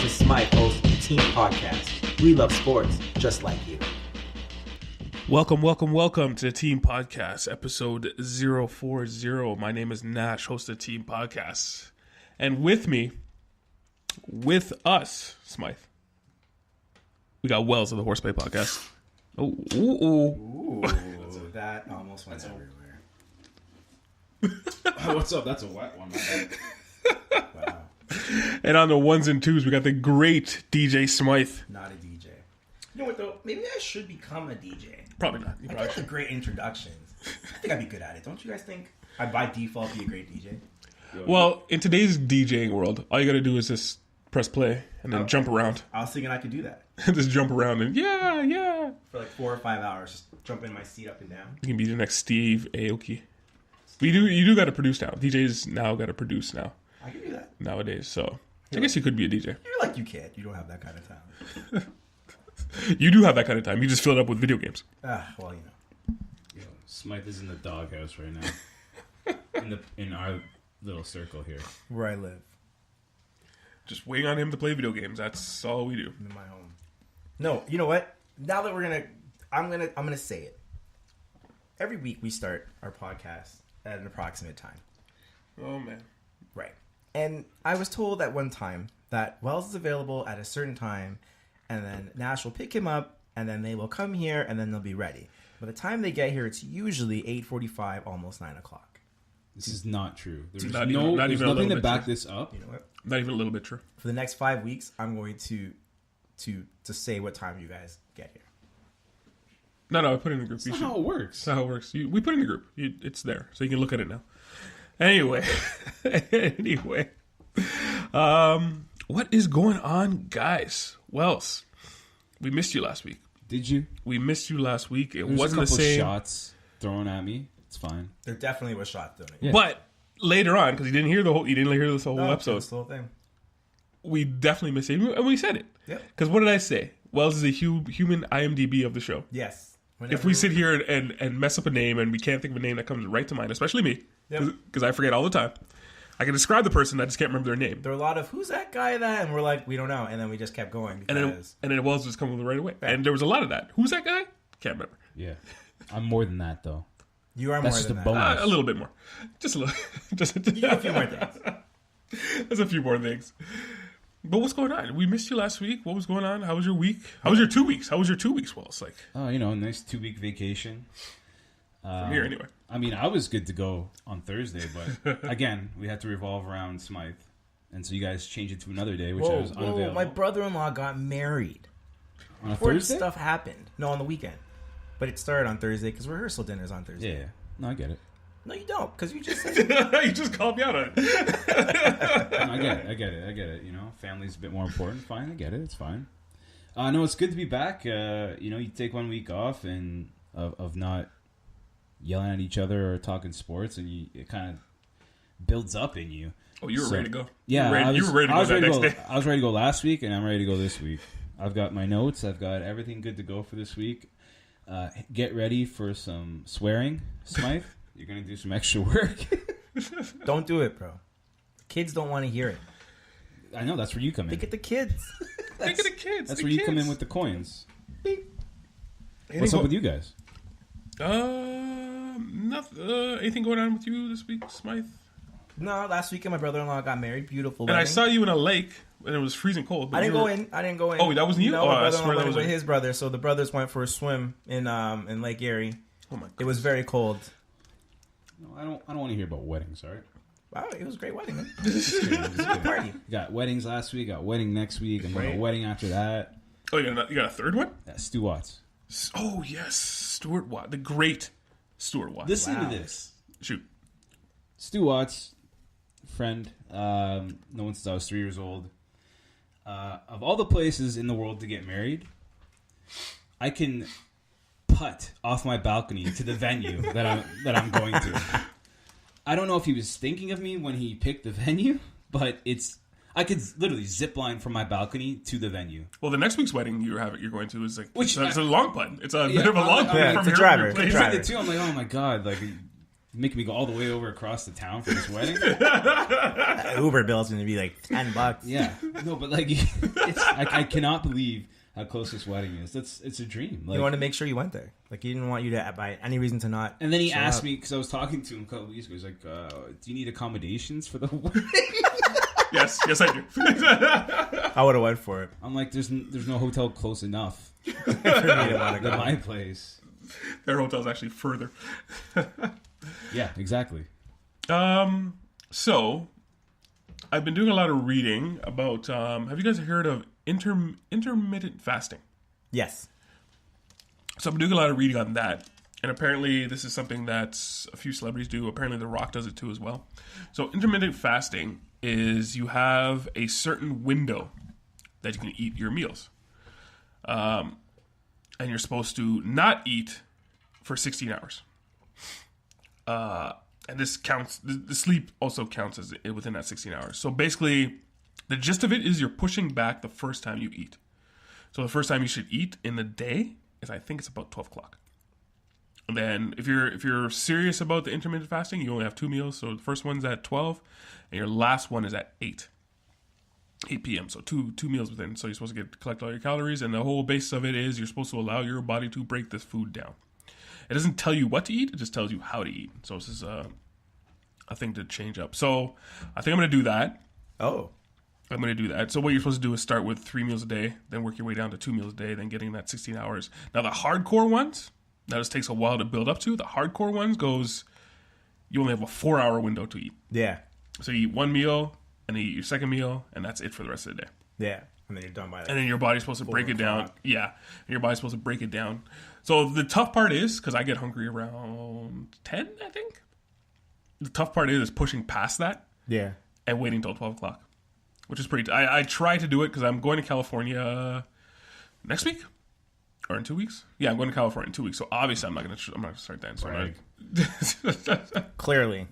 is Smythe, host of the Team Podcast. We love sports just like you. Welcome to the Team Podcast, episode 040. My name is Nash, host of the Team Podcast. And with us, Smythe, we got Wells of the Horseplay Podcast. Ooh, that almost went everywhere. What's up? That's a wet one. Wow. And on the ones and twos, we got the great DJ Smythe. Not a DJ. You know what, though? Maybe I should become a DJ. Probably not. You I probably get the should. great introductions. I think I'd be good at it. Don't you guys think? I'd by default be a great DJ. Well, in today's DJing world, all you got to do is just press play and then jump around. I was thinking I could do that. Just jump around and yeah. For like 4 or 5 hours, just jump in my seat up and down. You can be the next Steve Aoki. But you do got to produce now. DJs now got to produce now. I can do that. Nowadays, so I guess you could be a DJ. You're like, you can't. You don't have that kind of talent. You do have that kind of time. You just fill it up with video games. Well, you know. Yo, Smythe is in the doghouse right now. in our little circle here. Where I live. Just waiting on him to play video games. That's all we do. In my home. No, you know what? Now that I'm gonna say it. Every week we start our podcast at an approximate time. Oh man. Right. And I was told at one time that Wells is available at a certain time, and then Nash will pick him up, and then they will come here, and then they'll be ready. By the time they get here, it's usually 8:45, almost 9 o'clock. This is not true. There's not even a nothing little to bit back true. this up. You know what? Not even a little bit true. For the next 5 weeks, I'm going to say what time you guys get here. No, I put it in the group. That's not how it works. That's how it works. We put it in the group. It's there, so you can look at it now. Anyway, what is going on, guys? Wells, we missed you last week. Did you? We missed you last week. It There's wasn't a the couple same. shots thrown at me. It's fine. There definitely was shots doing it. Yeah. But later on, because you didn't hear this whole episode, That's the whole thing. we definitely missed it, and we said it. Yep. Because what did I say? Wells is a human IMDb of the show. Yes. If we sit here and mess up a name and we can't think of a name that comes right to mind, especially me, because I forget all the time. I can describe the person, I just can't remember their name. There were a lot of, who's that guy that? And we're like, we don't know. And then we just kept going. Because... And then Wells just come right away. Right. And there was a lot of that. Who's that guy? Can't remember. Yeah. I'm more than that, though. You are That's more just than a that. bonus. A little bit more. Just a little. You do a few more things. There's a few more things. But what's going on? We missed you last week. What was going on? How was your week? How was your 2 weeks? How was your 2 weeks, Wells? Like, Oh, a nice 2-week vacation. from here, anyway. I mean, I was good to go on Thursday, but again, we had to revolve around Smythe. And so you guys changed it to another day, which I was unavailable. My brother-in-law got married. On a Before Thursday? stuff happened. No, on the weekend. But it started on Thursday because rehearsal dinner's on Thursday. Yeah. No, I get it. No, you don't, because you just said it. You just called me out on it. No, I get it. Family's a bit more important. Fine, I get it. It's fine. No, it's good to be back. You take 1 week off and of not yelling at each other or talking sports, and it kind of builds up in you. Oh, you were ready to go. Yeah, you were ready to go that next day. I was ready to go last week, and I'm ready to go this week. I've got my notes. I've got everything good to go for this week. Get ready for some swearing, Smythe. You're going to do some extra work. Don't do it, bro. Kids don't want to hear it. I know, that's where you come in. Think of the kids. Think of the kids. That's where you come in with the coins. What's up with you guys? Nothing. Anything going on with you this week, Smythe? No, last weekend my brother-in-law got married. Beautiful And wedding. I saw you in a lake, and it was freezing cold. But I didn't go in. Oh, that wasn't you? No, Oh, my I brother-in-law swear that went was with his brother, so the brothers went for a swim in Lake Erie. Oh my God. It was very cold. No, I don't want to hear about weddings, all right? Wow, it was a great wedding, man. Just kidding. Party. Got weddings last week, got wedding next week, and then a Right. wedding after that. Oh, you got a third one? Yeah, Stu Watts. Oh, yes. Stuart Watt. The great Stuart Watt. Listen Wow. to this. Shoot. Stu Watts, friend, known since I was 3 years old. Of all the places in the world to get married, I can putt off my balcony to the venue that I'm going to. I don't know if he was thinking of me when he picked the venue, but I could literally zip line from my balcony to the venue. Well, the next week's wedding you're going to is like Which it's a long putt. It's a Yeah, bit of a long putt yeah, from it's a your driver. place. It's a driver. Too, I'm like, oh my god, like making me go all the way over across the town for this wedding. Uber bill's going to be like $10. Yeah, no, but like, I cannot believe how close this wedding is. It's a dream. Like, You want to make sure you went there. Like, he didn't want you to, by any reason, to not. and then he show asked up. me, because I was talking to him a couple weeks ago. He's like, "Do you need accommodations for the wedding?" Yes, I do. I would have went for it. I'm like, "There's no hotel close enough For me to want to than go. my place." Their hotel's actually further. Yeah, exactly. So I've been doing a lot of reading about. Have you guys heard of intermittent fasting? Yes. So I've been doing a lot of reading on that, and apparently this is something that a few celebrities do. Apparently The Rock does it too as well. So intermittent fasting is you have a certain window that you can eat your meals, and you're supposed to not eat for 16 hours. And this counts. The sleep also counts as within that 16 hours. So basically, the gist of it is you're pushing back the first time you eat. So the first time you should eat in the day is, I think it's about 12 o'clock. And then if you're serious about the intermittent fasting, you only have 2 meals. So the first one's at 12, and your last one is at 8 p.m. So two meals within. So you're supposed to collect all your calories, and the whole basis of it is you're supposed to allow your body to break this food down. It doesn't tell you what to eat; it just tells you how to eat. So this is a thing to change up. So I think I'm going to do that. Oh. I'm going to do that. So what you're supposed to do is start with 3 meals a day, then work your way down to 2 meals a day, then getting that 16 hours. Now the hardcore ones, that just takes a while to build up to. The hardcore ones goes, you only have a 4-hour window to eat. Yeah. So you eat 1 meal, and then you eat your second meal, and that's it for the rest of the day. Yeah. And then you're done by that. And then your body's supposed to break it down. o'clock. Yeah. And your body's supposed to break it down. So the tough part is, because I get hungry around 10, I think. The tough part is pushing past that Yeah. and waiting till 12 o'clock, which is pretty... I try to do it because I'm going to California next week or in 2 weeks. Yeah, I'm going to California in 2 weeks. So obviously I'm not going to start then. So Right. Clearly.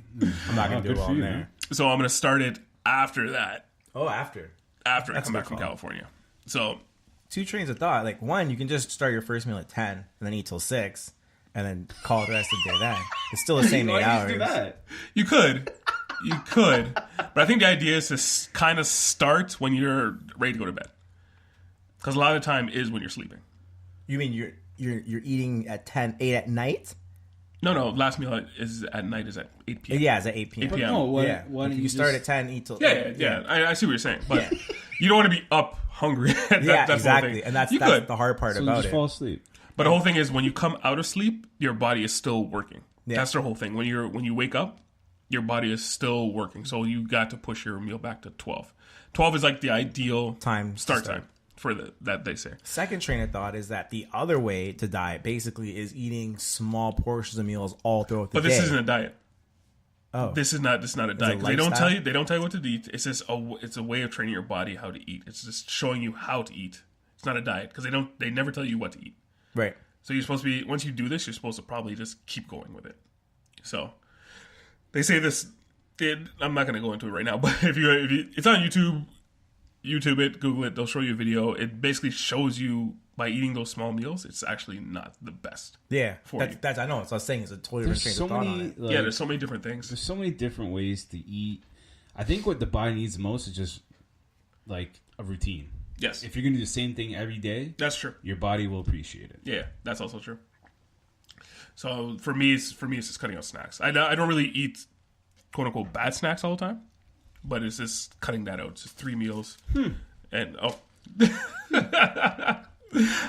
I'm not going to do good well for you, there. man. So I'm going to start it after that, Oh, after. after I That's come a back good from call. California. So 2 trains of thought. Like, one, you can just start your first meal at 10 and then eat till 6 and then call it the rest of the day then. It's still the same 8 Why hours. do you do that? you could, but I think the idea is to kind of start when you're ready to go to bed, because a lot of the time is when you're sleeping. You mean you're eating at 8 at night? No. Last meal is at night is at 8 p.m. Yeah, it's at 8 p.m. 8 p.m. No, why, Yeah. why If don't you you start just- at 10, eat till... Yeah. I see what you're saying, but Yeah. you don't want to be up hungry. Yeah, that's exactly. The whole thing. And that's you that's could, the hard part so about just it. fall asleep? but the whole thing is when you come out of sleep, your body is still working. Yeah. That's the whole thing. When you wake up, your body is still working. So you got to push your meal back to 12. 12 is like the ideal Time to start start. time for that they say. Second train of thought is that the other way to diet basically is eating small portions of meals all throughout the But day. this isn't a diet. Oh. This is not a diet. 'Cause they don't lifestyle? tell you what to eat. It's just it's a way of training your body how to eat. It's just showing you how to eat. It's not a diet because they never tell you what to eat. Right. So you're supposed to be, once you do this, you're supposed to probably just keep going with it. So they say this. I'm not going to go into it right now, but if you it's on YouTube it, Google it. They'll show you a video. It basically shows you by eating those small meals, it's actually not the best. Yeah. For you. That's I know. That's what I was saying. It's a totally There's different so train of thought on many. it. Like, Yeah, there's so many different things. there's so many different ways to eat. I think what the body needs the most is just like a routine. Yes, If you're gonna do the same thing every day, that's true. your body will appreciate it. Yeah, that's also true. So for me, it's just cutting out snacks. I don't really eat quote unquote bad snacks all the time, but it's just cutting that out. It's just 3 meals, and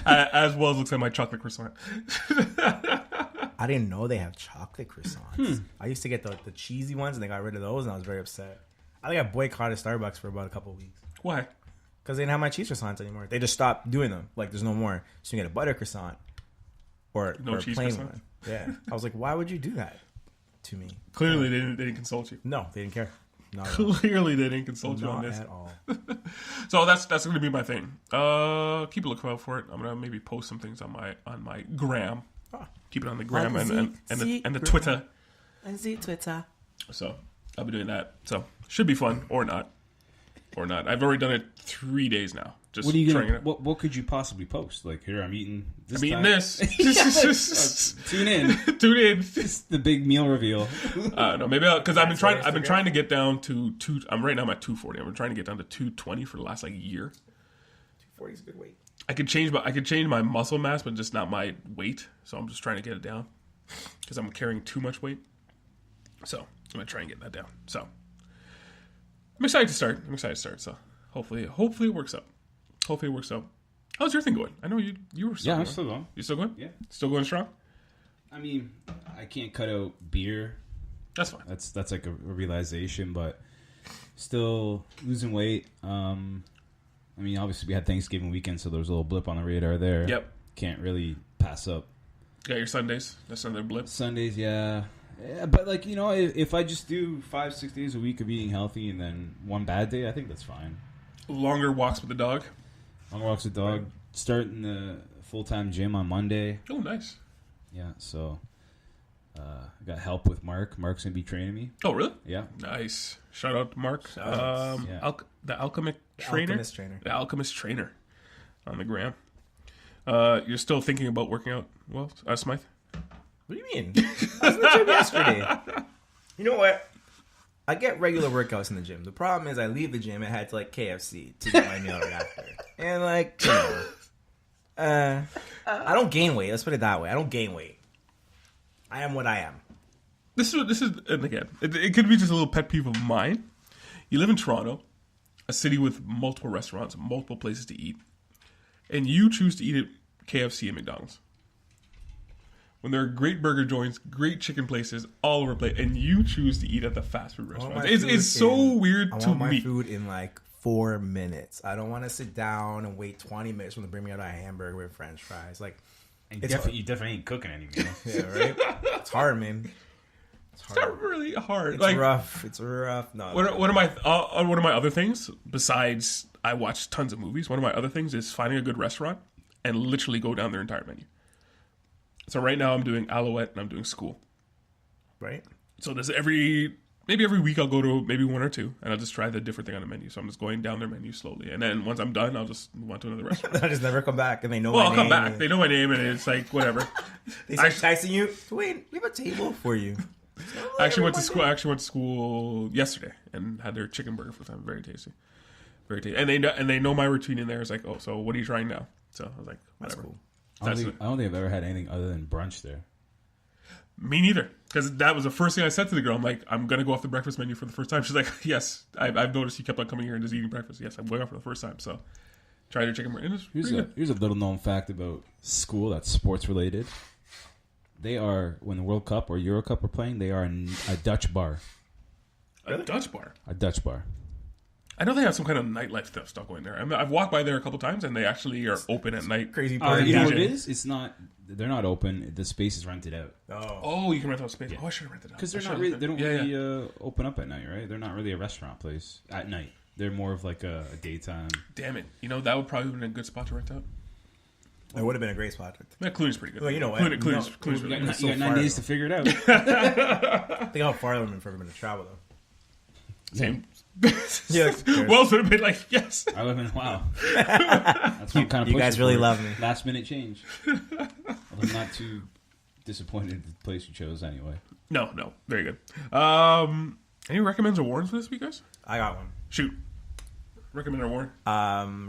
as well as looks like my chocolate croissant. I didn't know they have chocolate croissants. I used to get the cheesy ones, and they got rid of those, and I was very upset. I think I boycotted Starbucks for about a couple of weeks Why? because they didn't have my cheese croissants anymore. They just stopped doing them. Like, there's no more. So you get a butter croissant or No a cheese plain croissant? one. Yeah. I was like, why would you do that to me? Clearly, they didn't consult you. No, they didn't care. Not at all. Clearly, they didn't consult you on Not this. at all. So that's going to be my thing. Keep a lookout out for it. I'm gonna maybe post some things on my gram. Ah. Keep it on the gram and the gram. Twitter. I see Twitter. So I'll be doing that. So should be fun or not. or not. I've already done it 3 days now. Just What are you trying gonna? it. What could you possibly post? Like, here, I'm eating. This I'm eating time. this. Tune in. Tune in. It's the big meal reveal. No, maybe because I've been trying to get down to two. I'm right now I'm at 240. I've been trying to get down to 220 for the last like year. 240 is a good weight. I could change my muscle mass, but just not my weight. So I'm just trying to get it down because I'm carrying too much weight. So I'm gonna try and get that down. So I'm excited to start. So hopefully it works out. How's your thing going? I know you were still Yeah, I'm going. still going. You still going? Yeah. Still going strong? I mean, I can't cut out beer. That's fine. That's like a realization, but still losing weight. I mean, obviously we had Thanksgiving weekend, so there was a little blip on the radar there. Yep. Can't really pass up. Got your Sundays. That's another blip. Sundays, yeah. But like, you know, if I just do 5-6 days a week of eating healthy and then one bad day, I think that's fine. Longer walks with the dog. Long walks with dog. Starting the full-time gym on Monday. Oh, nice. Yeah, so I got help with Mark. Mark's going to be training me. Oh, really? Yeah. Nice. Shout out to Mark. Yeah. The Alchemist Trainer. The Alchemist Trainer on the gram. You're still thinking about working out, well, Smythe? What do you mean? I was in the gym yesterday. You know what? I get regular workouts in the gym. The problem is I leave the gym and head to like KFC to get my meal right after. And like, you know, I don't gain weight. Let's put it that way. I don't gain weight. I am what I am. This is, and again, it could be just a little pet peeve of mine. You live in Toronto, a city with multiple restaurants, multiple places to eat, and you choose to eat at KFC and McDonald's. When there are great burger joints, great chicken places all over the place, and you choose to eat at the fast food restaurants. It's so weird to me. I want my food in like 4 minutes. I don't want to sit down and wait 20 minutes for them to bring me out a hamburger with French fries. Like, You definitely ain't cooking any meals. yeah, right? It's hard, man. It's not really hard. It's like, rough. It's rough. No. One of my other things, besides I watch tons of movies, one of my other things is finding a good restaurant and literally go down their entire menu. So right now I'm doing Alouette and I'm doing School. Right? So there's every week I'll go to maybe one or two and I'll just try the different thing on the menu. So I'm just going down their menu slowly. And then once I'm done, I'll just move on to another restaurant. I just never come back and they know my name. I'll come back. They know my name and it's like, whatever. They start texting you. Wait, we have a table for you. I actually went to school yesterday and had their chicken burger for the time. Very tasty. Very tasty. And they know my routine in there. It's like, oh, so what are you trying now? So I was like, whatever. That's cool. I don't think I've ever had anything other than brunch there. Me neither. Because that was the first thing I said to the girl. I'm like, I'm going to go off the breakfast menu for the first time. She's like, yes, I've noticed you kept on coming here and just eating breakfast. Yes, I'm going off for the first time. So tried their chicken burger. Here's a little known fact about School that's sports related. They are, when the World Cup or Euro Cup are playing, they are a Dutch bar. A Dutch bar? A Dutch bar. I know they have some kind of nightlife stuff going there. I mean, I've walked by there a couple times, and they actually are open at night. Crazy party. You know what it is? It's not. They're not open. The space is rented out. Oh, you can rent out space. Yeah. Oh, I should have rented out. Because they're not really. They don't really open up at night, right? They're not really a restaurant place at night. They're more of like a daytime. Damn it! You know that would probably have been a good spot to rent out. It would have been a great spot. Yeah, Clooney's pretty good. Well, you know what? Clooney's really You good. got 9 days to figure it out. Think how far I've been for to travel though. Same. Yeah, Wells would have been like, yes. I would have been, wow. That's what I'm kind of you guys really love me. Last minute change. I'm not too disappointed in the place you chose anyway. No, very good. Any recommends or warns for this week, guys? I got one. Shoot. Recommend or warn?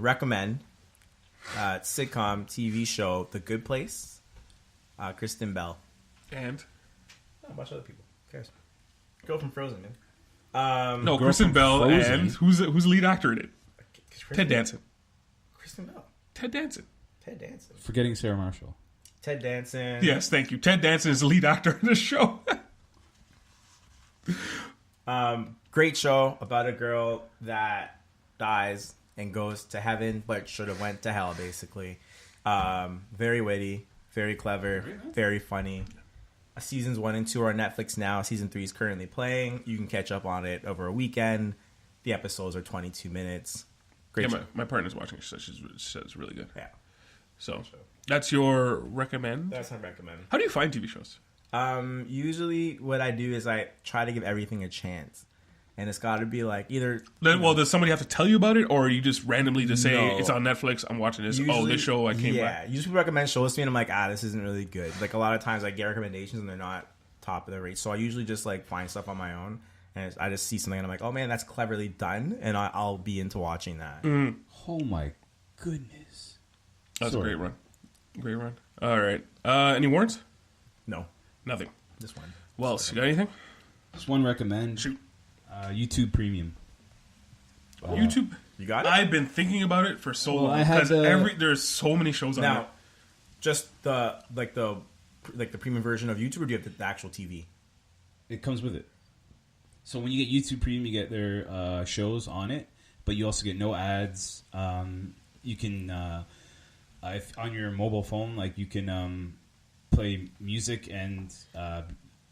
Recommend sitcom TV show The Good Place. Kristen Bell and a bunch of other people. Who cares? Girl from Frozen, man. No, Kristen Bell Frozen. and who's the lead actor in it? Ted Danson. Kristen Bell. Ted Danson. Forgetting Sarah Marshall. Ted Danson. Yes, thank you. Ted Danson is the lead actor in the show. Great show about a girl that dies and goes to heaven, but should have went to hell, basically. Very witty, very clever, very funny. Seasons 1 and 2 are on Netflix now. Season 3 is currently playing. You can catch up on it over a weekend. The episodes are 22 minutes. Great show. My partner's watching it. She says it's really good. Yeah. So that's your recommend? That's my recommend. How do you find TV shows? Usually what I do is I try to give everything a chance. and it's got to be like either. Then, well, does somebody have to tell you about it, or you just randomly just say No. it's on Netflix? I'm watching this. Usually, this show I came yeah, by. usually people recommend shows to me, and I'm like, this isn't really good. Like a lot of times, I get recommendations, and they're not top of the rate. So I usually just like find stuff on my own, and I just see something, and I'm like, oh man, that's cleverly done, and I'll be into watching that. Oh my goodness. That's Sorry. a great run. Great run. All right. Any warrants? No, Nothing. this one. Well, you got anything? Just one recommend. Shoot. YouTube Premium. YouTube. You got it. I've been thinking about it for so Well, long I had because the- there's so many shows on Now, there. just the premium version of YouTube, or do you have the actual TV? It comes with it. So when you get YouTube Premium, you get their shows on it, but you also get no ads. You can, if on your mobile phone, like you can play music, and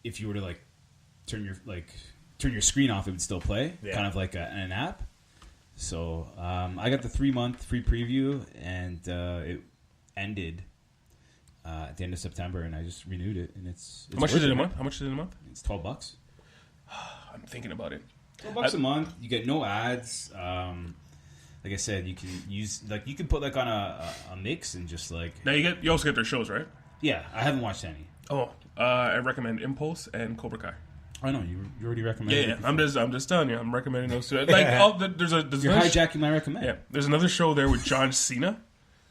if you were to like turn your screen off, it would still play, Yeah. kind of like an app. So I got the 3-month free preview, and it ended at the end of September, and I just renewed it, and it's How much worth is it a man. month? How much is it a month? It's $12. I'm thinking about it. $12 a month. You get no ads. Like I said, you can use you can put on a mix and just Now you also get their shows, right? yeah. I haven't watched any. Oh, I recommend Impulse and Cobra Kai. I know you already recommended. Yeah, it yeah. before. I'm just telling you. I'm recommending those two. There's You're another hijacking my recommend. yeah. There's another show there with John Cena,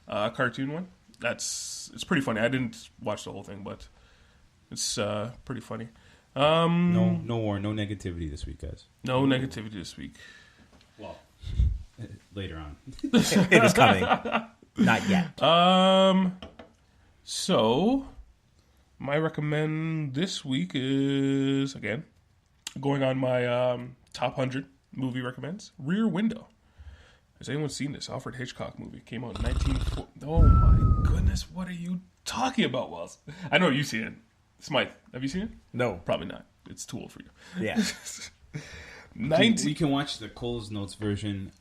cartoon one. It's pretty funny. I didn't watch the whole thing, but it's pretty funny. No negativity this week, guys. No negativity this week. Well, later on. It is coming. Not yet. So my recommend this week is again going on my top 100 movie recommends. Rear Window. Has anyone seen this? Alfred Hitchcock movie came out in 1940. Oh my goodness, what are you talking about, Wells? I know you've seen it. Smythe, have you seen it? No. Probably not. It's too old for you. Yeah. We can watch the Cole's Notes version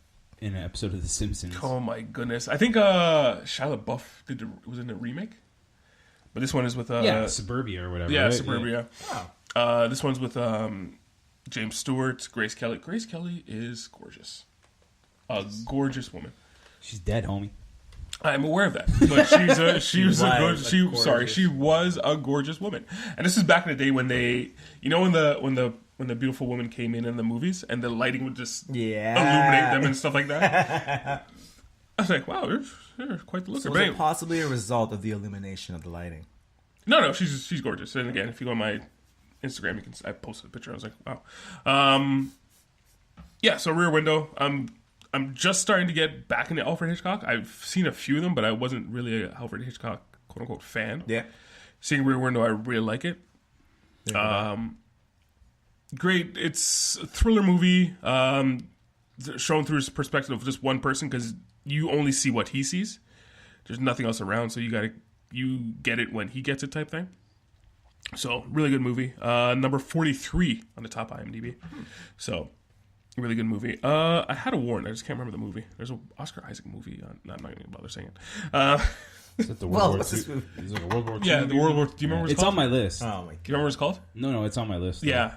in an episode of The Simpsons. Oh my goodness! I think Shia LaBeouf was in the remake, but this one is with Suburbia or whatever. yeah, right? Suburbia. Wow. This one's with James Stewart, Grace Kelly. Grace Kelly is gorgeous, a gorgeous woman. She's dead, homie. I'm aware of that, but she was a gorgeous woman, and this is back in the day when when the beautiful woman came in the movies and the lighting would just illuminate them and stuff like that. I was like, wow, you're quite the looker. So But was anyway, it possibly a result of the illumination of the lighting? no, she's gorgeous. And again, if you go on my Instagram, I posted a picture. I was like, wow. Yeah. So Rear Window. I'm just starting to get back into Alfred Hitchcock. I've seen a few of them, but I wasn't really a Alfred Hitchcock quote unquote fan. Yeah. Seeing Rear Window, I really like it. Great. It's a thriller movie shown through his perspective of just one person because you only see what he sees. There's nothing else around, so you get it when he gets it type thing. So, really good movie. Number 43 on the top IMDb. So, really good movie. I had a warrant. I just can't remember the movie. There's an Oscar Isaac movie. I'm not going to bother saying it. Is that the Well, World what's War this II? movie? Is it a World War II? Yeah, movie? the World War. Do you remember what it's It's called? on my list. Oh my Do you god. remember what it's called? No, it's on my list. though. Yeah.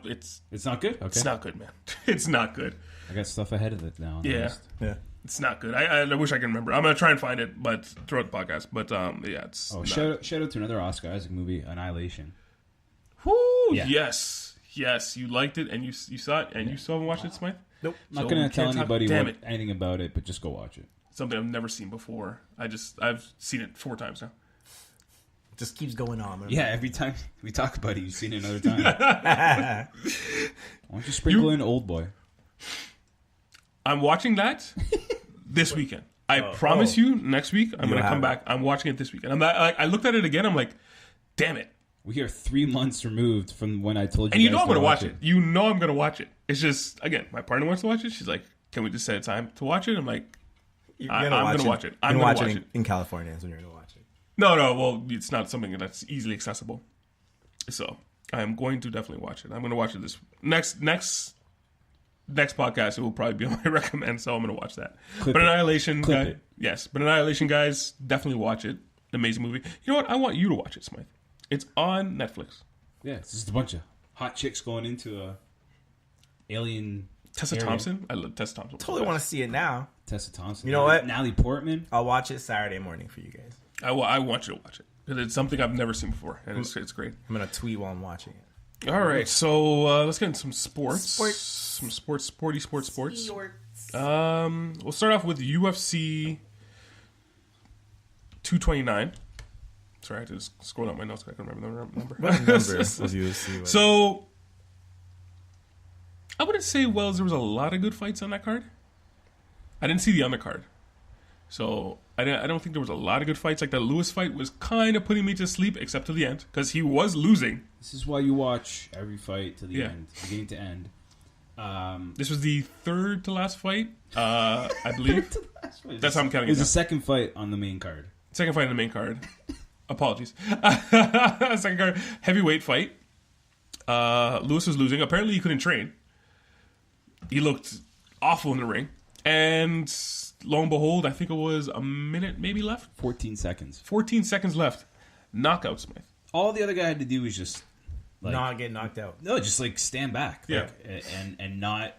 It's It's not good? Okay. not good, man. It's not good. I got stuff ahead of it now. on the Yeah. list. Yeah. It's not good. I wish I can remember. I'm gonna try and find it, but throughout the podcast. But yeah, it's. Oh, not. shout out to another Oscar Isaac movie, Annihilation. Whoo, Yeah. yes, you liked it and you saw it and you still haven't watched it, Smythe. Nope. I'm not So going we to tell can't talk- anybody damn it. anything about it, but just go watch it. Something I've never seen before. I've seen it 4 times now. Just keeps going on. Yeah, every time we talk about it, you've seen it another time. Why don't you sprinkle in Old Boy? I'm watching that this weekend. I promise you, next week I'm gonna come back. I'm watching it this weekend. I'm not, I looked at it again. I'm like, damn it. We are 3 months removed from when I told you. And you guys know I'm to gonna watch it. You know I'm gonna watch it. It's just again, my partner wants to watch it. She's like, "Can we just set a time to watch it?" I'm like, I'm gonna watch it. I'm gonna watch it in California. Is when you're gonna watch it. No. Well, it's not something that's easily accessible. So I'm going to definitely watch it. I'm gonna watch it this next podcast. It will probably be on my recommend. So I'm gonna watch that. Clip but it. Annihilation, Clip guy, it. yes. But Annihilation, guys, definitely watch it. Amazing movie. You know what? I want you to watch it, Smythe. It's on Netflix. Yeah, it's just a bunch of hot chicks going into a alien. Tessa area. Thompson. I love Tessa Thompson. Totally want to see it now. Tessa Thompson. You know what? Natalie Portman. I'll watch it Saturday morning for you guys. I want you to watch it. It's something I've never seen before, and it's great. I'm gonna tweet while I'm watching it. All right, so let's get into some sports. Sports. Sporty sports. We'll start off with UFC 229. Sorry, I had to just scroll down my notes. I can't remember the number. What number was UFC? So, I wouldn't say, Wells, there was a lot of good fights on that card. I didn't see the undercard. So, I don't think there was a lot of good fights. Like, that Lewis fight was kind of putting me to sleep, except to the end, because he was losing. This is why you watch every fight to the end, beginning to end. This was the third to last fight, I believe. That's how I'm counting it was it the second fight on the main card. Second fight on the main card. Apologies. Second card, heavyweight fight. Lewis was losing. Apparently, he couldn't train. He looked awful in the ring. And lo and behold, I think it was a minute maybe left. 14 seconds. 14 seconds left. Knockout Smith. All the other guy had to do was just not get knocked out. No, just like stand back, Yeah. and not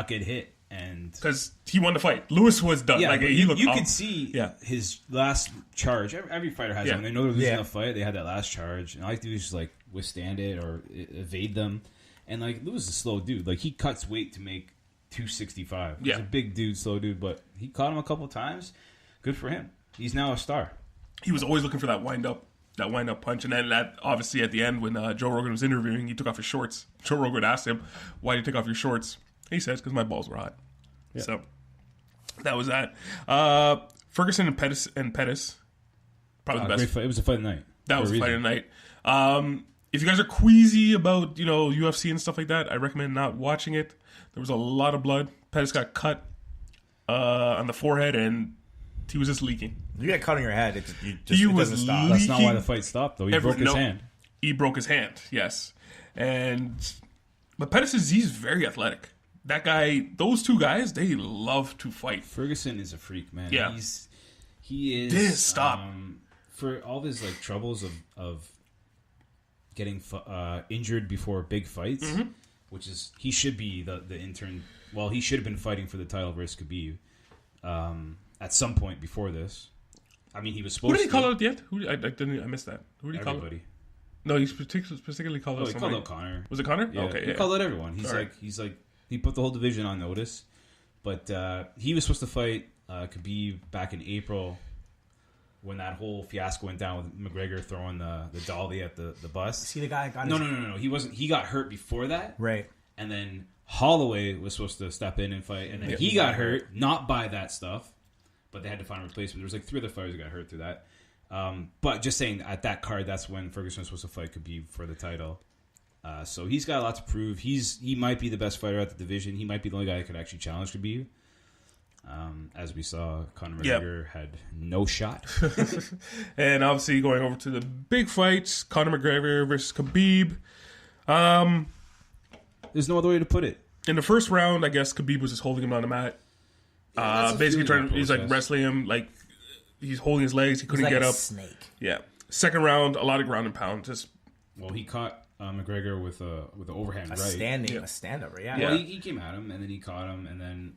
get hit, and Because he won the fight. Lewis was done. yeah, Like, but he looked you off. could see Yeah. his last charge. Every fighter has Yeah. it. When they know they're losing Yeah. a fight, they had that last charge, and all you have to do is just like withstand it or evade them. And like Lewis is a slow dude. Like he cuts weight to make 265. Yeah. He's a big dude, slow dude, but he caught him a couple of times. Good for him. He's now a star. He was always looking for that wind up punch, and then that obviously at the end when Joe Rogan was interviewing, he took off his shorts. Joe Rogan asked him, "Why did you take off your shorts?" He says, "Because my balls were hot." Yeah. So that was that. Ferguson and Pettis, probably the best. Great fight. It was a fight of the night. That was For a a fight of reason. the night. If you guys are queasy about UFC and stuff like that, I recommend not watching it. There was a lot of blood. Pettis got cut on the forehead, and he was just leaking. You get cut on your head. It He was doesn't stop. leaking. That's not why the fight stopped, though. He broke his no, hand. He broke his hand, yes. But Pettis he's very athletic. That guy, those two guys, they love to fight. Ferguson is a freak, man. Yeah. He is. This, stop. For all of his like troubles of getting injured before big fights, Mm-hmm. which is he should be the intern. Well, he should have been fighting for the title versus Khabib at some point before this. I mean, he was supposed. Who did he to. call out at the end? I missed that. Who did he call out? Everybody. No, he specifically called out He somebody. called out Connor. Was it Connor? Yeah, Okay, he yeah. called out everyone. He's All right. like he put the whole division on notice. But he was supposed to fight Khabib back in April when that whole fiasco went down with McGregor throwing the dolly at the bus. See the guy got No. He wasn't. He got hurt before that, Right. and then Holloway was supposed to step in and fight, and then he got hurt, not by that stuff, but they had to find a replacement. There was like 3 other fighters that got hurt through that. But just saying, at that card, that's when Ferguson was supposed to fight Khabib for the title. So he's got a lot to prove. He might be the best fighter at the division. He might be the only guy that could actually challenge Khabib. As we saw, Conor McGregor had no shot. And obviously going over to the big fights, Conor McGregor versus Khabib. There's no other way to put it. In the first round, I guess Khabib was just holding him on the mat. that's a Basically feeling he's like process. wrestling him, like he's holding his legs, he couldn't He's like get a up. snake. Yeah. Second round, a lot of ground and pound. Just Well, he caught McGregor with an overhand A right. a stand up, right? Yeah. Well, he came at him, and then he caught him, and then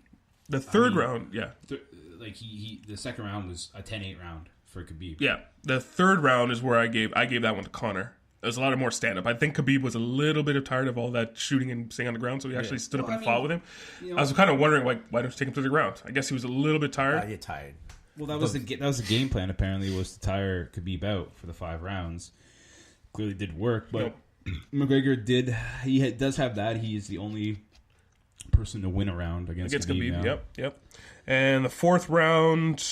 the third round, yeah. The second round was a 10-8 round for Khabib. Yeah. The third round is where I gave that one to Conor. There's a lot of more stand up. I think Khabib was a little bit tired of all that shooting and staying on the ground, so he actually stood up and fought with him. I was kind of wondering, like, why don't you take him to the ground? I guess he was a little bit tired. I get tired. Well, that was the game plan. Apparently, was to tire Khabib out for the 5 rounds. Clearly, did work, but McGregor does have that. He is the only person to win a round against Khabib. Now. Yep. And the fourth round,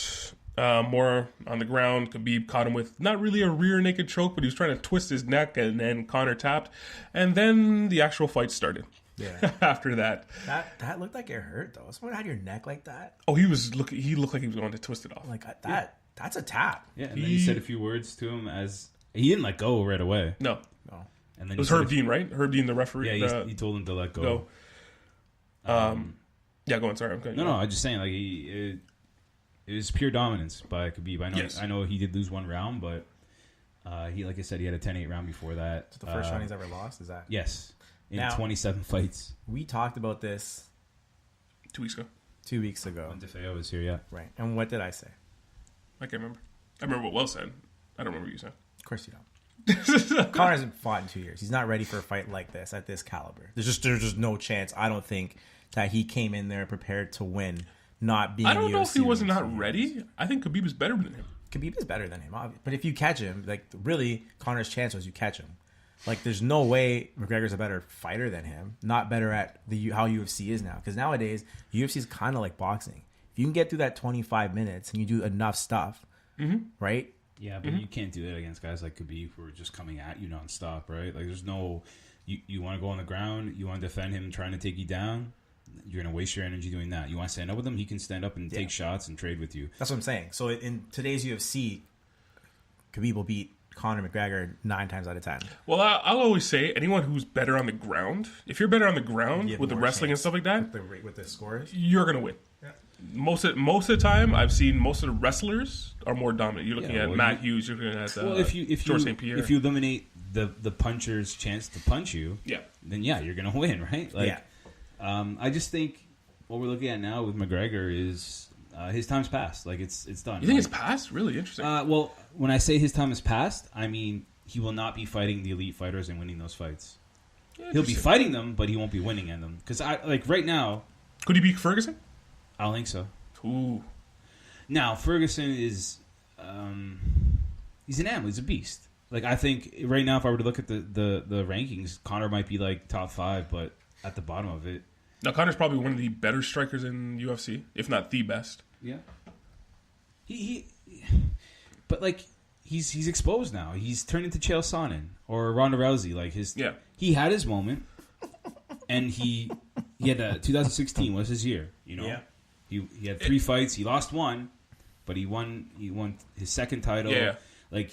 more on the ground. Khabib caught him with not really a rear naked choke, but he was trying to twist his neck, and then Conor tapped, and then the actual fight started. Yeah. After that, That looked like it hurt though. Someone had your neck like that. oh, he looked like he was going to twist it off. Like that. That's a tap. Yeah, and then he said a few words to him as he didn't let go right away. No, No. And then it was Herb Dean, right? Herb Dean, the referee. Yeah, he told him to let go. go. Yeah, go on. Sorry, I'm going. No, I'm just saying, like it was pure dominance by Khabib. I know he did lose one round, but he, like I said, he had a 10-8 round before that. It's the first round he's ever lost. Is that? Yes. in Now- 27 fights. We talked about this 2 weeks ago. 2 weeks ago. When DeFeo was here, yeah. Right. And what did I say? I can't remember. I remember what Wells said. I don't remember what you said. Of course you don't. Conor hasn't fought in 2 years. He's not ready for a fight like this at this caliber. There's just no chance. I don't think that he came in there prepared to win, not being. I don't know if he UFC was in not 2 years. ready. I think Khabib is better than him. Khabib is better than him, but if you catch him, like really, Conor's chance was you catch him. Like, there's no way McGregor's a better fighter than him. Not better at how UFC is now. Because nowadays, UFC is kind of like boxing. If you can get through that 25 minutes and you do enough stuff, right? Yeah, but you can't do that against guys like Khabib who are just coming at you nonstop, right? Like, there's no... You want to go on the ground, you want to defend him trying to take you down, you're going to waste your energy doing that. You want to stand up with him, he can stand up and take shots and trade with you. That's what I'm saying. So in today's UFC, Khabib will beat Conor McGregor 9 times out of 10. Well, I'll always say anyone who's better on the ground, if you're better on the ground You have with the more wrestling and chance stuff like that, with the scores. you're going to win. Yeah. Most of the time, I've seen most of the wrestlers are more dominant. You're looking at Matt Hughes. You're looking at George St. Pierre. If you eliminate the puncher's chance to punch you, yeah, then you're gonna win, right? Like, I just think what we're looking at now with McGregor is his time's passed. Like, it's done. You think it's passed? Really interesting. Well, when I say his time is passed, I mean he will not be fighting the elite fighters and winning those fights. He'll be fighting them, but he won't be winning in them. Because right now, could he beat Ferguson? I don't think so. Ooh. Now Ferguson is, he's an animal. He's a beast. Like, I think right now, if I were to look at the rankings, Conor might be like top 5, but at the bottom of it. Now Conor's probably one of the better strikers in UFC, if not the best. Yeah. But like he's exposed now. He's turned into Chael Sonnen or Ronda Rousey. Like he had his moment, and he had 2016 was his year. You know. Yeah. He had 3 fights. He lost 1, but he won his second title. Yeah. Like,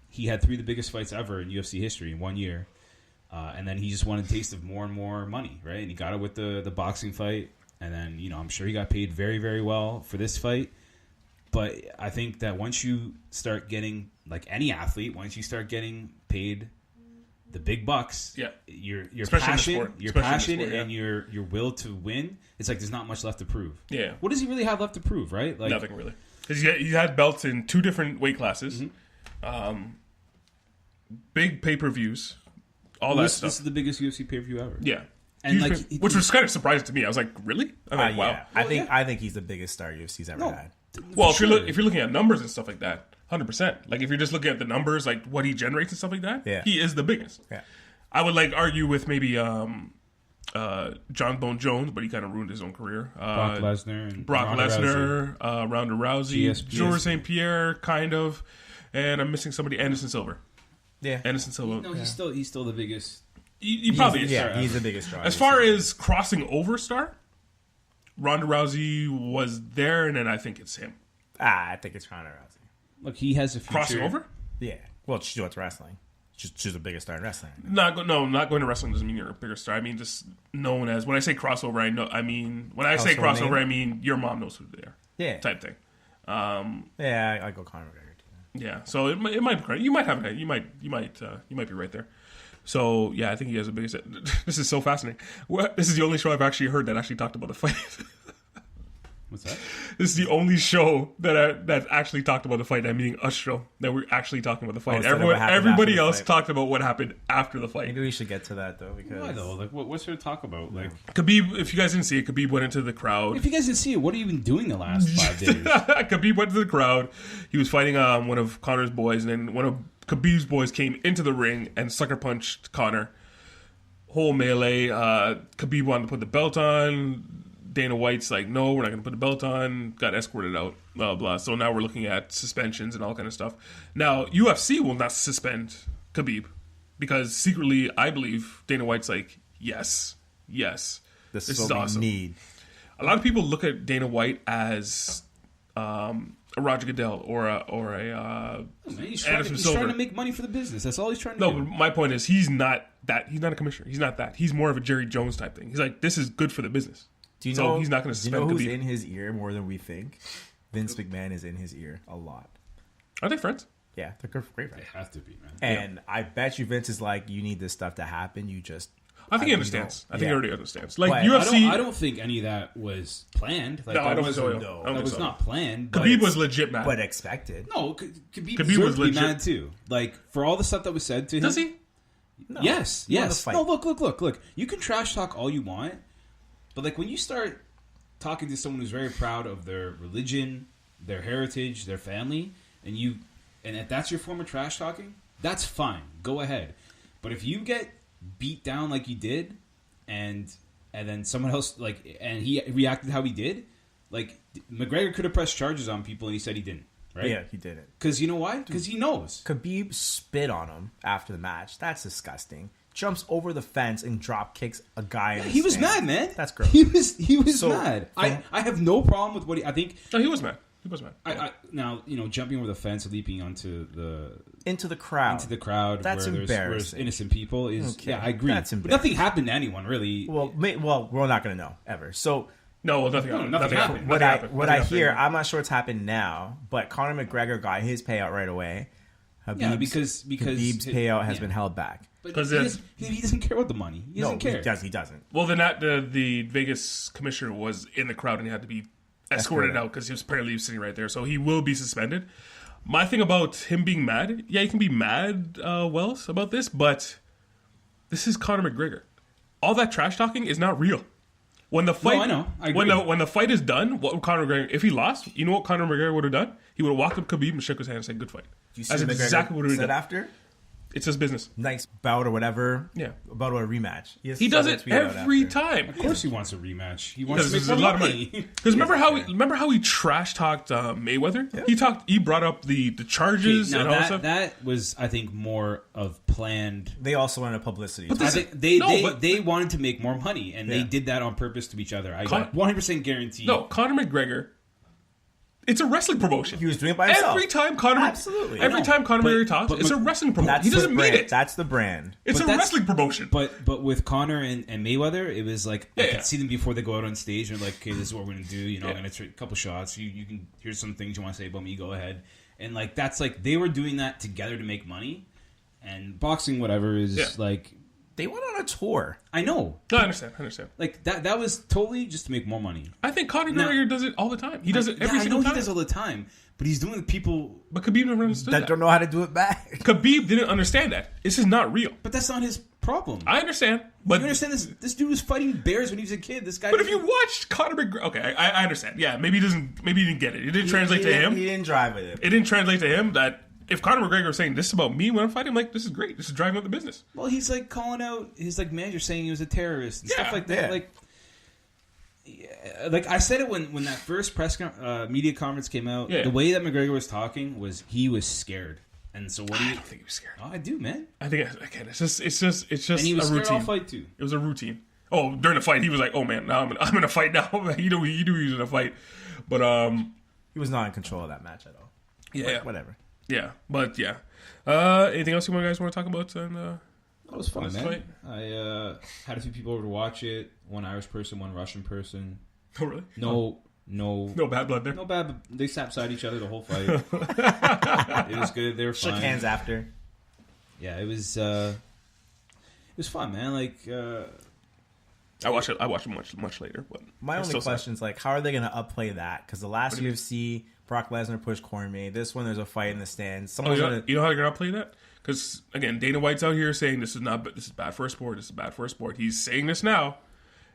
he had 3 of the biggest fights ever in UFC history in 1 year. And then he just wanted a taste of more and more money, right? And he got it with the boxing fight. And then, I'm sure he got paid very, very well for this fight. But I think that once you start getting, like any athlete, once you start getting paid the big bucks, your passion, and your will to win, it's like there's not much left to prove. Yeah. What does he really have left to prove, right? Like, nothing really. Because he had belts in 2 different weight classes, big pay-per-views, all that stuff. This is the biggest UFC pay-per-view ever. Yeah. And which was kind of surprising to me. I was like, really? I'm like, wow. Yeah. I think he's the biggest star UFC's ever had. Well, if you're looking at numbers and stuff like that, 100%. Like, if you're just looking at the numbers, like what he generates and stuff like that, he is the biggest. Yeah. I would argue with maybe John Bone Jones, but he kind of ruined his own career. Brock Lesnar, Ronda Rousey, George St. Pierre, kind of, and I'm missing somebody, Anderson Silva. Yeah, Anderson Silva. No, he's still the biggest. He probably is. Yeah, he's the biggest star. As far as crossing over star, Ronda Rousey was there, and then I think it's him. I think it's Ronda Rousey. Look, he has a future. Crossing over? Yeah. Well, she wants wrestling. She's the biggest star in wrestling. Not going to wrestling doesn't mean you're a bigger star. I mean, just known as, when I say crossover, I mean your mom knows who they are. Yeah. Type thing. Yeah, I go Conor McGregor too. Yeah. So it might be correct. You might have it. You might be right there. So yeah, I think he has the biggest. This is so fascinating. This is the only show I've actually heard that actually talked about the fight. What's that? This is the only show that actually talked about the fight. I mean, us show that we're actually talking about the fight. Everybody else talked about what happened after the fight. Maybe we should get to that though, because why though? Like, what's there to talk about? Like, Khabib. If you guys didn't see it, Khabib went into the crowd. If you guys didn't see it, what have you been doing the last 5 days? Khabib went to the crowd. He was fighting one of Conor's boys, and then one of Khabib's boys came into the ring and sucker punched Conor. Whole melee. Khabib wanted to put the belt on. Dana White's like, no, we're not going to put the belt on. Got escorted out. Blah, blah. So now we're looking at suspensions and all kind of stuff. Now, UFC will not suspend Khabib because secretly, I believe Dana White's like, yes. This is what awesome. We need. A lot of people look at Dana White as a Roger Goodell or a he's Anderson Silva. trying to make money for the business. That's all he's trying to do. No, but my point is he's not that. He's not a commissioner. He's not that. He's more of a Jerry Jones type thing. He's like, this is good for the business. Do you know he's not going to suspend who's Khabib. in his ear more than we think? Vince McMahon is in his ear a lot. Are they friends? Yeah, they're great friends. They have to be, man. And I bet you Vince is like, you need this stuff to happen. You just I think he understands. I think he already understands. Like But UFC, I don't think any of that was planned. Like, No, I that don't think so, wasn't- yeah. I don't that think was so. not planned. But Khabib was legit mad. but expected. no, Khabib was deserved to be legit. mad too. Like, for all the stuff that was said to him. Does he? No. Yes, He won the yes. fight. No, look. You can trash talk all you want, but like when you start talking to someone who's very proud of their religion, their heritage, their family, and if that's your form of trash talking, that's fine. Go ahead. But if you get beat down like you did, and then someone else and he reacted how he did, like McGregor could have pressed charges on people, and he said he didn't. Right? Yeah, he didn't. Because you know why? Because he knows. Khabib spit on him after the match. That's disgusting. Jumps over the fence and drop kicks a guy. in the He was stand. mad, man. That's gross. He was So, mad. I have no problem with what I think. No, he was mad. He was mad. Now jumping over the fence, leaping onto the Into the crowd. where That's there's embarrassing. innocent people is. Okay. Yeah, I agree. That's But nothing happened to anyone really. Well, we're not going to know ever. So No, well, nothing happened. nothing Nothing happened. happened. what Nothing I happened. what Nothing I hear, happened. I'm not sure what's happened now, but Conor McGregor got his payout right away. Yeah, because Khabib's payout has been held back. But 'Cause he doesn't care about the money. He doesn't care. He doesn't. Well, then the Vegas commissioner was in the crowd and he had to be escorted out because he was apparently sitting right there. So he will be suspended. My thing about him being mad, yeah, you can be mad, Wells, about this, but this is Conor McGregor. All that trash talking is not real. When the fight, I know. I agree. when the fight is done, what would Conor McGregor? If he lost, you know what Conor McGregor would have done? He would have walked up to Khabib and shook his hand and said, "Good fight." Do you see That's what McGregor exactly what he said done. after? It's his business. Nice bout or whatever. Yeah. About a rematch. He does it every time. Of course, he wants a rematch. He wants Because to make there's a more lot of money. money. Because remember how he trash talked Mayweather? Yeah. He brought up the charges Now and all that stuff. that was, I think, more of planned. They also wanted publicity. But I this- think No, they wanted to make more money, and they Yeah. did that on purpose to each other. I Con- got 100% guarantee. No, Conor McGregor. It's a wrestling promotion. He was doing it by himself. Every time Conor, Absolutely. every I know. time Conor But- McGregor talks, but it's a Mc- wrestling promotion. That's He the doesn't brand. mean it. That's the brand. It's But a that's- wrestling promotion. But with Conor and Mayweather, it was like I Yeah. could see them before they go out on stage and like, okay, this is what we're gonna do. You know, Yeah. I'm gonna take a couple shots. You can here's some things you want to say about me. Go ahead. And like that's like they were doing that together to make money. And boxing, whatever, is Yeah. like They went on a tour. I know, No, I understand. like that was totally just to make more money. I think Conor Now- McGregor does it all the time. He does it every I single know time. he does all the time, but he's doing it to people. But Khabib never understood That that. don't know how to do it back. Khabib didn't understand that. This is not real. But that's not his problem. I understand, but You understand this? This dude was fighting bears when he was a kid. This guy. But if you watched Conor McGregor, okay, I understand. Yeah, maybe he didn't get it. It didn't translate to him. He didn't drive with it. It didn't translate to him that if Conor McGregor was saying this is about me when I'm fighting, I'm like, this is great. This is driving up the business. Well, he's like calling out his like manager saying he was a terrorist and Yeah, stuff like that. yeah. Like I said it when that first media conference came out. Yeah. The way that McGregor was talking was he was scared, and so what do I you? don't think he was scared. Oh, I do, man. I think again, it's just And he was a scared all routine. fight too. It was a routine. Oh, during the fight, he was like, "Oh man, now I'm in a fight now." he knew he was in a fight, but He was not in control of that match at all. yeah, Whatever. yeah, but yeah. Anything else you guys want to talk about? And That was fun, This man. fight? I had a few people over to watch it. One Irish person, one Russian person. oh really? No bad blood there. no bad. But they sat beside each other the whole fight. It was good. They were Shook fine. hands after. Yeah, it was fun, man. Like, I watched it much later. But My it's only still sad. question is like, how are they going to upplay that? Because the last UFC, Brock Lesnar pushed Cormier. This one, there's a fight in the stands. Oh, Someone's gonna. you know how they're gonna play that? Because again, Dana White's out here saying this is bad for a sport. This is bad for a sport. He's saying this now.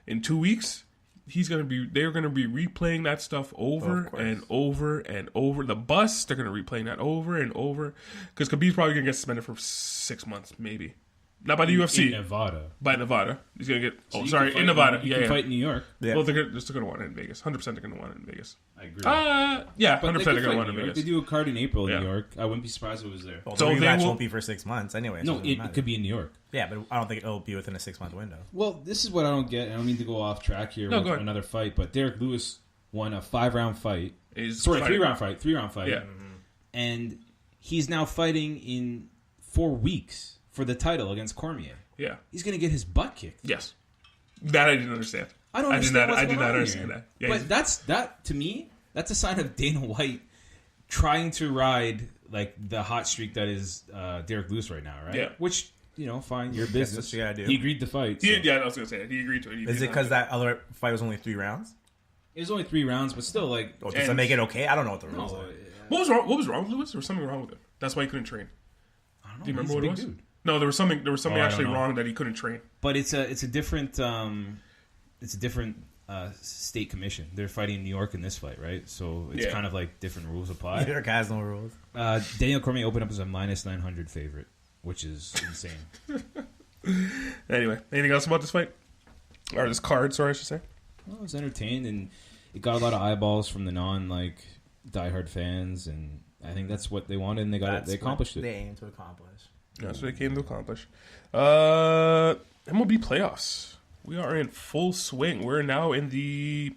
In 2 weeks, they're gonna be replaying that stuff over Of course. and over and over. The bus, they're gonna replaying that over and over. Because Khabib's probably gonna get suspended for 6 months, maybe. Not by the UFC, in Nevada. by Nevada. He's gonna get. So Oh, you sorry, can fight in Nevada. You Yeah, can yeah. fight in New York. Yeah. Well, they're still gonna want it in Vegas. 100%, they're gonna want it in Vegas. I agree. Yeah, But 100% they they're could gonna fight want in it New in York. They Vegas. do a card in April Yeah. in New York. I wouldn't be surprised if it was there. Well, So the they rematch will- won't be for 6 months anyway. so No, doesn't it matter. could be in New York. Yeah, but I don't think it'll be within a 6-month window. Well, this is what I don't get. I don't mean to go off track here No, with go ahead. another fight, but Derek Lewis won a 5-round fight. He's Sorry, fighting- 3-round fight. 3-round fight. Yeah. And he's now fighting in 4 weeks for the title against Cormier. Yeah. He's going to get his butt kicked. Yes. That I didn't understand. I don't understand what's I did going not on understand here. that. Yeah, But that to me, that's a sign of Dana White trying to ride like the hot streak that is Derek Lewis right now, right? Yeah. Which fine, your That's business. what you gotta do. He agreed to fight. So. Yeah, I was gonna say it. He agreed to it. Is it because that other fight was only 3 rounds? It was only 3 rounds, but still, like, Or does that make it okay? I don't know what the rules no, are. What was wrong? What was wrong with Lewis? There was something wrong with him. That's why he couldn't train. I don't know. Do you remember He's a what it big was? dude. No, there was something. There was something I actually don't know. wrong that he couldn't train. But it's a different state commission. They're fighting in New York in this fight, right? So it's kind of like different rules apply. New York has no rules. Daniel Cormier opened up as a -900 favorite, which is insane. Anyway, anything else about this fight or this card? Sorry, I should say. Well, I was entertained, and it got a lot of eyeballs from the diehard fans, and I think that's what they wanted, and they got it. They accomplished it. They aim to accomplish. That's what they came to accomplish. MLB playoffs. We are in full swing. We're now in the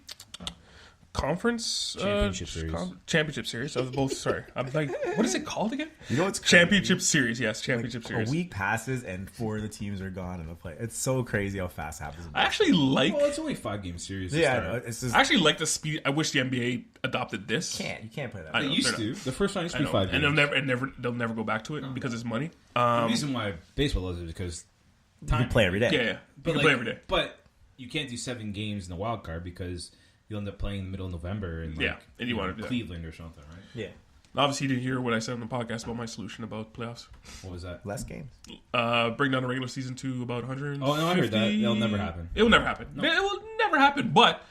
conference championship series of both. Sorry, I'm like, what is it called again? You know what's championship series? Yes, championship series. A week passes and 4 of the teams are gone in the play. It's so crazy how fast it happens. I actually like. Well, it's only 5-game series. Yeah, I know. It's just I actually like the speed. I wish the NBA adopted this. you can't play that. I They know, used they're to. The first one used to be 5 and games. they'll never go back to it because it's money. The reason why baseball does it is because You can play every day. Yeah, you can play every day. But you can't do 7 games in the wild card because you'll end up playing in the middle of November and and you want to do that. Cleveland or something, right? Yeah. Obviously, you didn't hear what I said on the podcast about my solution about playoffs. What was that? Less games. Bring down the regular season to about 100. Oh, no, I heard that. It'll never happen. It will never happen. No. It will never happen. But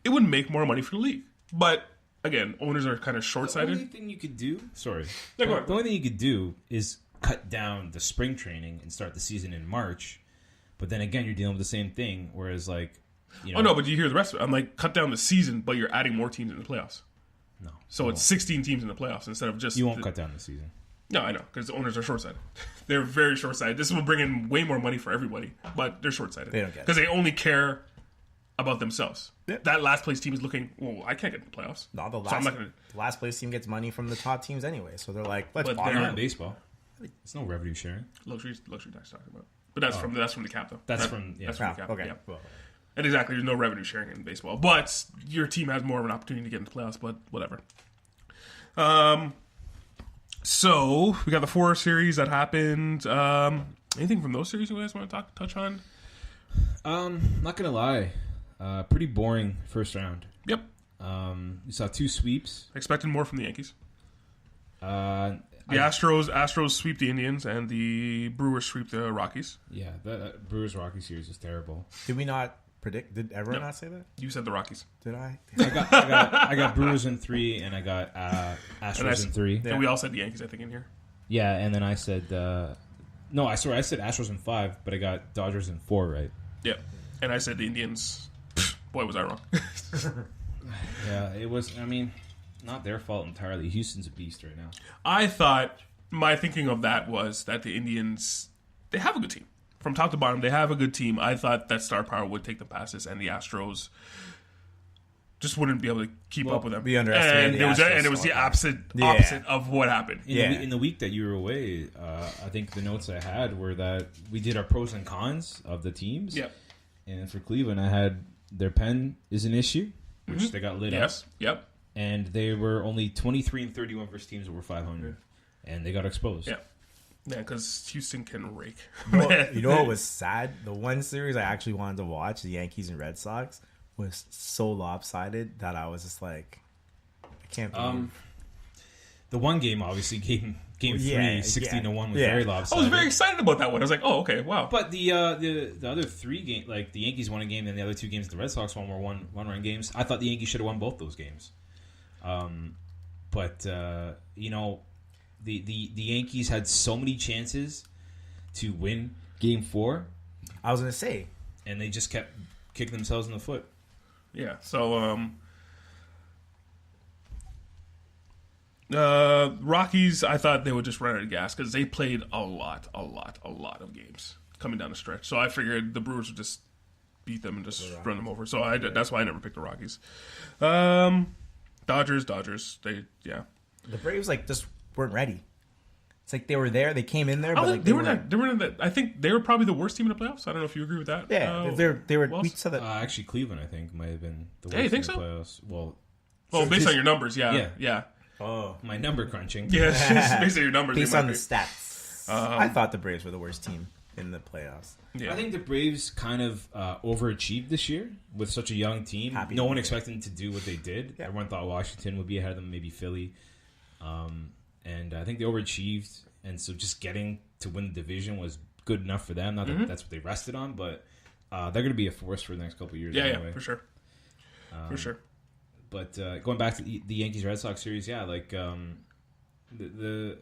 it would make more money for the league. But again, owners are kind of The short-sighted. only thing you could do... Sorry. Yeah, go ahead. The only thing you could do is cut down the spring training and start the season in March. But then again, you're dealing with the same thing. Whereas, Oh, no, but you hear the rest of it. I'm like, cut down the season, but you're adding more teams in the playoffs. No. So it's 16 teams in the playoffs instead of just... You won't cut down the season. No, I know, because the owners are short-sighted. They're very short-sighted. This will bring in way more money for everybody, but they're short-sighted. They don't get it. Because they only care about themselves. Yeah. That last place team is looking, I can't get in the playoffs. No, So I'm not gonna, the last place team gets money from the top teams anyway. So they're like, let's But honor they're Not them. in baseball. It's no revenue sharing. luxury tax talking about. But that's from the cap, though. That's from the Oh, cap. okay. Yeah. Well, And exactly, there's no revenue sharing in baseball. But your team has more of an opportunity to get into the playoffs, but whatever. So we got the 4 series that happened. Anything from those series you guys want to touch on? Not gonna lie, pretty boring first round. Yep. You saw 2 sweeps. Expecting more from the Yankees. The The Astros sweep the Indians, and the Brewers sweep the Rockies. Yeah, the Brewers Rocky series is terrible. did we not predict? Did everyone No. not say that? You said the Rockies. Did I? I got Brewers in 3, and I got Astros in 3. And we all said the Yankees, I think, in here. Yeah, and then I said no, I said Astros in 5, but I got Dodgers in 4 right. Yep. And I said the Indians. Boy, was I wrong. Yeah, it was. I mean, not their fault entirely. Houston's a beast right now. I thought my thinking of that was that the Indians, they have a good team. From top to bottom, they have a good team. I thought that star power would take them past this, and the Astros just wouldn't be able to keep up with them. we underestimated and the Astros it was the star power. opposite of what happened. In the week that you were away, I think the notes I had were that we did our pros and cons of the teams. Yep. And for Cleveland, I had their pen is an issue, which they got lit up. Yes. Yep. And they were only 23-31 versus teams that were 500. And they got exposed. Yeah. Yeah, because Houston can rake. You know what was sad? The one series I actually wanted to watch, the Yankees and Red Sox, was so lopsided that I was just like, I can't believe. The one game, obviously, game 3, 16-1 was very I lopsided. was very excited about that one. I was like, oh, okay, wow. But the other 3 games, like the Yankees won a game, and the other 2 games the Red Sox won were one-run games. I thought the Yankees should have won both those games. But you know, the Yankees had so many chances to win Game 4, I was gonna say, and they just kept kicking themselves in the foot. Yeah, so Rockies, I thought they would just run out of gas because they played a lot of games coming down the stretch. So I figured the Brewers would just beat them and just run them over. So that's why I never picked the Rockies. Dodgers, the Braves just weren't ready. It's like they were there, they came in there, but like they were in that. I think they were probably the worst team in the playoffs. I don't know if you agree with that. Yeah, they were. well, We said that. Actually, Cleveland, I think, might have been the worst Hey, you think in the so? playoffs. Well, based on your numbers, yeah. Oh, my number crunching. Yeah, based on your numbers, Based they on might the be. stats. I thought the Braves were the worst team in the playoffs. Yeah. I think the Braves kind of overachieved this year with such a young team. No one expected them to do what they did. Yeah. Everyone thought Washington would be ahead of them, maybe Philly. And I think they overachieved. And so just getting to win the division was good enough for them. Not that that's what they rested on, but they're going to be a force for the next couple of years. Yeah, anyway. yeah, for sure. For sure. But going back to the Yankees-Red Sox series, yeah, like the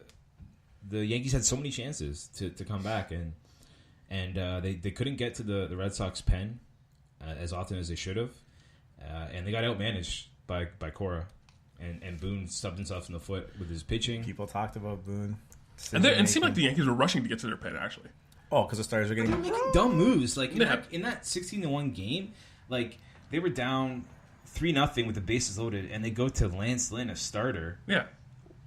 Yankees had so many chances to come back, and they couldn't get to the Red Sox pen as often as they should have, and they got outmanaged by Cora, and Boone stubbed himself in the foot with his pitching. People talked about Boone. And it seemed like the Yankees were rushing to get to their pen, actually. Oh, because the Stars are getting making dumb moves. Like in that 16-1 game, like they were down 3-0 with the bases loaded, and they go to Lance Lynn, a starter. Yeah.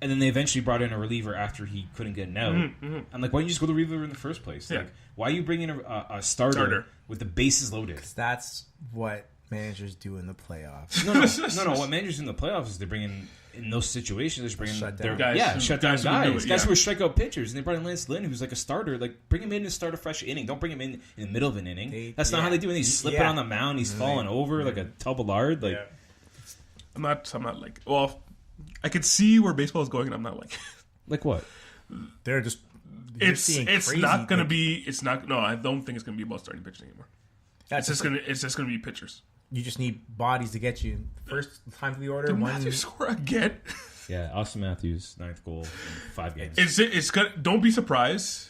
And then they eventually brought in a reliever after he couldn't get an out. I'm like, why didn't you just go to reliever in the first place? Yeah. Like, why are you bringing a starter with the bases loaded? That's what managers do in the playoffs. No. What managers in the playoffs is they bring in those situations. They bring Shut their down. guys, shut down guys guys who are strikeout pitchers. And they brought in Lance Lynn, who's like a starter. Like, bring him in to start a fresh inning. Don't bring him in the middle of an inning. That's not how they do it. He's slipping on the mound. He's falling over like a tub of lard. Like, I'm not like. Well, I could see where baseball is going, and I'm not like. Like what? They're just. It's not going to be. It's not. No, I don't think it's going to be about starting pitching anymore. That's It's just going to be pitchers. You just need bodies to get you first time for the order. Did Matthews score again? Yeah, Austin Matthews, 9th goal in 5 games. It's good. Don't be surprised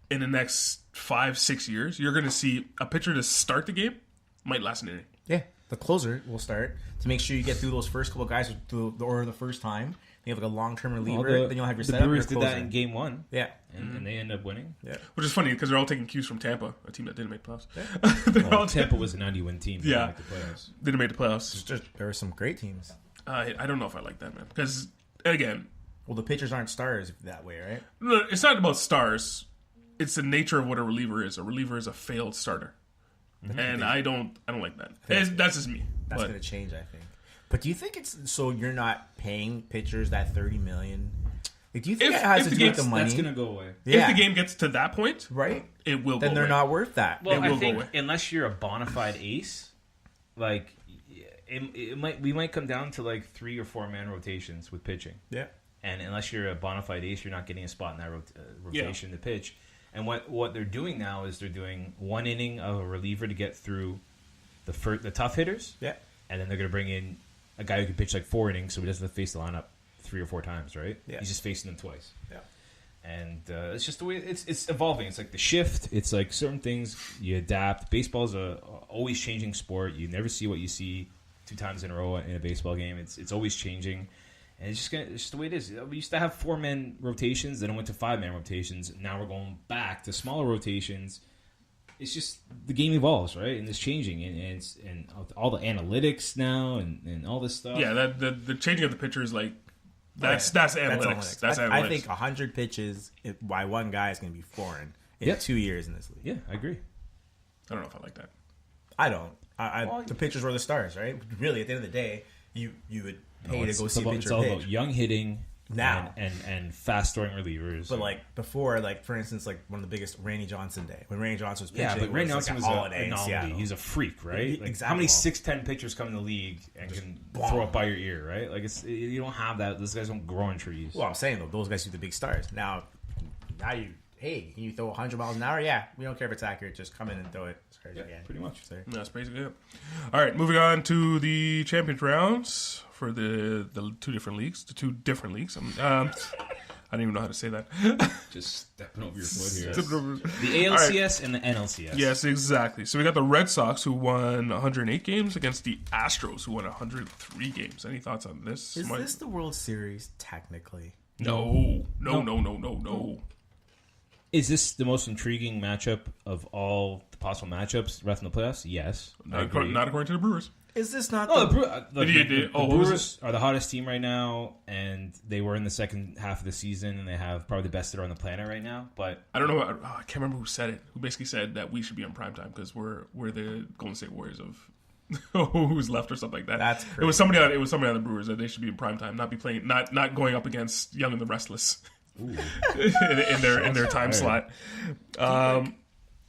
in the next 5-6 years. You're going to see a pitcher to start the game might last an inning. Yeah, the closer will start to make sure you get through those first couple of guys through the order the first time. You have like a long-term reliever, then you'll have your setup. The Brewers your did that in game 1. Yeah, and they end up winning. Yeah, which is funny because they're all taking cues from Tampa, a team that didn't make playoffs. Yeah. Tampa was a 90-win team. Yeah, the playoffs. Didn't make the playoffs. There were some great teams. I don't know if I like that, man. Because again, well, the pitchers aren't stars that way, right? no, it's not about stars. It's the nature of what a reliever is. A reliever is a failed starter, and I don't like that. That's just me. That's going to change, I think. But do you think it's so you're not paying pitchers that $30 million? Like, do you think it has to do with the money? That's going to go away. Yeah. If the game gets to that point, right? It will. Then go they're away. not worth that. Well, I go think away. unless you're a bona fide ace, like we might come down to like 3 or 4 man rotations with pitching. Yeah. And unless you're a bona fide ace, you're not getting a spot in that rotation to pitch. And what they're doing now is they're doing 1 inning of a reliever to get through the tough hitters. Yeah. And then they're going to bring in a guy who can pitch like 4 innings, so he doesn't have to face the lineup 3 or 4 times, right? Yeah. He's just facing them twice. Yeah. And it's just the way it's evolving. It's like the shift. It's like certain things you adapt. Baseball's a always changing sport. You never see what you see 2 times in a row in a baseball game. It's always changing, and it's just the way it is. We used to have 4-man rotations, then it went to 5-man rotations. Now we're going back to smaller rotations. It's just the game evolves, right? And it's changing, and all the analytics now and all this stuff. Yeah, the changing of the pitcher is like that's analytics. That's analytics. I think 100 pitches by one guy is going to be foreign in 2 years in this league. Yeah, I agree. I don't know if I like that. I don't. The pitchers were the stars, right? Really, at the end of the day, you would pay to go see a pitcher It's all pitch. about young hitting Now. and fast throwing relievers. But like before, like for instance, like one of the biggest Randy Johnson day when Randy Johnson was pitching. yeah, but Randy Johnson like was a an holiday in anomaly. Seattle. He's a freak, right? Like, Exactly. how many 6'10" pitchers come in the league and can throw up by your ear, right? Like you don't have that. Those guys don't grow on trees. Well, I'm saying though, those guys are the big stars. Now can you throw 100 miles an hour? Yeah, we don't care if it's accurate. Just come in and throw it as hard as you can. Pretty much. That's basically it. All right, moving on to the championship rounds for the 2 different leagues. The 2 different leagues. I don't even know how to say that. Just stepping over your foot here. The The ALCS and the NLCS. Yes, exactly. So we got the Red Sox who won 108 games against the Astros who won 103 games. Any thoughts on this? Is this the World Series technically? No. Is this the most intriguing matchup of all the possible matchups left in the playoffs? Yes. Not according to the Brewers. Is this not No, the Brewers are the hottest team right now, and they were in the second half of the season, and they have probably the best hitter on the planet right now. But I don't know. I can't remember who said it. Who basically said that we should be on primetime because we're the Golden State Warriors of who's left or something like that. That's crazy. It was somebody on the Brewers that they should be in primetime, not be playing, not going up against Young and the Restless. in their time slot.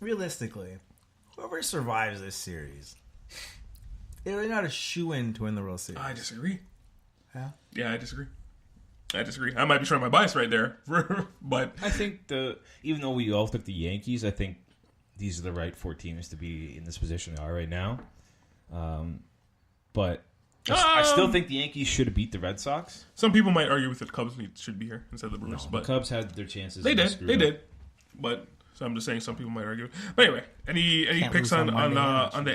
Realistically, whoever survives this series, they're not a shoo-in to win the World Series. I disagree. Yeah? I disagree. I might be showing my bias right there, but I think even though we all took the Yankees, I think these are the right 4 teams to be in this position they are right now. But I still think the Yankees should have beat the Red Sox. Some people might argue with the Cubs should be here instead of the Brewers. No, but the Cubs had their chances. They did. But so I'm just saying some people might argue. But anyway, any picks on the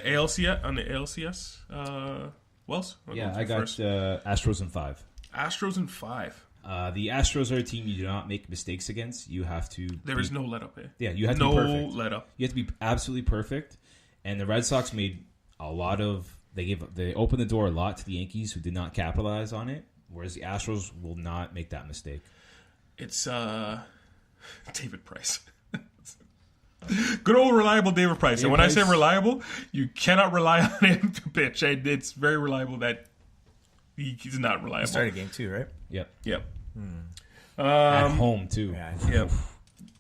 ALCS? Wells? Yeah, I got Astros in 5. Astros in 5. The Astros are a team you do not make mistakes against. You have to. There is no let up. Yeah, you have to be perfect. No let up. You have to be absolutely perfect. And the Red Sox made a lot of. They opened the door a lot to the Yankees, who did not capitalize on it. Whereas the Astros will not make that mistake. It's David Price. Good old reliable David Price. And when I say reliable, you cannot rely on him to pitch. It's very reliable that he's not reliable. He started game 2, right? Yep. At home, too. Yep.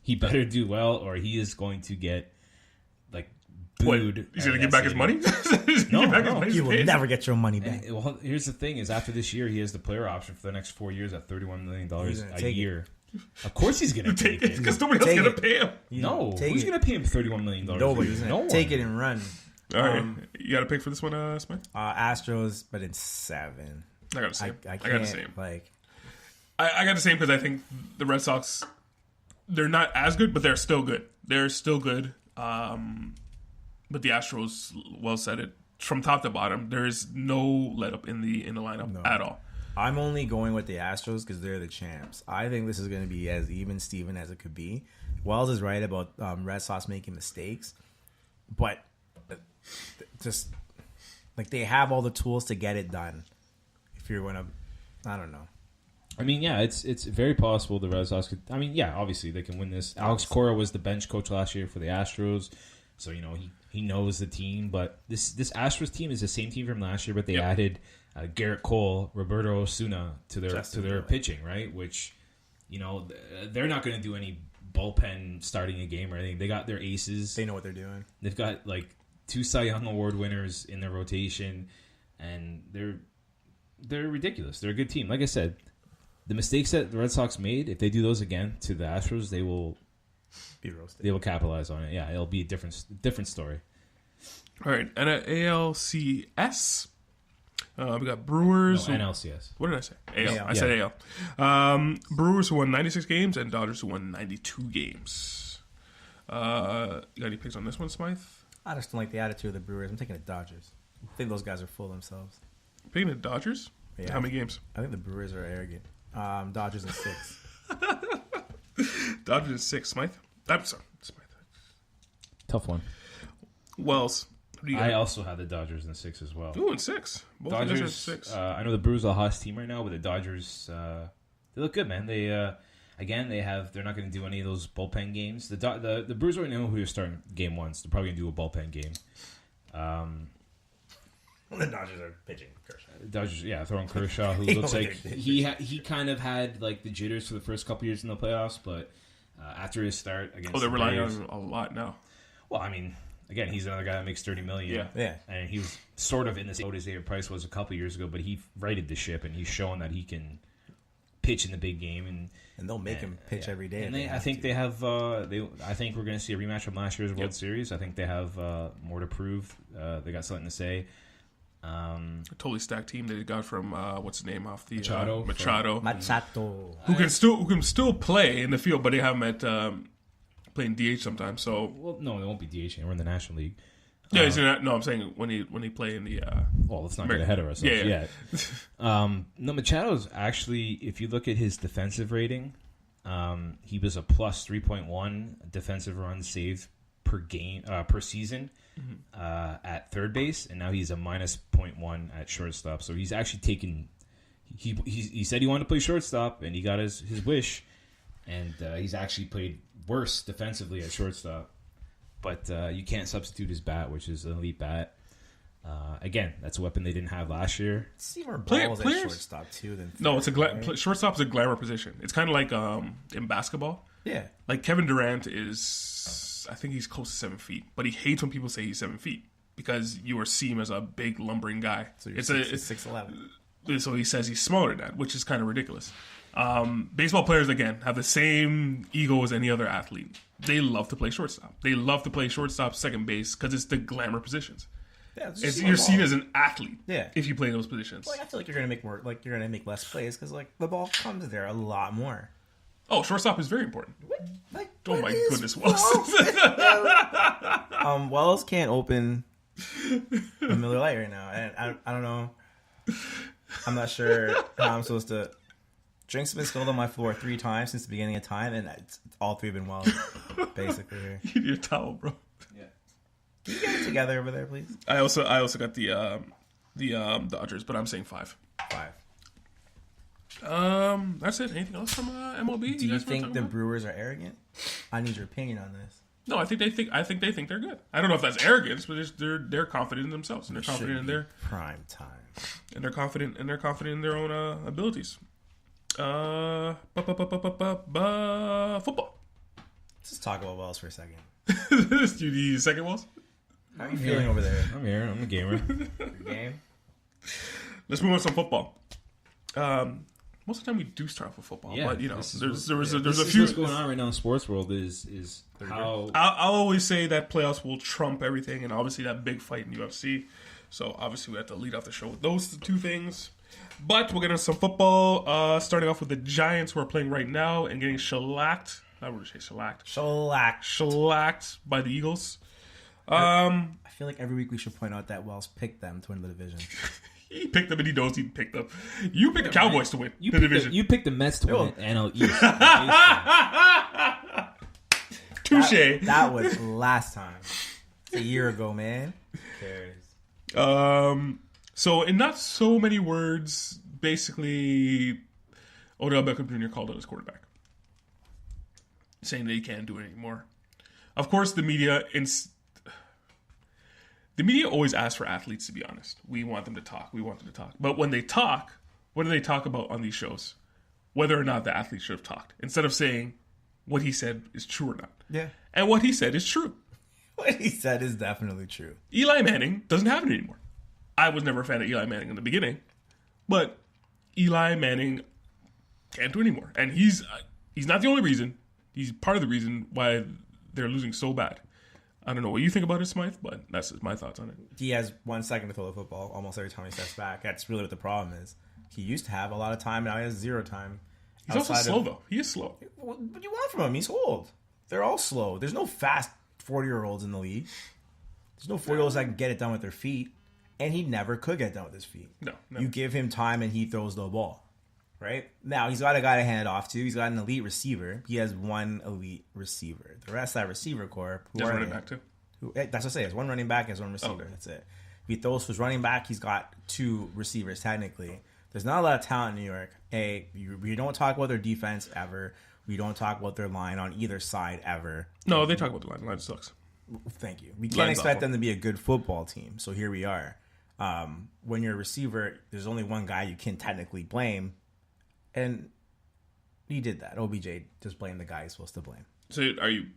He better do well, or he is going to get booed. He's going to get back his money? No. You will never get your money back. Well, here's the thing: is after this year, he has the player option for the next 4 years at $31 million a year. Of course, he's going to take it because nobody else is going to pay him. No, who's going to pay him $31 million? Nobody's going to take it and run. All right, you got a pick for this one, Smith? Astros, but in 7. I got the same. I got the same. I got the same because I think the Red Sox, they're not as good, but they're still good. They're still good. But the Astros, well said it, from top to bottom, there is no let up in the lineup at all. I'm only going with the Astros because they're the champs. I think this is going to be as even Steven as it could be. Wells is right about Red Sox making mistakes, but just like they have all the tools to get it done. If you're going to, I don't know. I mean, yeah, it's very possible the Red Sox could. I mean, yeah, obviously they can win this. Alex Cora was the bench coach last year for the Astros, so he knows the team. But this Astros team is the same team from last year, but they added Garrett Cole, Roberto Osuna to their pitching, right? Which they're not going to do any bullpen starting a game or anything. They got their aces. They know what they're doing. They've got like 2 Cy Young Award winners in their rotation, and they're ridiculous. They're a good team. Like I said, the mistakes that the Red Sox made, if they do those again to the Astros, they will be roasted. They will capitalize on it. Yeah, it'll be a different story. All right, and at ALCS, we got Brewers. No, NLCS. What did I say? AL. I said AL. Brewers who won 96 games and Dodgers who won 92 games. You got any picks on this one, Smythe? I just don't like the attitude of the Brewers. I'm taking the Dodgers. I think those guys are full themselves. Picking the Dodgers? Yeah. How many games? I think the Brewers are arrogant. Dodgers in 6. Dodgers in 6. Smythe? I'm sorry. Smythe. Tough one. Wells. I also had the Dodgers in 6 as well. Ooh, in 6. Both Dodgers in 6. I know the Brewers are the hottest team right now, but the Dodgers, they look good, man. They they're not going to do any of those bullpen games. The Brewers already know who they're starting game 1, so they're probably going to do a bullpen game. The Dodgers are pitching Kershaw. Dodgers, throwing Kershaw, who looks like he kind of had like the jitters for the first couple years in the playoffs, but after his start against they're relying on him a lot now. Well, I mean, again, he's another guy that makes $30 million. Yeah. And he was sort of in the same boat as David Price was a couple years ago, but he righted the ship, and he's shown that he can pitch in the big game, and they'll make him pitch every day. And I think they have. I think we're going to see a rematch from last year's World Series. I think they have more to prove. They got something to say. A totally stacked team that they got from what's his name off the Machado. Who can still play in the field, but they have him at playing DH sometimes. So no, it won't be DH. We're in the National League. Yeah, I'm saying when he play in the. Well, let's not get ahead of ourselves yet. No, Machado's actually, if you look at his defensive rating, he was a plus 3.1 defensive runs saved per game per season. At third base, and now he's a minus 0.1 at shortstop. So he's actually taken. He said he wanted to play shortstop, and he got his wish, and he's actually played worse defensively at shortstop. But you can't substitute his bat, which is an elite bat. Again, that's a weapon they didn't have last year. See more Play- balls at players- shortstop too than No, it's a third, right? shortstop is a glamour position. It's kind of like in basketball. Yeah. Like Kevin Durant is, I think he's close to 7 feet, but he hates when people say he's 7 feet because you see him as a big lumbering guy. So it's 6'11". So he says he's smaller than that, which is kind of ridiculous. Baseball players, again, have the same ego as any other athlete. They love to play shortstop. They love to play shortstop, second base, because it's the glamour positions. Yeah, You're seen as an athlete. Yeah. If you play those positions. Like, I feel like you're gonna make less plays because like the ball comes there a lot more. Oh, shortstop is very important. Like, Oh what my is goodness, wrong Wells. with Wells can't open a Miller Lite right now, and I don't know. I'm not sure how I'm supposed to. Drinks have been spilled on my floor 3 times since the beginning of time, and all 3 have been Wells, basically. Here. You need a towel, bro. Yeah. Can you get it together over there, please? I also got the Dodgers, but I'm saying 5. 5. That's it. Anything else from MLB? Do you guys wanna think talk the about? Brewers are arrogant? I need your opinion on this. No, I think they think they're good. I don't know if that's arrogance, but they're confident in themselves and they're confident in their prime time. and they're confident in their own abilities. Football. Let's just talk about Wells for a second. Do you need second Wells? How are you feeling over there? I'm here. I'm a gamer. Your game? Let's move on to some football. Most of the time we do start off with football, Yeah, but you know, this is there's This a is few. what's going on right now in the sports world is how I'll always say that playoffs will trump everything, and obviously that big fight in UFC. So obviously we have to lead off the show with those 2 things. But we'll get into some football. Starting off with the Giants, who are playing right now and getting shellacked. I would say shellacked. Shellacked by the Eagles. I feel like every week we should point out that Wells picked them to win the division. He picked them and he knows he picked them. You picked the Cowboys to win the division. You picked the Mets to win NL East. Touche. That was last time. It's a year ago, man. Who cares? So in not so many words, basically, Odell Beckham Jr. called out his quarterback, saying that he can't do it anymore. Of course, the media always asks for athletes to be honest. We want them to talk. But when they talk, what do they talk about on these shows? Whether or not the athlete should have talked, instead of saying what he said is true or not. Yeah. And what he said is true. What he said is definitely true. Eli Manning doesn't have it anymore. I was never a fan of Eli Manning in the beginning, but Eli Manning can't do it anymore. And he's not the only reason. He's part of the reason why they're losing so bad. I don't know what you think about it, Smythe, but that's just my thoughts on it. He has 1 second to throw the football almost every time he steps back. That's really what the problem is. He used to have a lot of time, now he has 0 time. He's also slow, though. He is slow. What do you want from him? He's old. They're all slow. There's no fast 40-year-olds in the league. There's no 40-year-olds that can get it done with their feet. And he never could get done with his feet. No. You give him time and he throws the ball. Right? Now, he's got a guy to hand it off to. He's got an elite receiver. He has 1 elite receiver. The rest of that receiver corps... Just running back, too. That's what I say. It's 1 running back and 1 receiver. Okay. That's it. If he throws for his running back, he's got 2 receivers, technically. There's not a lot of talent in New York. We don't talk about their defense ever. We don't talk about their line on either side ever. No, they talk about the line. The line sucks. Thank you. We can't Line's expect awful. them to be a good football team. So here we are. When you're a receiver, there's only 1 guy you can technically blame. And he did that. OBJ just blamed the guy he's supposed to blame. So are you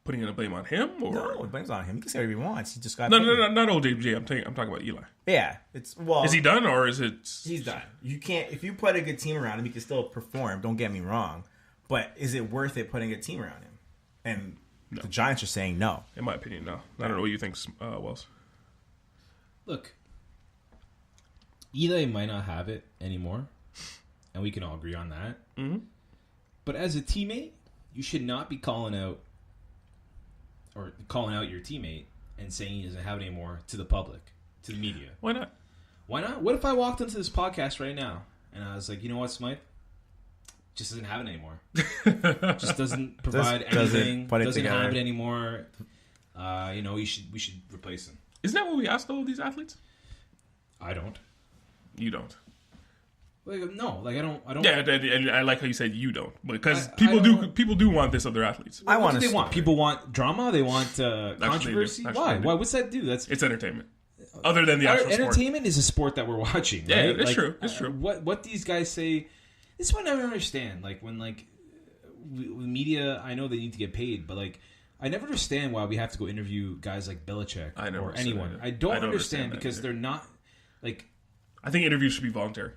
putting in a blame on him? Or? No, the blame's on him. He can say whatever he wants. He just got No, paid. not OJ. I'm talking about Eli. Yeah. Is he done or is it... He's done. You can't. If you put a good team around him, he can still perform. Don't get me wrong, but is it worth it putting a team around him? And the Giants are saying no. In my opinion, no. I don't know what you think, Wells. Look, Eli might not have it anymore, and we can all agree on that. Mm-hmm. But as a teammate, you should not be calling out your teammate and saying he doesn't have it anymore to the public, to the media. Why not? Why not? What if I walked into this podcast right now and I was like, you know what, Smythe? Just doesn't have it anymore. Just doesn't provide anything. Doesn't have it anymore. We should replace him. Isn't that what we asked all of these athletes? I don't. You don't. No, I don't. Yeah, and I like how you said you don't, because I people don't. people do want this of their athletes. I want What do they want? People want drama. They want Actually, controversy. they do. Why? Actually, they do. Why? What's that do? It's entertainment. other than the actual sport. Entertainment is a sport that we're watching. Yeah, right? it's true. It's true. What these guys say, this is what I never understand. Like when with media, I know they need to get paid, but like I never understand why we have to go interview guys like Belichick or anyone. I don't understand because they're not like. I think interviews should be voluntary.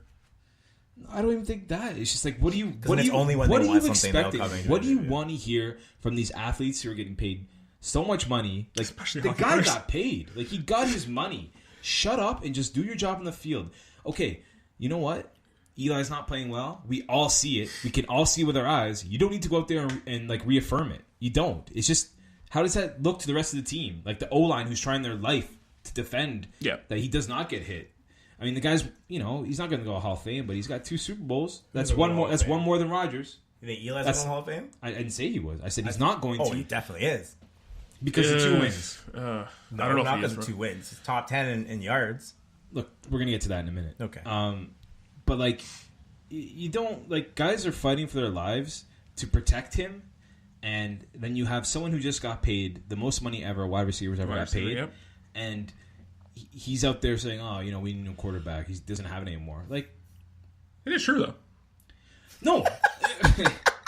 I don't even think that. It's just like, what do you only when what they are want you something they'll expecting? come into What do you it, want to hear from these athletes who are getting paid so much money? Like Especially the hockey guy players. got paid. Like he got his money. Shut up and just do your job in the field. Okay, you know what? Eli's not playing well. We all see it. We can all see with our eyes. You don't need to go out there and like reaffirm it. You don't. It's just, how does that look to the rest of the team? Like the O-line who's trying their life to defend that he does not get hit. I mean, the guy's, he's not going to go to Hall of Fame, but he's got 2 Super Bowls. That's one more. That's one more than Rodgers. You think Eli's going to Hall of Fame? I didn't say he was. I said he's not going to. Oh, he definitely is. Because of 2 wins. I don't know not if he because is, of bro. 2 wins. He's top 10 in yards. Look, we're going to get to that in a minute. Okay. But like, you don't, like, guys are fighting for their lives to protect him, and then you have someone who just got paid the most money ever, wide receivers ever got paid, and he's out there saying, "Oh, we need a quarterback. He doesn't have it anymore." Like, It is true though. no.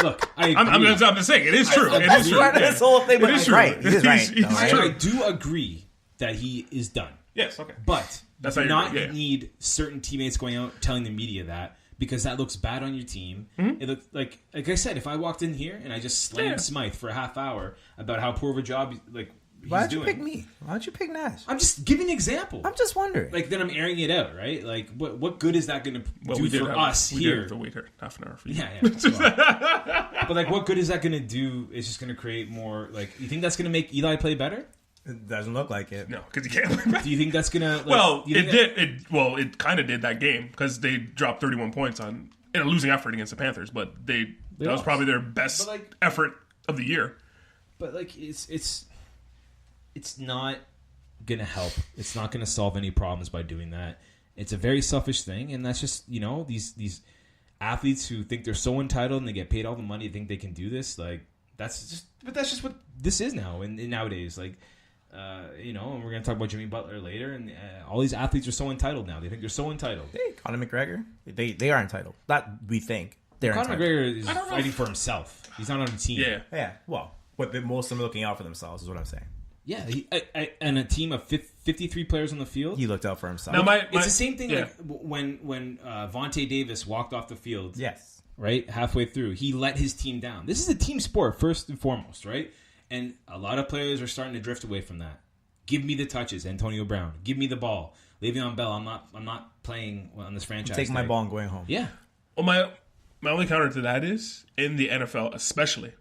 Look, I'm just saying it is true. It is true. This whole thing, but It is he's true. right. He's right. He's No, true. I do agree that he is done. Yes. Okay. But That's you do how not you're right, yeah. need certain teammates going out telling the media that, because that looks bad on your team. Mm-hmm. It looks like I said, if I walked in here and I just slammed Smythe for a half hour about how poor of a job he's Why don't doing. you pick me? Why don't you pick Nash? I'm just giving an example. I'm just wondering. Like, then I'm airing it out, right? Like, what good is that going to do we did for have, us we here? did have to wait here half an hour for you. Yeah. But like, what good is that going to do? It's just going to create more. Like, you think that's going to make Eli play better? It doesn't look like it. No, because he can't. Do you think that's going to? Like, Well, you think it did. It kind of did that game because they dropped 31 points in a losing effort against the Panthers, but that was lost. probably their best effort of the year. But like, it's not gonna help. It's not gonna solve any problems by doing that. It's a very selfish thing, and that's just these athletes who think they're so entitled and they get paid all the money, think they can do this. Like that's just what this is now and nowadays. Like and we're gonna talk about Jimmy Butler later, and all these athletes are so entitled now. They think they're so entitled. Hey, Conor McGregor, they are entitled. That we think they're Conor entitled. McGregor is fighting for himself. He's not on a team. Yeah. Yeah, well, but most of them are looking out for themselves is what I'm saying. Yeah, and a team of 53 players on the field. He looked out for himself. Now, It's the same thing yeah. like when Vontae Davis walked off the field. Yes. Right? Halfway through. He let his team down. This is a team sport, first and foremost, right? And a lot of players are starting to drift away from that. Give me the touches, Antonio Brown. Give me the ball. Le'Veon Bell, I'm not playing on this franchise. Taking my ball and going home. Yeah. Well, my only counter to that is in the NFL, especially,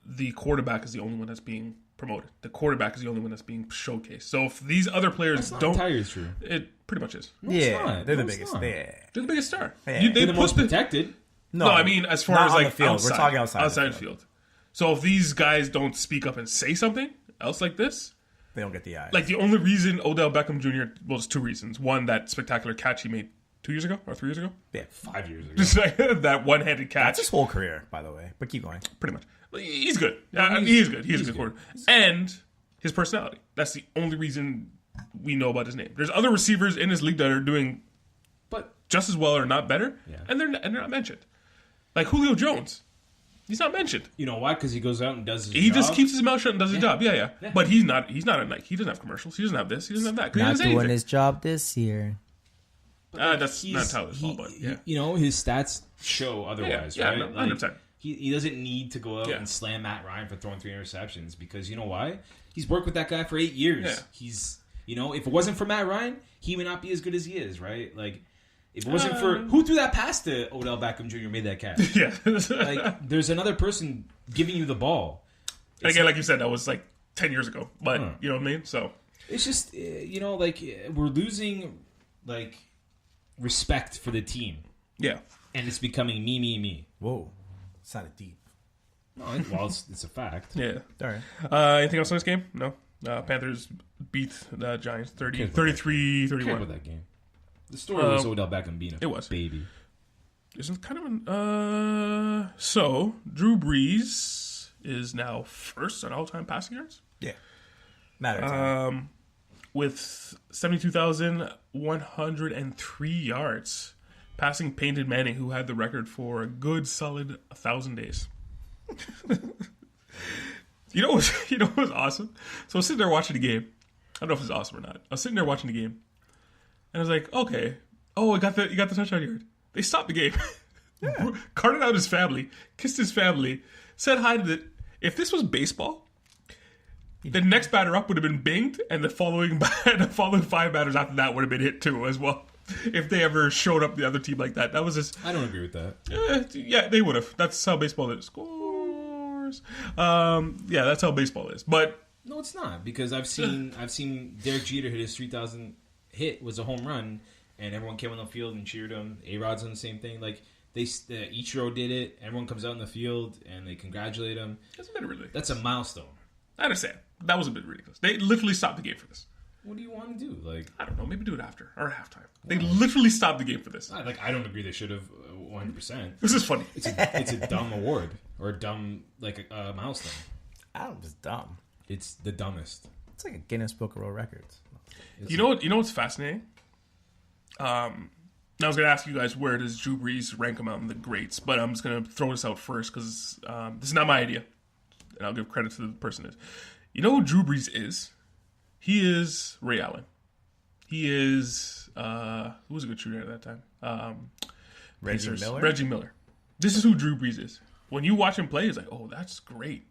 the quarterback is the only one that's being promoted. The quarterback is the only one that's being showcased. So if these other players That's not don't, entirely true. it pretty much is. No, it's Yeah, not. they're No, the it's biggest. not. Yeah. They're the biggest star. Yeah. They They're the put most protected. No, I mean as far not as on like the field. outside, We're talking outside the field. So if these guys don't speak up and say something else like this, They don't get the eye. like the only reason Odell Beckham Jr. Well, there's 2 reasons. One, that spectacular catch he made 2 years ago or 3 years ago. yeah. 5 years ago. Just like that one-handed catch. That's his whole career, by the way. But keep going. Pretty much. He's good. He's good. He's a good quarterback. And his personality. That's the only reason we know about his name. There's other receivers in this league that are doing But just as well or not better, Yeah. and they're not mentioned. Like Julio Jones. He's not mentioned. you know why? Because he goes out and does his He job. just keeps his mouth shut and does his job. Yeah. Yeah. But he's not a like he doesn't have commercials. He doesn't have this. He doesn't have that. 'Cause he Not doesn't doing anything. his job this year. That's He's- not entirely his fault, but yeah. His stats show otherwise, Yeah, right? no, 100%. He doesn't need to go out Yeah. and slam Matt Ryan for throwing 3 interceptions because you know why? He's worked with that guy for 8 years. Yeah. He's if it wasn't for Matt Ryan, he would not be as good as he is, right? Like if it wasn't for who threw that pass to Odell Beckham Jr. made that catch? Yeah. Like there's another person giving you the ball. Again, like you said, that was like 10 years ago. But Huh. you know what I mean? So It's just we're losing like respect for the team, yeah. and it's becoming me. Whoa. Sounded deep. No, well, it's a fact. Yeah. All right. Anything else in this game? No. Panthers beat the Giants Cares about 33 Care 31. about that game. The story was Odell Beckham being it was. baby. Isn't kind of an so Drew Brees is now first on all-time passing yards. Yeah. Matter of time. with 72,103 yards, passing Peyton Manning, who had the record for a good solid 1,000 days. You know what was awesome? So I was sitting there watching the game. I don't know if it's awesome or not. I was sitting there watching the game, and I was like, okay, you got the touchdown yard. They stopped the game. Yeah. Carted out his family, kissed his family, said hi to the... If this was baseball, the next batter up would have been binged, and the following 5 batters after that would have been hit too as well. If they ever showed up the other team like that. That was just... I don't agree with that. Yeah, they would have. That's how baseball is. Scores. Yeah, that's how baseball is. But... No, it's not, because I've seen Derek Jeter hit his 3,000 hit was a home run, and everyone came on the field and cheered him. A-Rod's on the same thing. Like, Ichiro did it. Everyone comes out in the field and they congratulate him. That's a bit ridiculous. That's a milestone. I understand. That was a bit ridiculous. They literally stopped the game for this. What do you want to do? Like, I don't know. Maybe do it after or at halftime. They literally stopped the game for this. I don't agree. They should have 100%. This is funny. It's a dumb award or a dumb milestone. I don't know, it's dumb. It's the dumbest. It's like a Guinness Book of World Records. You know what's fascinating? I was going to ask you guys, where does Drew Brees rank him out in the greats? But I'm just going to throw this out first because this is not my idea. And I'll give credit to the person it is. You know who Drew Brees is? He is Ray Allen. He is... who was a good shooter at that time? Reggie Miller. This is who Drew Brees is. When you watch him play, it's like, oh, that's great.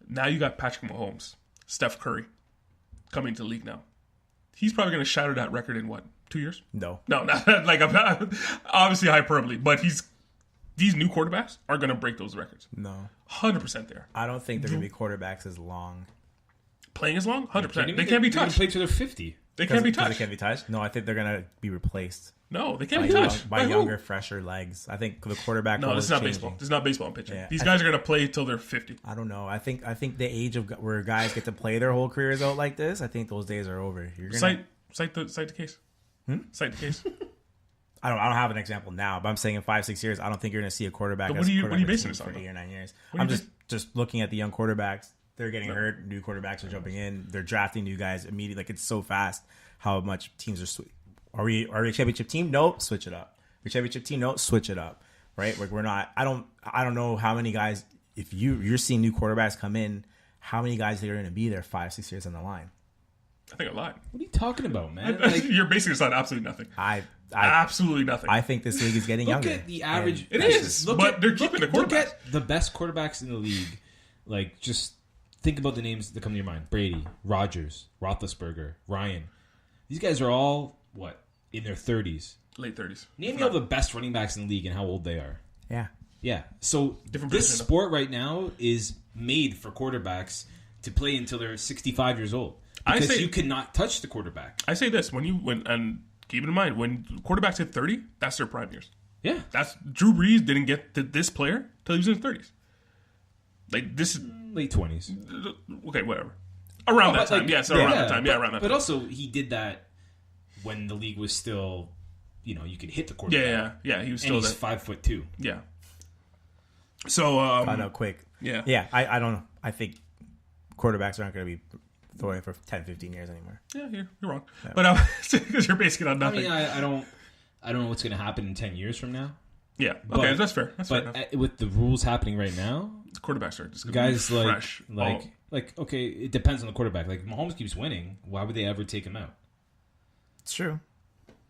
Now you got Patrick Mahomes, Steph Curry, coming to the league now. He's probably going to shatter that record in, 2 years? No, not like obviously hyperbole, but these new quarterbacks are going to break those records. No, 100% there. I don't think they're going to be quarterbacks as long. Playing as long, 100%. They can't be touched. They play to their 50. They can't be touched. They can't be touched. No, I think they're going to be replaced. No, they can't be touched by younger, fresher legs. I think the quarterback. No, this is not changing. baseball. This is not baseball and pitching. Yeah, These guys are going to play till they're 50. I don't know. I think the age of where guys get to play their whole careers out like this, I think those days are over. You're gonna cite the case. Cite the case. I don't have an example now, but I'm saying in 5-6 years, I don't think you're going to see a quarterback. But what are you basing this on? For 8 or 9 years. I'm just looking at the young quarterbacks. They're getting hurt. New quarterbacks are jumping in. They're drafting new guys immediately. Like, it's so fast how much teams are. Are we a championship team? No, switch it up. We're a championship team? No, switch it up. Right? Like, we're not. I don't know how many guys. If you're seeing new quarterbacks come in, how many guys are going to be there 5-6 years on the line? I think a lot. What are you talking about, man? You're basing this on absolutely nothing. Absolutely nothing. I think this league is getting younger. Look at the average. It is, but they're keeping the quarterbacks. Look at the best quarterbacks in the league. Like, just think about the names that come to your mind: Brady, Rodgers, Roethlisberger, Ryan. These guys are all in their 30s, late 30s. Name me all the best running backs in the league and how old they are. Yeah. So this sport right now is made for quarterbacks to play until they're 65 years old. Because you cannot touch the quarterback. I say this and keep it in mind, when quarterbacks hit 30, that's their prime years. Yeah. That's Drew Brees didn't get to this player till he was in his 30s. Like, this is late 20s. Okay, whatever. Around that time. Around that time. Yeah, around that time. But also, he did that when the league was still, you could hit the quarterback. Yeah. He was still and he's 5'2". Yeah. So, I know, quick. Yeah. I don't know. I think quarterbacks aren't going to be throwing for 10-15 years anymore. Yeah, you're wrong. Yeah. But because you're basing it on nothing. I don't know what's going to happen in 10 years from now. Yeah. Okay, that's fair. That's fair enough. With the rules happening right now, the quarterbacks are just guys be fresh. Okay, it depends on the quarterback. Like, Mahomes keeps winning. Why would they ever take him out? It's true.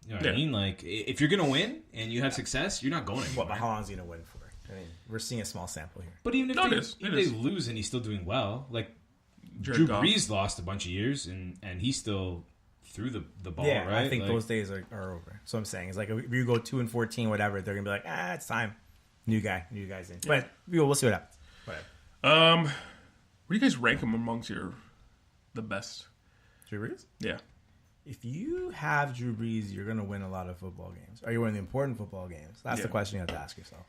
You know what I mean? Like, if you're going to win and you have success, you're not going anywhere. But how long is he going to win for? I mean, we're seeing a small sample here. But even if they lose and he's still doing well, like Drew Brees lost a bunch of years and he still threw the ball, right? I think those days are over. So I'm saying, it's like if you go 2-14, whatever, they're going to be like, it's time. New guys in. Yeah. But we'll see what happens. Whatever. Where do you guys rank him amongst the best? Drew Brees? Yeah. If you have Drew Brees, you're going to win a lot of football games. Are you winning the important football games? That's the question you have to ask yourself.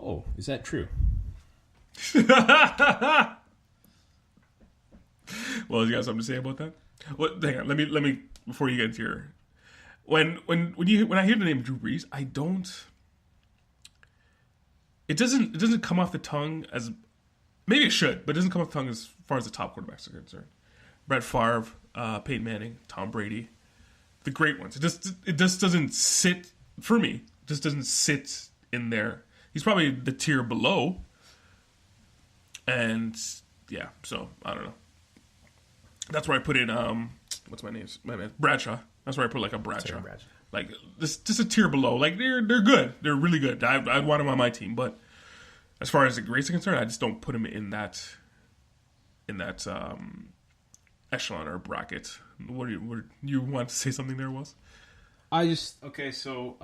Oh, is that true? Well, you got something to say about that? Well, hang on. Let me before you get into your when I hear the name Drew Brees, I don't. It doesn't come off the tongue as maybe it should, but it doesn't come off the tongue as far as the top quarterbacks are concerned. Brett Favre, Peyton Manning, Tom Brady, the great ones. It just doesn't sit for me. It just doesn't sit in there. He's probably the tier below. And yeah, so I don't know. That's where I put in what's my name? Bradshaw. That's where I put like a Bradshaw. Like this, just a tier below. Like they're good. They're really good. I'd want him on my team, but as far as the grades are concerned, I just don't put him in that echelon or bracket. What do you want to say something there, was? So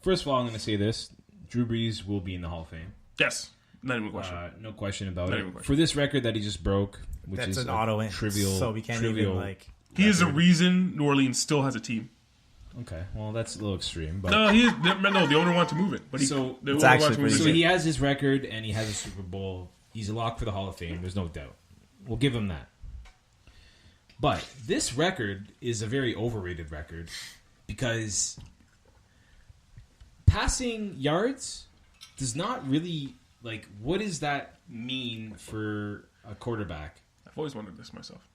first of all, I'm going to say this: Drew Brees will be in the Hall of Fame. Yes, not even a question. No question about Not it. even a question. For this record that he just broke, which That's is an auto win. trivial, So we can't trivial. even like. He is the reason New Orleans still has a team. Okay, well that's a little extreme, but No, the owner wanted to move it, but the owner it's wanted actually to move pretty so it. he has his record and he has a Super Bowl. He's a lock for the Hall of Fame. There's no doubt. We'll give him that. But this record is a very overrated record because passing yards does not really, like, what does that mean for a quarterback? I've always wondered this myself.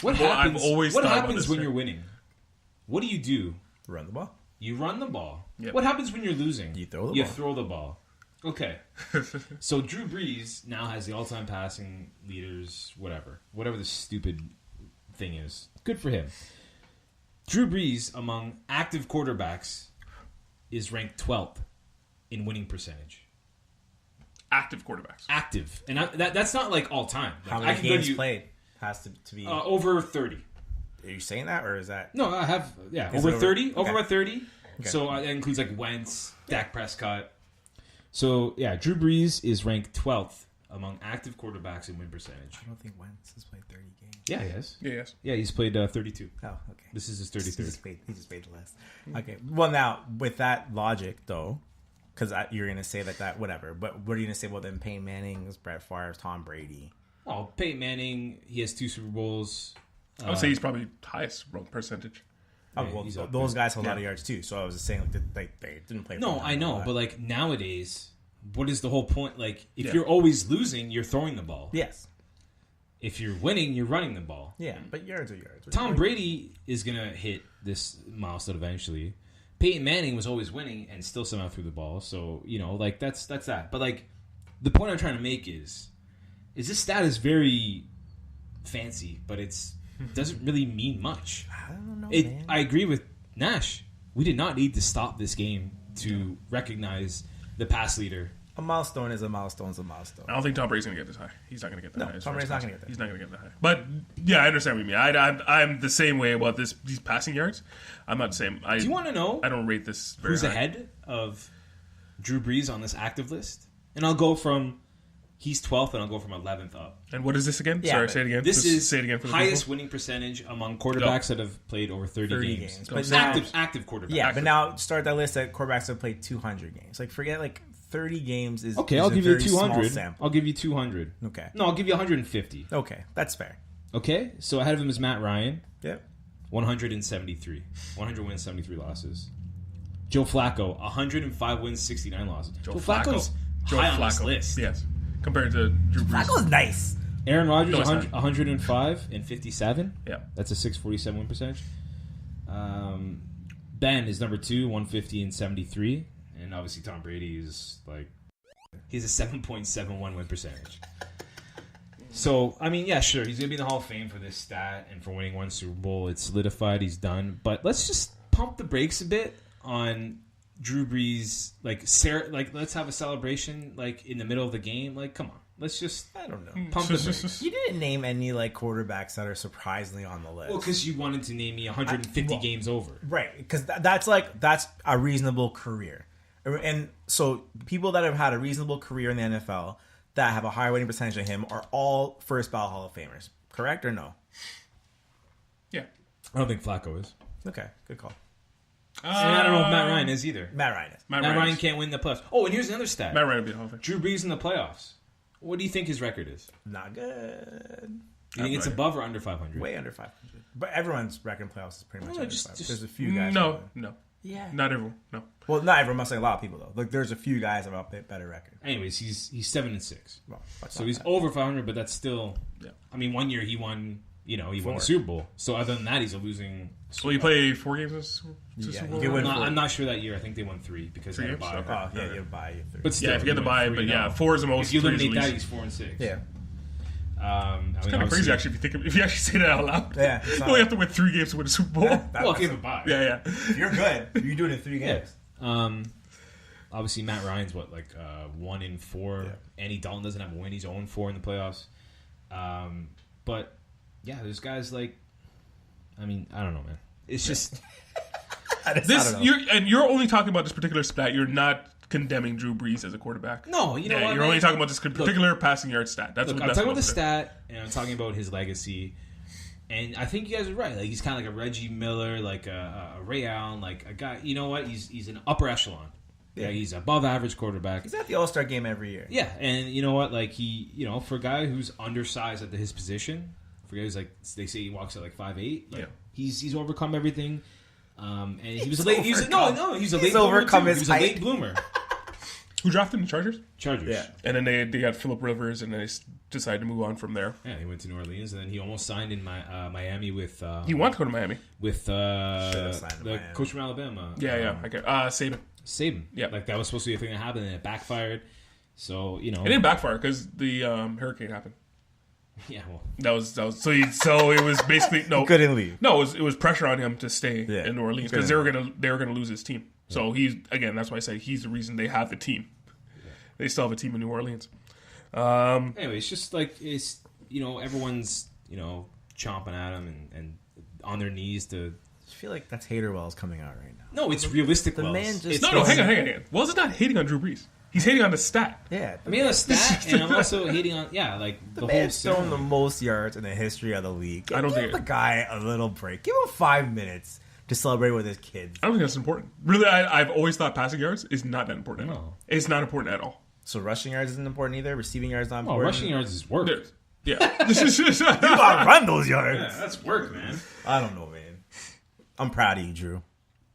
What Well, happens, I've always what thought about happens this, when yeah. you're winning? What do you do? Run the ball. You run the ball. Yep. What happens when you're losing? You throw the You ball. throw the ball. Okay. So Drew Brees now has the all-time passing leaders, whatever the stupid thing is. Good for him. Drew Brees, among active quarterbacks, is ranked 12th in winning percentage. Active quarterbacks. Active. And that's not like all-time. Like, How I many can give games you, played has to be? over 30. Are you saying that, or is that? No, I have, Is over it over- 30. okay. Over my 30. Okay. So that includes like Wentz, Dak Prescott. So, yeah, Drew Brees is ranked 12th among active quarterbacks in win percentage. I don't think Wentz has played 30 games. Yeah, he has. Yeah, yes. Yeah, he's played 32. Oh, okay. This is his He 33rd. just paid the less. Okay. Well, now with that logic, though, because you're gonna say that whatever. But what are you gonna say about then? Peyton Manning's, Brett Favre's, Tom Brady. Oh, Peyton Manning, he has 2 Super Bowls. I would say he's probably highest percentage. Oh, Yeah, well, he's up those there. guys have a lot of yards too. So I was just saying, like they didn't play. No, for I know, them, but like nowadays, what is the whole point? Like, if Yeah. you're always losing, you're throwing the ball. yes, If you're winning, you're running the ball. yeah, but yards are yards. Tom Brady is going to hit this milestone eventually. Peyton Manning was always winning and still somehow threw the ball. So, like that's that. But like the point I'm trying to make is this stat is very fancy, but it's doesn't really mean much. I don't know, man. I agree with Nash. We did not need to stop this game to recognize the pass leader. A milestone is a milestone is a milestone. I don't think Tom Brady's going to get this high. He's not going to get that No, high. as Tom far as Brady's not passing. gonna get that. He's not going to get that high. But yeah, I understand what you mean. I'm the same way about these passing yards. I'm not the same. Do you want to know I don't rate this very who's high. ahead of Drew Brees on this active list? And I'll go from he's 12th and I'll go from 11th up. And what is this again? Yeah, Sorry, but say it again. This Just is say it again for the highest people. winning percentage among quarterbacks that have played over 30 games. But now, Active quarterbacks. yeah, but now start that list that quarterbacks have played 200 games. Like forget 30 games is Okay, is I'll a give you very small 200. sample. I'll give you 200. Okay, No, I'll give you 150. okay, that's fair. Okay, so ahead of him is Matt Ryan, Yep. 173. 100 wins, 73 losses. Joe Flacco, 105 wins, 69 losses. Joe Flacco's high on this list. Yes, compared to Drew Brees. Flacco's nice. Aaron Rodgers, No, it's 100, not. 105 and 57. Yeah. That's a 647 win percentage. Ben is number 2, 150 and 73. And obviously Tom Brady is he has a 7.71 win percentage. So, I mean, yeah, sure. He's going to be in the Hall of Fame for this stat and for winning 1 Super Bowl. It's solidified. He's done. But let's just pump the brakes a bit on Drew Brees. Let's have a celebration in the middle of the game. Come on. Let's just I don't know. pump the brakes. You didn't name any quarterbacks that are surprisingly on the list. Well, because you wanted to name me 150 games over. Right, because that's a reasonable career, and so people that have had a reasonable career in the NFL that have a higher winning percentage than him are all first ballot Hall of Famers. Correct or no? Yeah. I don't think Flacco is. Okay, good call. And I don't know if Matt Ryan is either. Matt Ryan is. Matt Ryan can't win the playoffs. Oh, and here's another stat. Matt Ryan would be in the Hall of Fame. Drew Brees in the playoffs. What do you think his record is? Not good. You think it's above or under 500? Way under 500. But everyone's record in playoffs is pretty much No, under just- 500. just- There's a few guys. No. Yeah. Not everyone. No. Well, not everyone. Must say a lot of people though. There's a few guys that have a bit better record. Anyways, he's 7-6. Well, that's So not he's bad. over 500, but that's still. Yeah. I mean, one year he won he won the Super Bowl. So other than that, he's a losing. Will you play 4 games this Yeah, Super you Bowl? can win I'm not sure that year. I think they won 3 because they had a games? bye. Okay. Oh, yeah, you buy you 3. But still, Yeah, if you get the bye, but yeah, 4 is the most. If you 3 is the eliminate that, least. he's 4-6. Yeah. It's kind of crazy actually if you actually say that out loud. Yeah, You only have to win 3 games to win a Super Bowl. Well, if you have a bye. Yeah. If you're good, you do it in 3 games. Obviously, Matt Ryan's 1-4. Yeah. Andy Dalton doesn't have a win. He's 0-4 in the playoffs. But yeah, there's guys I don't know, man. It's just You're only talking about this particular stat. You're not condemning Drew Brees as a quarterback. no. You know what? You're man? only talking about this particular passing yard stat. That's Look, what I'm that's talking about the what stat, and I'm talking about his legacy. And I think you guys are right. Like he's kind of like a Reggie Miller, like a Ray Allen, like a guy. You know what? He's an upper echelon. Yeah, he's above average quarterback. He's at the All-Star game every year. Yeah, and you know what? Like for a guy who's undersized at his position, for a guy who's they say he walks at 5'8". Like, Yeah. he's overcome everything. And he was a He's late. He's a overcome late bloomer overcome too. his He was a late height. bloomer. Who drafted him? The Chargers? Chargers. Yeah. And then they got Phillip Rivers, and then they decided to move on from there. Yeah, he went to New Orleans, and then he almost signed in Miami with He wanted to go to Miami. with Should've signed in the Miami. coach from Alabama. Yeah. Okay. Saban. Saban. Yeah. Like that was supposed to be a thing that happened, and it backfired. So It didn't backfire because the hurricane happened. yeah. Well, That was so it was basically no. Couldn't leave. No, it was pressure on him to stay Yeah. in New Orleans because they were gonna lose his team. So that's why I say he's the reason they have the team. They still have a team in New Orleans. anyway, it's just it's everyone's chomping at him and on their knees to. I feel like that's Hater Wells coming out right now. No, it's realistic. The Wells. man just- It's- No, hang on. Wells is not hating on Drew Brees. He's hating on the stat. Yeah. I mean, a stat, and I'm also hating on the whole man's thrown the ceremony. most yards in the history of the league. I don't Give think the guy a little break. Give him 5 minutes to celebrate with his kids. I don't think that's important. Really, I've always thought passing yards is not that important. No. It's not important at all. So rushing yards isn't important either. Receiving yards not Oh, important. rushing yards is work. Yeah. You gotta run those yards. Yeah, that's work, man. I don't know, man. I'm proud of you, Drew.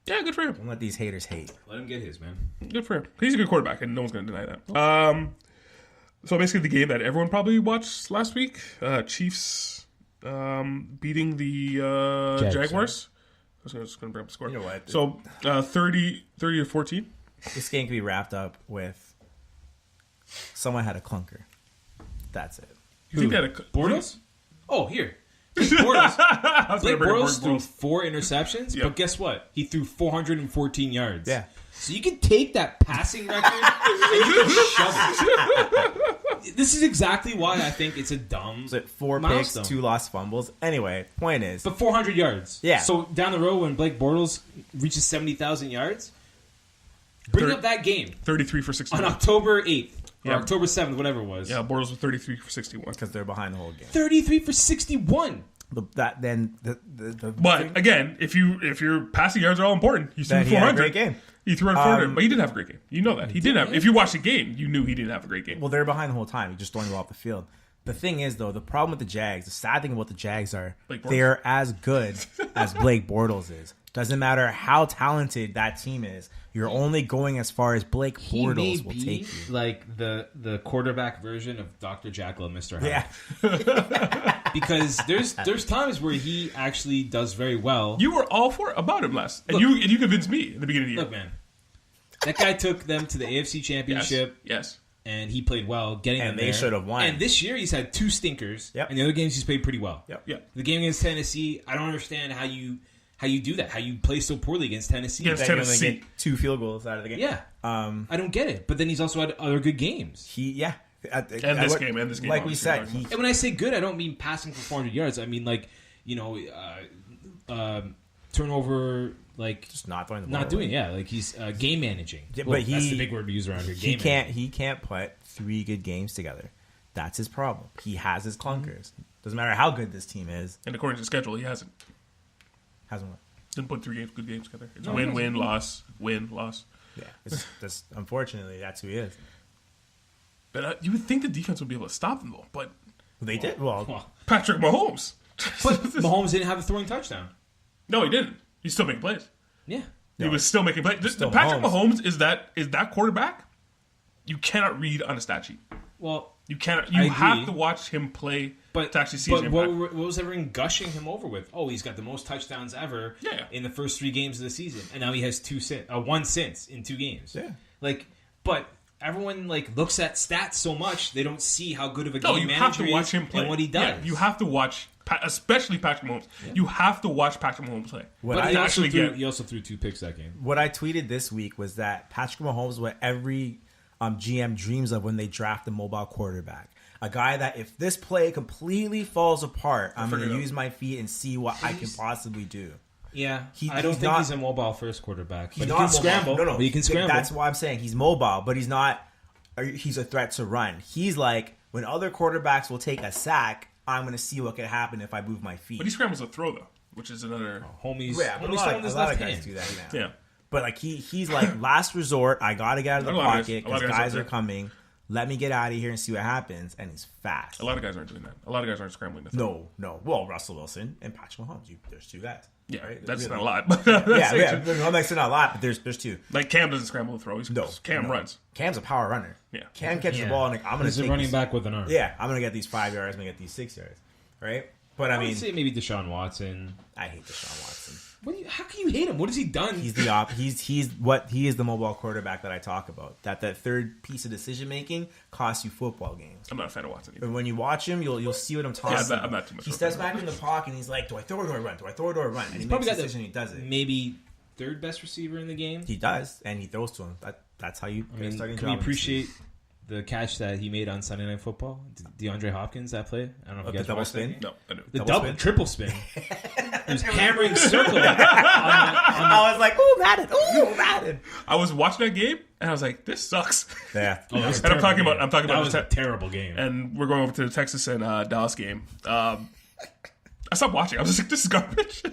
Yeah, good for him. Don't let these haters hate. Let him get his, man. Good for him. He's a good quarterback, and no one's going to deny that. So basically, the game that everyone probably watched last week, Chiefs beating the Jaguars. I was just going to bring up the score. You know what? So 30-14. This game can be wrapped up with someone had a clunker. That's it. You think that Bortles? Oh, here. Blake Bortles, Blake threw 4 interceptions, Yep. but guess what? He threw 414 yards. Yeah. So you can take that passing record and you can shove it. This is exactly why I think it's a dumb So 4 milestone. picks, 2 lost fumbles. Anyway, point is, But 400 yards. Yeah. So down the road when Blake Bortles reaches 70,000 yards, bring up that game 33 for 61. on October 8th or Yeah. October 7th, whatever it was. Yeah, Bortles was 33 for 61. because they're behind the whole game. 33 for 61. The But again, if your passing yards are all important, he threw Then he had a 400. great game. He threw 400, but he didn't have a great game. You know that. He didn't have. If you watched the game, you knew he didn't have a great game. Well, they're behind the whole time. You're just throwing the ball off the field. The thing is, though, the problem with the Jags, the sad thing about the Jags are Blake Bortles. they're as good as Blake Bortles is. Doesn't matter how talented that team is. You're only going as far as Blake He may Bortles will be take you. like the quarterback version of Dr. Jekyll and Mr. Hyde. Yeah. Because there's times where he actually does very well. You were all for about him last, and you convinced me at the beginning of the year. Look, man, that guy took them to the AFC Championship, Yes. and he played well, getting And them they there. should have won. And this year he's had 2 stinkers, Yep. and the other games he's played pretty well. Yep. Yeah. The game against Tennessee, I don't understand how you do that. How you play so poorly against Tennessee? Yes. Then you only Tennessee. get 2 field goals out of the game. Yeah, I don't get it. But then he's also had other good games. And this game. Like we obviously, said, talking And when I say good, I don't mean passing for 400 yards. I mean turnover, just not throwing the ball. not doing. Yeah, like he's game managing. Yeah, Well, but that's the big word we use around here. Game managing. He can't put 3 good games together. That's his problem. He has his clunkers. Doesn't matter how good this team is. And according to the schedule, he hasn't. Hasn't won. Didn't put 3 good games together. It's No, win, he win, loss, win, loss. Yeah, it's just unfortunately that's who he is. But you would think the defense would be able to stop them, though. But They did well. Well, Patrick Mahomes. but Mahomes didn't have a throwing touchdown. No, he didn't. He's still making plays. Yeah. He was still making plays. Still Patrick Mahomes. Mahomes is that quarterback. You cannot read on a stat sheet. Well, You cannot. I You have agree. to watch him play But to actually see but his what, impact. what was everyone gushing him over with? Oh, he's got the most touchdowns ever in the first 3 games of the season, and now he has one since in 2 games. Yeah, But everyone looks at stats so much they don't see how good of a No, game you manager have to watch he is him play. and what he does. Yeah, you have to watch, especially Patrick Mahomes. Yeah. You have to watch Patrick Mahomes play. But he also threw 2 picks that game. What I tweeted this week was that Patrick Mahomes, what every GM dreams of when they draft a mobile quarterback. A guy that if this play completely falls apart, I'm going to use my feet and see what I can possibly do. Yeah, I don't think he's a mobile first quarterback. But he can scramble. No, but he can scramble. That's why I'm saying he's mobile, but he's not. He's a threat to run. He's like when other quarterbacks will take a sack, I'm going to see what can happen if I move my feet. But he scrambles a throw though, which is another. Homies. Yeah, but a lot of guys do that now. Yeah. But he's like last resort. I got to get out of the pocket because guys are coming. Let me get out of here and see what happens. And he's fast. A lot of guys aren't doing that. A lot of guys aren't scrambling. No. Well, Russell Wilson and Patrick Mahomes. There's 2 guys. Yeah, right? that's really not a lot. But yeah. I'm not saying not a lot, but there's 2. Like Cam doesn't scramble the throw. Cam runs. Cam's a power runner. Yeah. Cam catches the ball and I'm going to. He's a running back with an arm. Yeah, I'm going to get these 5 yards. I'm going to get these 6 yards. Right? But I mean, would say maybe Deshaun Watson. I hate Deshaun Watson. How can you hate him? What has he done? He's he is the mobile quarterback that I talk about. That third piece of decision making costs you football games. I'm not a fan of Watson either. And when you watch him, you'll see what I'm talking about. I'm not too much. He steps back in the pocket and he's like, "Do I throw or do I run? Do I throw or do I run?" And he makes a decision. He does it. Maybe 3rd best receiver in the game. He does, and he throws to him. That's how you. Can we appreciate the catch that he made on Sunday Night Football? DeAndre Hopkins, that play? I don't know if you guys double watched spin? that game. No, I know. The triple spin. He was hammering circle. I was like, "Ooh, Madden! I was watching that game and I was like, "This sucks." Yeah, and I'm talking about that was a terrible game. And we're going over to the Texas and Dallas game. I stopped watching. I was just like, "This is garbage."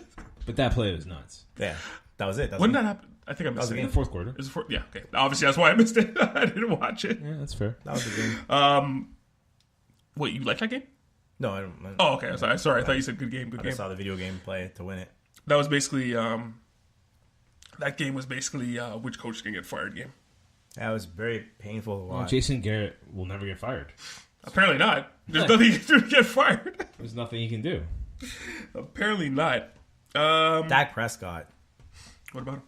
But that play was nuts. Yeah, that was it. When did that happen? I think I missed it. In the 4th quarter. Yeah, okay. Obviously, that's why I missed it. I didn't watch it. Yeah, that's fair. That was the game. Wait, you like that game? No, I don't. Oh, okay. Sorry. I thought you said good game. I just saw the video game play to win it. That was basically that game was basically which coach can get fired game. That was very painful to watch. Well, Jason Garrett will never get fired. Apparently not. There's nothing he can do to get fired. There's nothing he can do. Apparently not. Dak Prescott. What about him?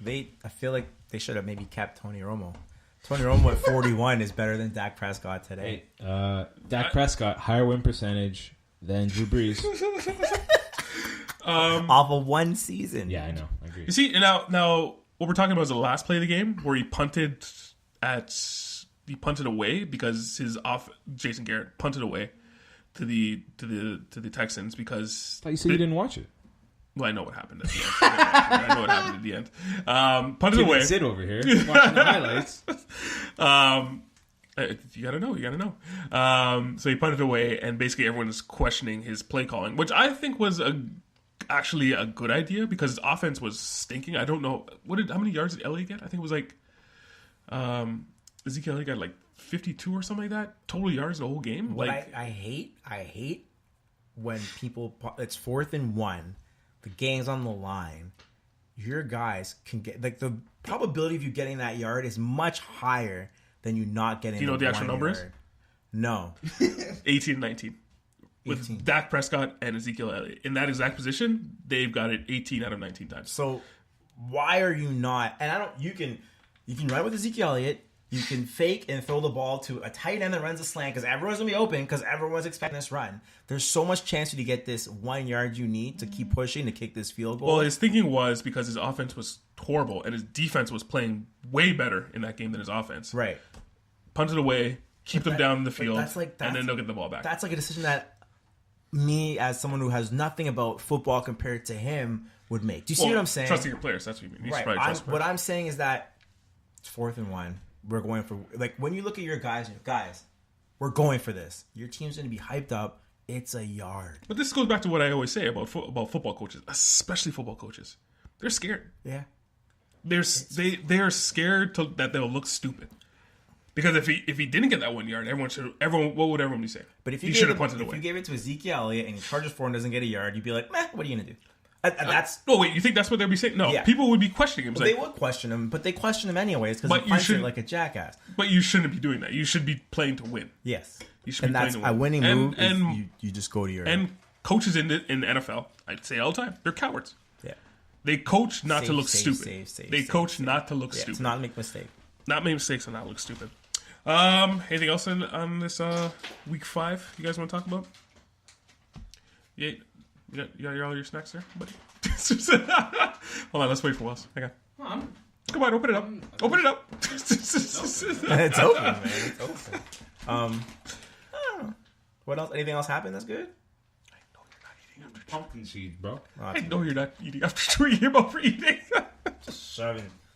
I feel like they should have maybe kept Tony Romo. Tony Romo at 41 is better than Dak Prescott today. Dak Prescott, higher win percentage than Drew Brees. Off of one season. Yeah, I know. I agree. You see, now what we're talking about is the last play of the game where he punted away because Jason Garrett punted away to the Texans because I thought you said you didn't watch it. Well, I know what happened at the end. I know what happened at the end. Punted away. Sit over here watching the highlights. You gotta know. So he punted away, and basically everyone is questioning his play calling, which I think was actually a good idea because his offense was stinking. I don't know how many yards did Elliott get? I think it was like Ezekiel Elliott got like 52 or something like that total yards the whole game. What I hate when people. It's 4th and 1. The game's on the line. Your guys can get the probability of you getting that yard is much higher than you not getting. Do you know what the actual number is? No. 18-19. With Dak Prescott and Ezekiel Elliott in that exact position, they've got it 18 out of 19 times. So why are you not? And I don't. You can run with Ezekiel Elliott. You can fake and throw the ball to a tight end that runs a slant because everyone's going to be open because everyone's expecting this run. There's so much chance for you to get this 1 yard you need to keep pushing to kick this field goal. Well, his thinking was because his offense was horrible and his defense was playing way better in that game than his offense. Right. Punt it away, keep them down in the field, and then they'll get the ball back. That's like a decision that me, as someone who has nothing about football compared to him, would make. Do you see what I'm saying? Trusting your players, that's what you mean. Right. What I'm saying is that it's 4th and 1. We're going for, like, when you look at your guys, we're going for this. Your team's going to be hyped up. It's a yard. But this goes back to what I always say about football coaches, especially football coaches. They're scared. Yeah. They are scared that they'll look stupid. Because if he didn't get that 1 yard, what would everyone be saying? But if he should have punted away. If you gave it to Ezekiel Elliott and he charges for and doesn't get a yard, you'd be like, meh, what are you going to do? Wait, you think that's what they'd be saying? No, yeah. People would be questioning him. Well, they would question him, but they question him anyways because he punts it like a jackass. But you shouldn't be doing that. You should be playing to win. Yes. He should And be playing that's to a win. winning And- move. and You just go to your and coaches in the NFL, I'd say all the time, they're cowards. yeah. They coach not to Safe, look safe, stupid. safe, They safe, coach safe. not to look Yeah, stupid. to not make mistakes. Not make mistakes and not look stupid. Anything else on this week 5 you guys want to talk about? Yeah, you got all your snacks there, buddy. Hold on, let's wait for Wells. Hang on. Come on, open it up. Open it up. It's open, man. It's open. I don't know. What else? Anything else happened that's good? Pumpkin seeds, bro. I know you're not eating after tweeting him about for eating.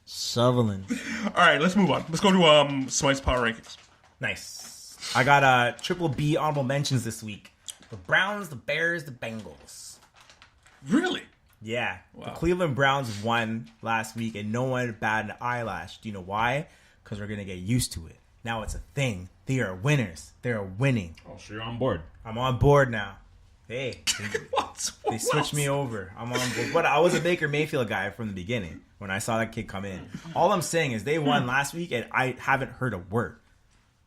Shoveling. All right, let's move on. Let's go to Smite's Power Rankings. Nice. I got triple B honorable mentions this week. The Browns, the Bears, the Bengals. Really? Yeah. Wow. The Cleveland Browns won last week and no one batted an eyelash. Do you know why? Because we're going to get used to it. Now it's a thing. They are winners. They are winning. Oh, so you're on board. I'm on board now. Hey, they switched me over. I'm on board. But I was a Baker Mayfield guy from the beginning when I saw that kid come in. All I'm saying is they won last week and I haven't heard a word.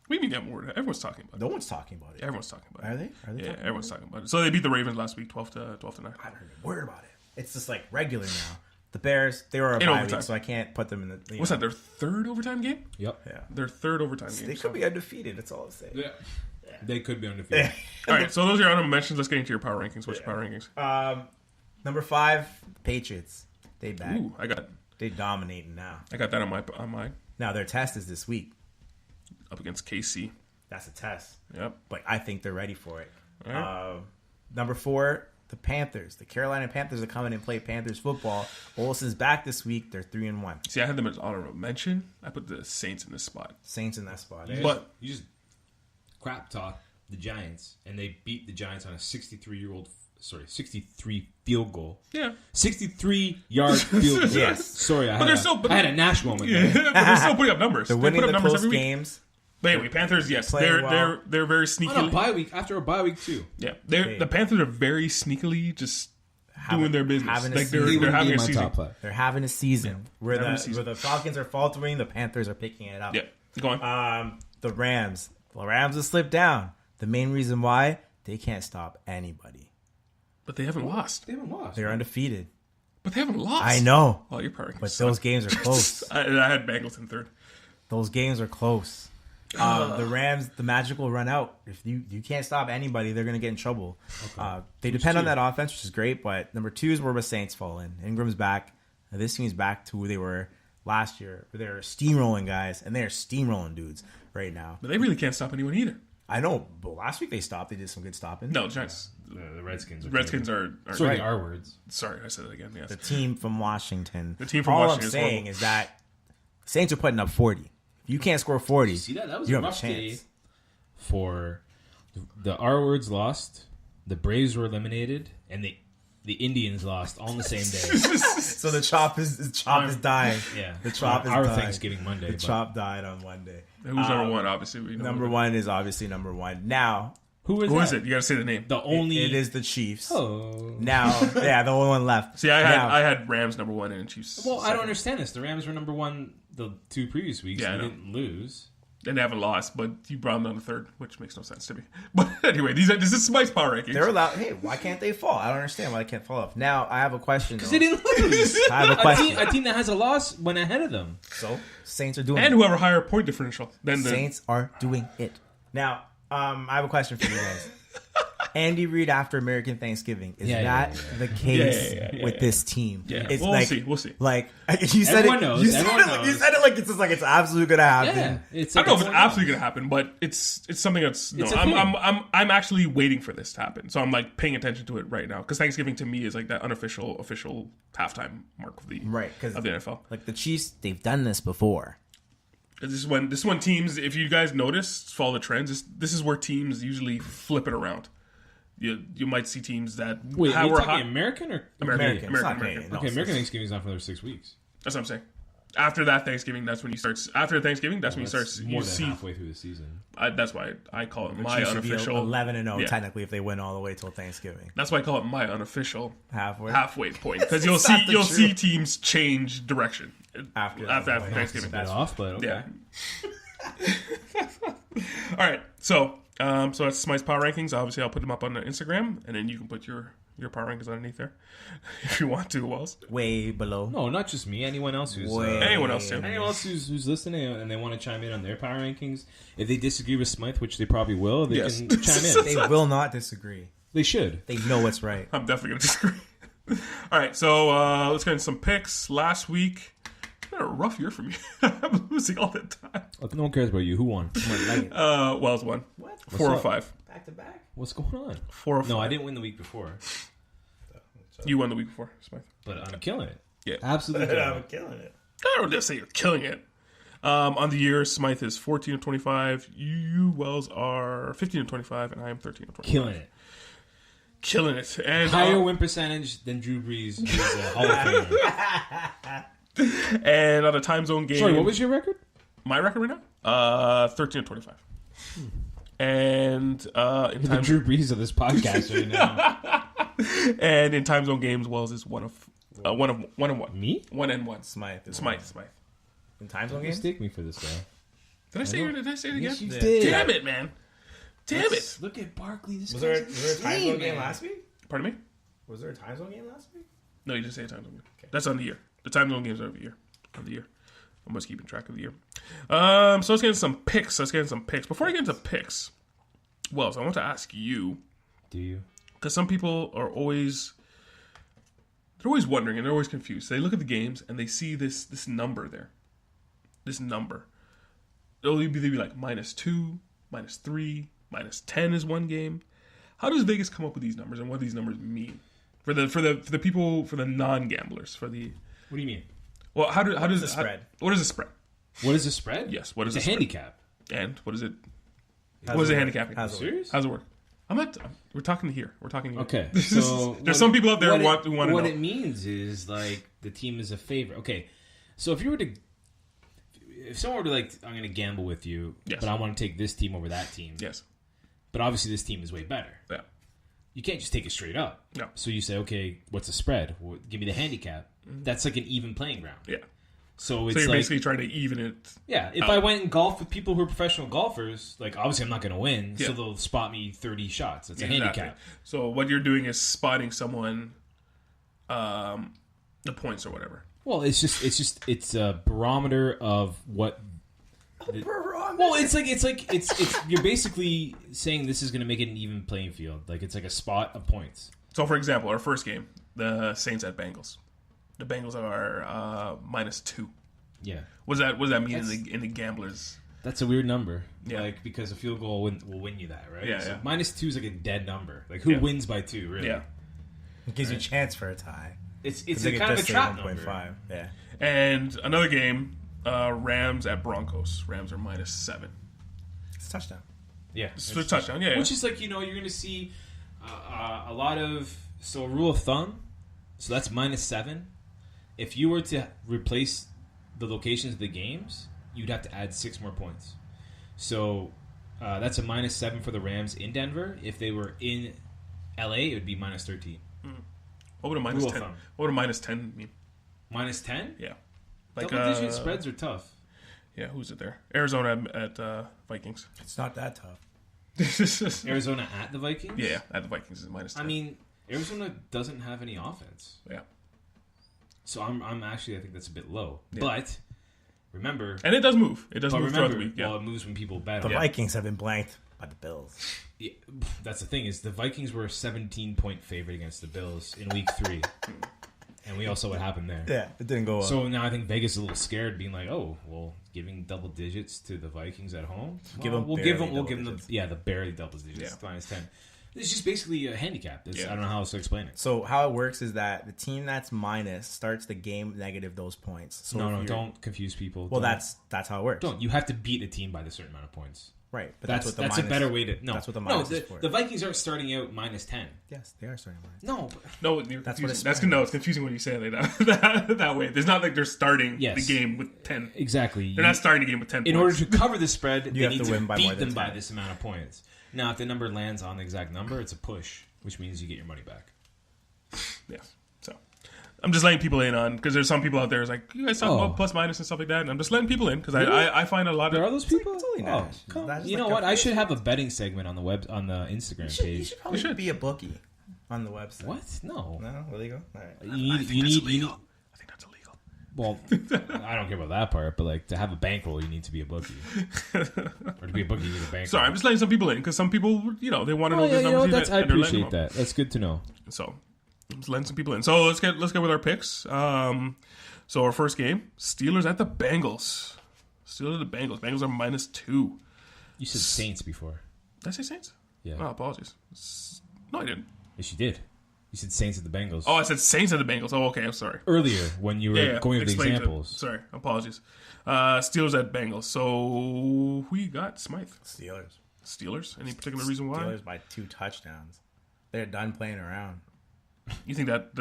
We mean that more. Everyone's talking about it. No one's talking about it. Everyone's talking about it. Are they? Are they? Yeah, talking everyone's about it? talking about it. So they beat the Ravens last week, 12 to 9. I haven't heard a word about it. It's just like regular now. The Bears, they were a In bye overtime. week, so I can't put them in the. What's that? Their third overtime game? Yep. Yeah. Their third overtime They game. could be undefeated. That's all I'm saying. Yeah. They could be undefeated. All right, so those are your honorable mentions. Let's get into your power rankings. What's your power rankings? Number 5, Patriots. They back. Ooh, I got They dominating now. that on mine Now their test is this week. up against KC. That's a test, Yep. but I think they're ready for it. All right. Number 4, the Panthers. The Carolina Panthers are coming and play Panthers football. Olsen's back this week. They're 3-1. See, I had them as honorable mention. I put the Saints in this spot. Saints in that spot. But You just crap talk the Giants, and they beat the Giants on a 63 field goal. yeah, 63-yard field goal. Yes. Sorry, I they're had, still- I had a Nash moment. yeah, there. but they're still putting up numbers. They're They winning put up the numbers close every week. games. But anyway, Panthers, yes, Playing they're well. they're very sneaky. On a bye week, after a bye week too. Yeah, the Panthers are very sneakily just Having- doing their business. having a Like season. they're having a my season. top five. They're having a season. Where having a the season. where the Falcons are faltering, the Panthers are picking it up. Yeah, go on. The Rams. The Rams have slipped down. The main reason why, they can't stop anybody. But they haven't lost. They haven't lost. They're undefeated. But they haven't lost. I know. Oh, you're powering. But those games are close. I had Bengals in third. Those games are close. The Rams, the magic will run out. If you can't stop anybody, they're going to get in trouble. They depend on that offense, which is great. But number 2 is where the Saints fall in. Ingram's back. Now, this team's back to who they were last year. Where they were steamrolling guys, and they are steamrolling dudes right now. But they really can't stop anyone either. I know, but last week they stopped. They did some good stopping. No, Giants. The Redskins. Redskins are Sorry, Right. the R words. sorry, I said that again. Yes. The team from Washington. The team from All Washington I'm is saying horrible. is that Saints are putting up 40. If you can't score 40, See that? That was you a have a rough day chance. for the R words lost, the Braves were eliminated, and the Indians lost all on the same day. So the chop is dying. Yeah, The chop is our dying. Thanksgiving Monday. The but chop died on Monday. Who's number one? Obviously, we know. Number 1 is obviously number 1. Now Who is Who that? is it? You got to say the name. The only it is the Chiefs. Oh. Now, yeah, the only one left. See, I Now, had Rams number 1 and Chiefs. Well, I second. don't understand this. The Rams were number 1 the 2 previous weeks. Yeah, I and they know. didn't lose. And they haven't lost, but you brought them down to third, which makes no sense to me. But anyway, this is Smite's power rankings. they're allowed. Hey, why can't they fall? I don't understand why they can't fall off. Now, I have a question. Because though. they didn't lose. I have a question. A team that has a loss went ahead of them. So Saints are doing and it. who have a higher point differential than the Saints are doing it. Now, I have a question for you guys. Andy Reid after American Thanksgiving. Is Yeah, that yeah, the case Yeah, with this team? Yeah, It's we'll like, see. We'll see. Like you said Everyone it. knows, You said everyone it, like, you knows. said it like it's just like it's absolutely gonna happen. Yeah, it's I like don't know if it's a- absolutely going to happen, but it's something that's no. It's a I'm, thing. I'm actually waiting for this to happen, so I'm like paying attention to it right now because Thanksgiving to me is like that unofficial official halftime mark of the Right, because of the NFL. like the Chiefs, they've done this before. This is when teams, if you guys notice, follow the trends. This is where teams usually flip it around. You might see teams that Wait, are you were talking hot. American or American. It's not American. Canadian. No, Okay, it's- American Thanksgiving is not for another 6 weeks. That's what I'm saying. After that Thanksgiving, that's when you start. After Thanksgiving, that's when you That's start. more You than see. halfway through the season. That's why I call it my Chiefs should be unofficial 11-0 Yeah. technically if they win all the way till Thanksgiving. That's why I call it my unofficial Halfway. point because It's not the you'll see truth. teams change direction After that point. Thanksgiving. Bit off, but okay. Yeah. All right. So So that's Smite's power rankings. Obviously, I'll put them up on the Instagram, and then you can put your power rankings underneath there if you want to, Wells. Way below. No, not just me. Anyone else who's Anyone else too. anyone else who's listening and they want to chime in on their power rankings. If they disagree with Smythe, which they probably will, they can chime in. They will not disagree. They should. They know what's right. I'm definitely going to disagree. All right, so let's get into some picks. Last week, it's been a rough year for me. I'm losing all the time. Look, no one cares about you. Who won? Wells won. What? 4 or 5. Back to back? What's going on? 4 or 5. No, I didn't win the week before, You won the week before, Smythe. but I'm killing it. Yeah. Absolutely killing I'm it. killing it. I don't just say you're killing it. On the year, Smythe is 14 and 25. You, Wells, are 15 and 25, and I am 13 and 25. Killing it. Killing it. And Higher win percentage than Drew Brees, who's a Hall of Famer. And on a time zone game. Sorry, what was your record? my record right now? 13 and 25. And in The time Drew Brees of this podcast right now. and in time zone games, Wells is one and one. Me? 1 and 1. Smythe. Smythe. In time zone Don't games? mistake me for this guy. Did I say it again? Yes, you Yeah. did. Damn it, man. Damn it. Look at Barkley. This Was guy's there a time insane, zone game man. last week? Pardon me? Was there a time zone game last week? No, you didn't say a time zone game. Okay. That's on the year. The time zone games are every year. On the year. I'm just keeping track of the year. So let's get into some picks. Before I get into picks, Wells, I want to ask you, Do you? because some people are always wondering and they're always confused. They look at the games and they see this number there. This number. It'll either be like -2, -3, -10 is one game. How does Vegas come up with these numbers and what do these numbers mean for the people, for the non-gamblers, for the What do you mean? well, how does the spread? What is the spread? What is the spread? Yes, what is it's the a spread? handicap. And what is it? How's What is it it work? handicapping? How's it work? Serious? How's it work? We're talking here. We're talking here. Okay, so There's some people out there who want to know. What it means is like the team is a favorite. Okay, so if someone were to like, I'm going to gamble with you, Yes. but I want to take this team over that team. Yes. But obviously this team is way better. Yeah. You can't just take it straight up. No. So you say, okay, what's the spread? Well, give me the handicap. That's like an even playing ground. Yeah. So it's So you're like, basically trying to even it. yeah, if I went and golf with people who are professional golfers, like obviously I'm not going to win, Yeah. so they'll spot me 30 shots. It's a Exactly. handicap. So what you're doing is spotting someone, the points or whatever. Well, it's a barometer of what. Well, it's you're basically saying this is going to make it an even playing field. Like it's like a spot of points. So for example, our first game, the Saints at Bengals. The Bengals are -2. Yeah, What does that mean in the gamblers? that's a weird number. Yeah. Like because a field goal will win you that, right? Yeah, So yeah. -2 is like a dead number. Like who Yeah. wins by 2? Really? Yeah. It gives you a chance for a tie. It's They a could kind of a just say trap 1.5. number. Yeah. And another game, Rams at Broncos. Rams are -7. It's a touchdown. Yeah, It's a touchdown. Yeah. Which is like you're going to see a lot of a rule of thumb. So that's -7. If you were to replace the locations of the games, you'd have to add 6 more points. So that's a -7 for the Rams in Denver. If they were in LA, it would be -13. What would a Rule of -10? thumb. What would a -10 mean? -10? Yeah. Like Double-digit spreads are tough. Yeah, who's it there? Arizona at Vikings. It's not that tough. Arizona at the Vikings? Yeah, at the Vikings is -10. I mean, Arizona doesn't have any offense. yeah. So I'm actually, I think that's a bit low. Yeah. But remember, And it does move. It does move throughout the remember, week. Yeah. well, it moves when people bet The on it. Vikings have been blanked by the Bills. Yeah, that's the thing is the Vikings were a 17-point favorite against the Bills in Week 3, and we all saw what happened there. Yeah, it didn't go well. So now I think Vegas is a little scared, being like, "Oh, well, giving double digits to the Vikings at home, Give well, them we'll barely give them double digits. the barely double digits, Yeah. -10. It's just basically a handicap. It's, Yeah. I don't know how else to explain it. So how it works is that the team that's minus starts the game negative those points. So No, if no, you're- don't confuse people. Well, Don't- that's how it works. don't. You have to beat a team by a certain amount of points. Right, but That's what the a minus- better way to. No, That's what the no. minus is for. The Vikings aren't starting out -10. Yes, they are starting minus. No, but No, That's you're what confusing. it's That's spread no. It's confusing when you say it like that way. There's not like they're starting Yes. the game with 10. exactly. They're not starting the game with 10 In points. order to cover the spread, they have need to to win by more beat than them by 10. this amount of points. Now, if the number lands on the exact number, it's a push, which means you get your money back. Yeah. So, I'm just letting people in on, because there's some people out there who's like, you guys talk about plus minus and stuff like that, and I'm just letting people in because I find a lot There are of those people. It's only Oh, Nash. come- That's you like know a what? I first- should have a betting segment on the Instagram You page. should probably be a bookie on the website. What? No. No, illegal. All right. You need. I think that's illegal. Well, I don't care about that part, but like to have a bankroll, you need to be a bookie. Or to be a bookie, you need a bankroll. Sorry, I'm just letting some people in because some people, they want to know Oh, yeah, these you know what? numbers. I and they're letting appreciate them that. That's good to know. up. So I'm just letting some people in. So let's get with our picks. So our first game, Steelers at the Bengals. Steelers at the Bengals. Bengals are -2. You said Saints before. Did I say Saints? Yeah. Oh, apologies. No, I didn't. Yes, you did. You said Saints at the Bengals. Oh, I said Saints at the Bengals. Oh, okay. I'm sorry. Earlier when you were going over the explain to- examples. Sorry, apologies. Steelers at Bengals. So who you got, Smythe? Steelers. Any particular reason why? Steelers by 2 touchdowns. They're done playing around. You think that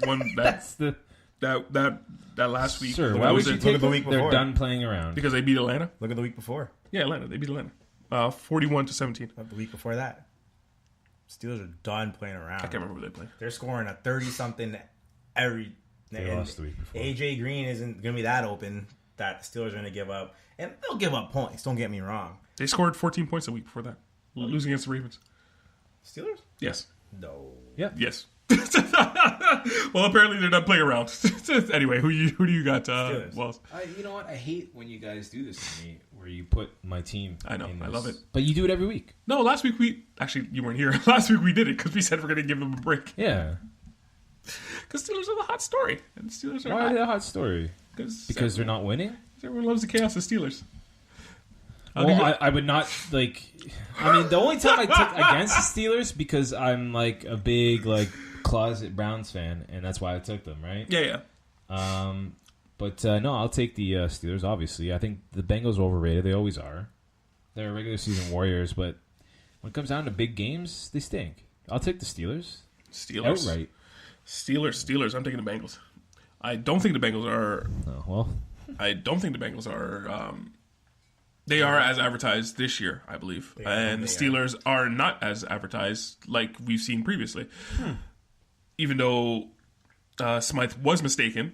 one That's the that last week? sir. that Why was would you it? Look take at the them? week They're before. done playing around. Because they beat Atlanta. Look at the week before. Yeah, Atlanta. They beat Atlanta. 41-17. Not the week before that. Steelers are done playing around. I can't remember who they played. They're scoring a 30-something every. They and lost the week before. AJ Green isn't going to be that open that Steelers are going to give up. And they'll give up points, don't get me wrong. They scored 14 points a week before that, losing against the Ravens. Steelers? Yes. No. Yep. Yes. Well, apparently they're not playing around. Anyway, who do you got? Steelers. Wells? You know what? I hate when you guys do this to me, where you put my team. I know. in I this. love it. But you do it every week. No, last week you weren't here. Last week we did it because we said we're going to give them a break. Yeah. Because Steelers are the hot story, and Steelers are Why hot are they a hot story? Because they're not winning. everyone loves the chaos of Steelers. Well, I would not like. I mean, the only time I took against the Steelers because I'm like a big closet Browns fan, and that's why I took them. Right? Yeah. But no, I'll take the Steelers. Obviously, I think the Bengals are overrated. They always are. They're regular season warriors, but when it comes down to big games, they stink. I'll take the Steelers. Outright. Steelers. I'm taking the Bengals. I don't think the Bengals are. Oh, well, I don't think the Bengals are. They are as advertised this year, I believe, and the Steelers are not as advertised like we've seen previously. Even though Smythe was mistaken,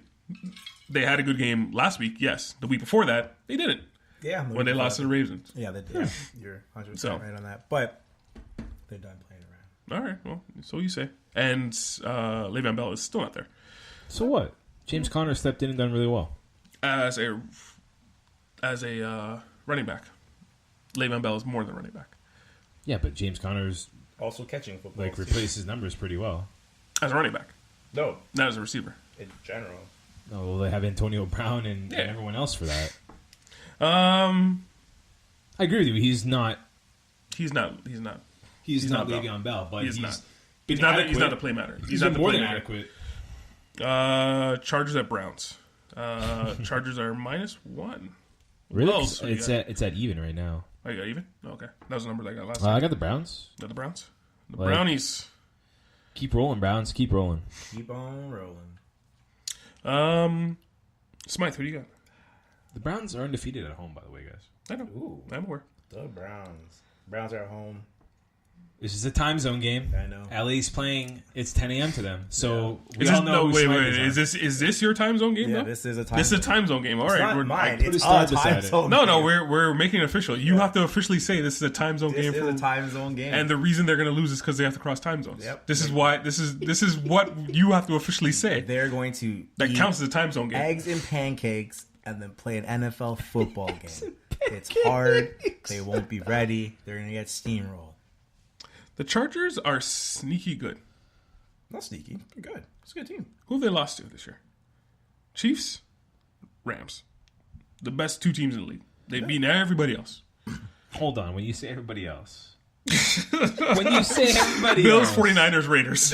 they had a good game last week. Yes, the week before that they didn't. Yeah. When they lost to the Ravens. Yeah, they did. You're 100% right on that. But they're done playing around. All right, well, so you say. And Le'Veon Bell is still not there. so what? James Conner stepped in and done really well. As a running back. Le'Veon Bell is more than running back. Yeah, but James Conner's Also catching football. replaced his numbers pretty well. As a running back, No, not as a receiver. in general. Oh, well, they have Antonio Brown and Yeah. everyone else for that. I I agree with you. He's not. He's not He's not Bell. Le'Veon Bell, but He's he's not. been He's not adequate. the play matter. He's not been the more than playmaker. adequate. Chargers at Browns. Chargers are -1. Really? Who else? It's at even right now. Oh, you got even? Oh, okay. That was the number that I got last I time. got the Browns. The Browns? The Like- Brownies. Keep rolling, Browns. Keep rolling. Keep on rolling. Smythe, who do you got? The Browns are undefeated at home, by the way, guys. I know. Ooh, I'm aware. the Browns. Browns are at home. This is a time zone game. I know. LA's playing. It's 10 a.m. to them, so we Is all this, know. no, who wait. Smythe is on. Is this your time zone game? Yeah, though? this is a time. This is a time zone game. All It's right. not mine. put It's a star a time beside it. zone. No, game. we're making it official. You have to officially say this is a time zone This game is for a time zone game. and the reason they're going to lose is because they have to cross time zones. Yep. This is why. This is what you have to officially say. they're going to That eat counts as a time zone game. eggs and pancakes and then play an NFL football game. It's hard. They won't be ready. They're going to get steamrolled. The Chargers are sneaky good. Not sneaky. They're good. It's a good team. Who have they lost to this year? Chiefs, Rams. The best two teams in the league. They've beaten everybody else. Hold on. When you say everybody else, when you say everybody Bills, else, 49ers, Raiders.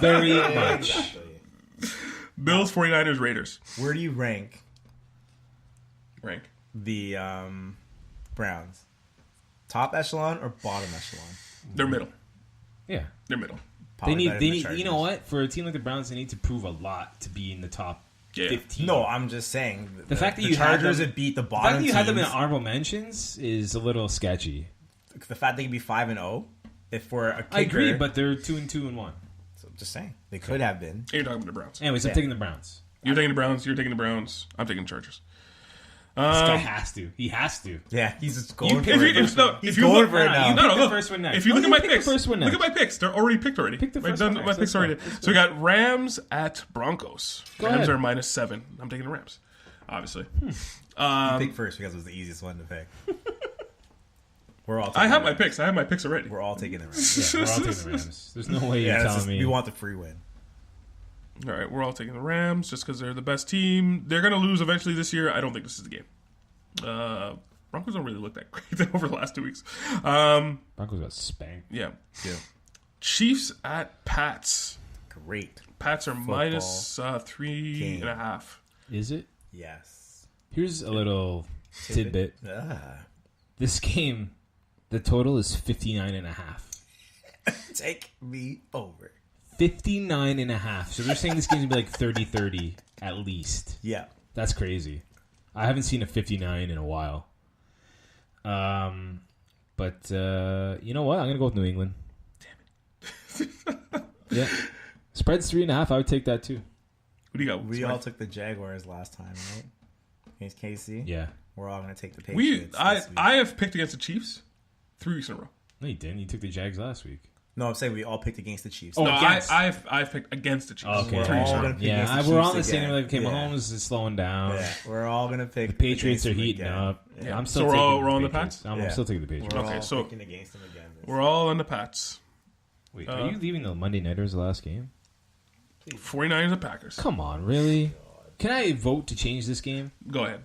very much. Exactly. Bills, 49ers, Raiders. Where do you rank Rank. the Browns? Top echelon or bottom echelon? They're middle. Yeah. They're middle. Probably better than the You Chargers. know what? For a team like the Browns, they need to prove a lot to be in the top Yeah. 15. No, I'm just saying. The fact that the you had Chargers them- have beat the the bottom fact that you had them in teams, honorable mentions is a little sketchy. the fact they can be 5-0, if for a kicker, I agree, but they're 2-2-1. Just saying. They could have been. You're talking about the Browns. Anyways, I'm taking the Browns. You're taking the Browns. You're taking the Browns. I'm taking the Chargers. This guy has to. He has to. Yeah, he's just going for If it. you going look, for it now. No, look. first one next. If you look at my picks, first one look next. at my picks. They're already picked already. Pick the first I've one done next. my picks Let's already. go. Let's So we got Rams at Broncos. Go Rams ahead. are -7. I'm taking the Rams, obviously. You pick first because it was the easiest one to pick. We're all. I have the my picks. I have my picks already. We're all taking the Rams. Yeah, we're all taking the Rams. There's no way you're Yeah, telling me. we want the free win. All right, we're all taking the Rams just because they're the best team. They're going to lose eventually this year. I don't think this is the game. Broncos don't really look that great over the last 2 weeks. Broncos got spanked. Yeah. Yeah. Chiefs at Pats. Great. Pats are Football -3.5. Is it? Yes. Here's a little tidbit. Ah. This game, the total is 59.5. Take me over. 59.5. So they're saying this game's going to be like 30-30 at least. Yeah. That's crazy. I haven't seen a 59 in a while. But you know what? I'm going to go with New England. Damn it. Yeah. Spread's 3.5. I would take that too. What do you got? We all took the Jaguars last time, right? Against KC. Yeah. We're all going to take the Patriots. this week. I have picked against the Chiefs 3 weeks in a row. No, you didn't. You took the Jags last week. No, I'm saying we all picked against the Chiefs. Oh, No, against. I've picked against the Chiefs. Okay. We're 3 weeks in a all row. gonna pick against Yeah, the we're on Chiefs the same. again. Like, okay, Yeah. Mahomes is slowing down. Yeah, we're all going to pick The Patriots against are them heating again. up. Yeah. I'm So still we're taking all- we're on the Patriots. Pats? I'm Yeah. still taking the Patriots. We're Okay, all so- picking against them again. We're all on the Pats. Wait, are you leaving the Monday Nighters the last game? 49ers at Packers. Come on, really? Can I vote to change this game? Go ahead.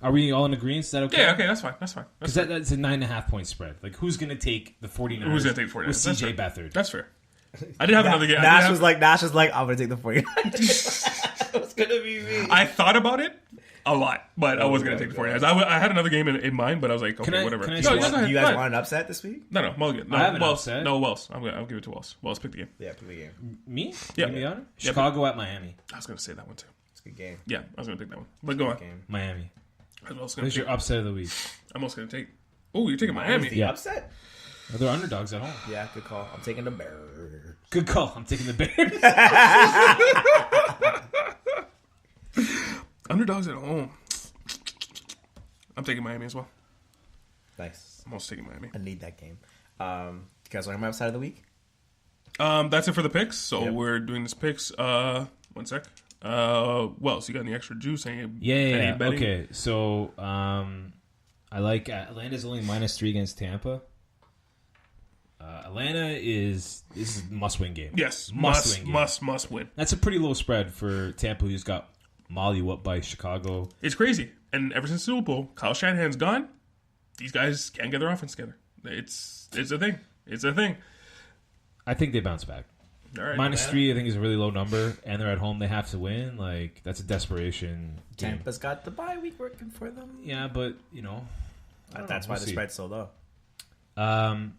Are we all in agreement? Is that okay? Yeah, okay, that's fine. Because that's a 9.5 point spread. Like, who's going to take the 49ers? Who's gonna take 49ers? With That's CJ fair. Beathard. That's fair. I did have another game. Nash was like, I'm going to take the 49ers. It's going to be me. I thought about it a lot, but I wasn't going to take the 49ers. I had another game in mind, but I was like, okay, whatever. can I No, say yeah, go ahead. You Go guys ahead. want an upset this week? No, Mulligan. No, I have an Wells. upset. No, Wells. I'll give it to Wells. Wells, pick the game. Yeah, pick the game. Me? Yeah. Give me honor? Yeah. Chicago at Miami. I was going to say that one too. It's a good game. Yeah, I was going to take that one. But go on. Game. Miami. I'm also going Who's to your upset of the week? take. Oh, you're taking Miami. The Yeah. upset? Oh, they're underdogs at home. Yeah, good call. I'm taking the Bears. Good call. I'm taking the Bears. Underdogs at home. I'm taking Miami as well. Nice. I'm also taking Miami. I need that game. You guys want my upside of the week? That's it for the picks. So Yep. we're doing this picks. One sec. Wells, you got any extra juice? Any Yeah. betting? Okay, so I like Atlanta's only -3 against Tampa. Atlanta this is a must-win game. Yes, Must-win game. must win. That's a pretty low spread for Tampa, who's got mollywhooped by Chicago. It's crazy. And ever since the Super Bowl, Kyle Shanahan's gone. These guys can't get their offense together. It's a thing. It's a thing. I think they bounce back. All right. -3, I think, is a really low number, and they're at home. They have to win. Like, that's a desperation game. Tampa's got the bye week working for them. Yeah, but you know, I don't That's know. why We'll the see. spread's so low.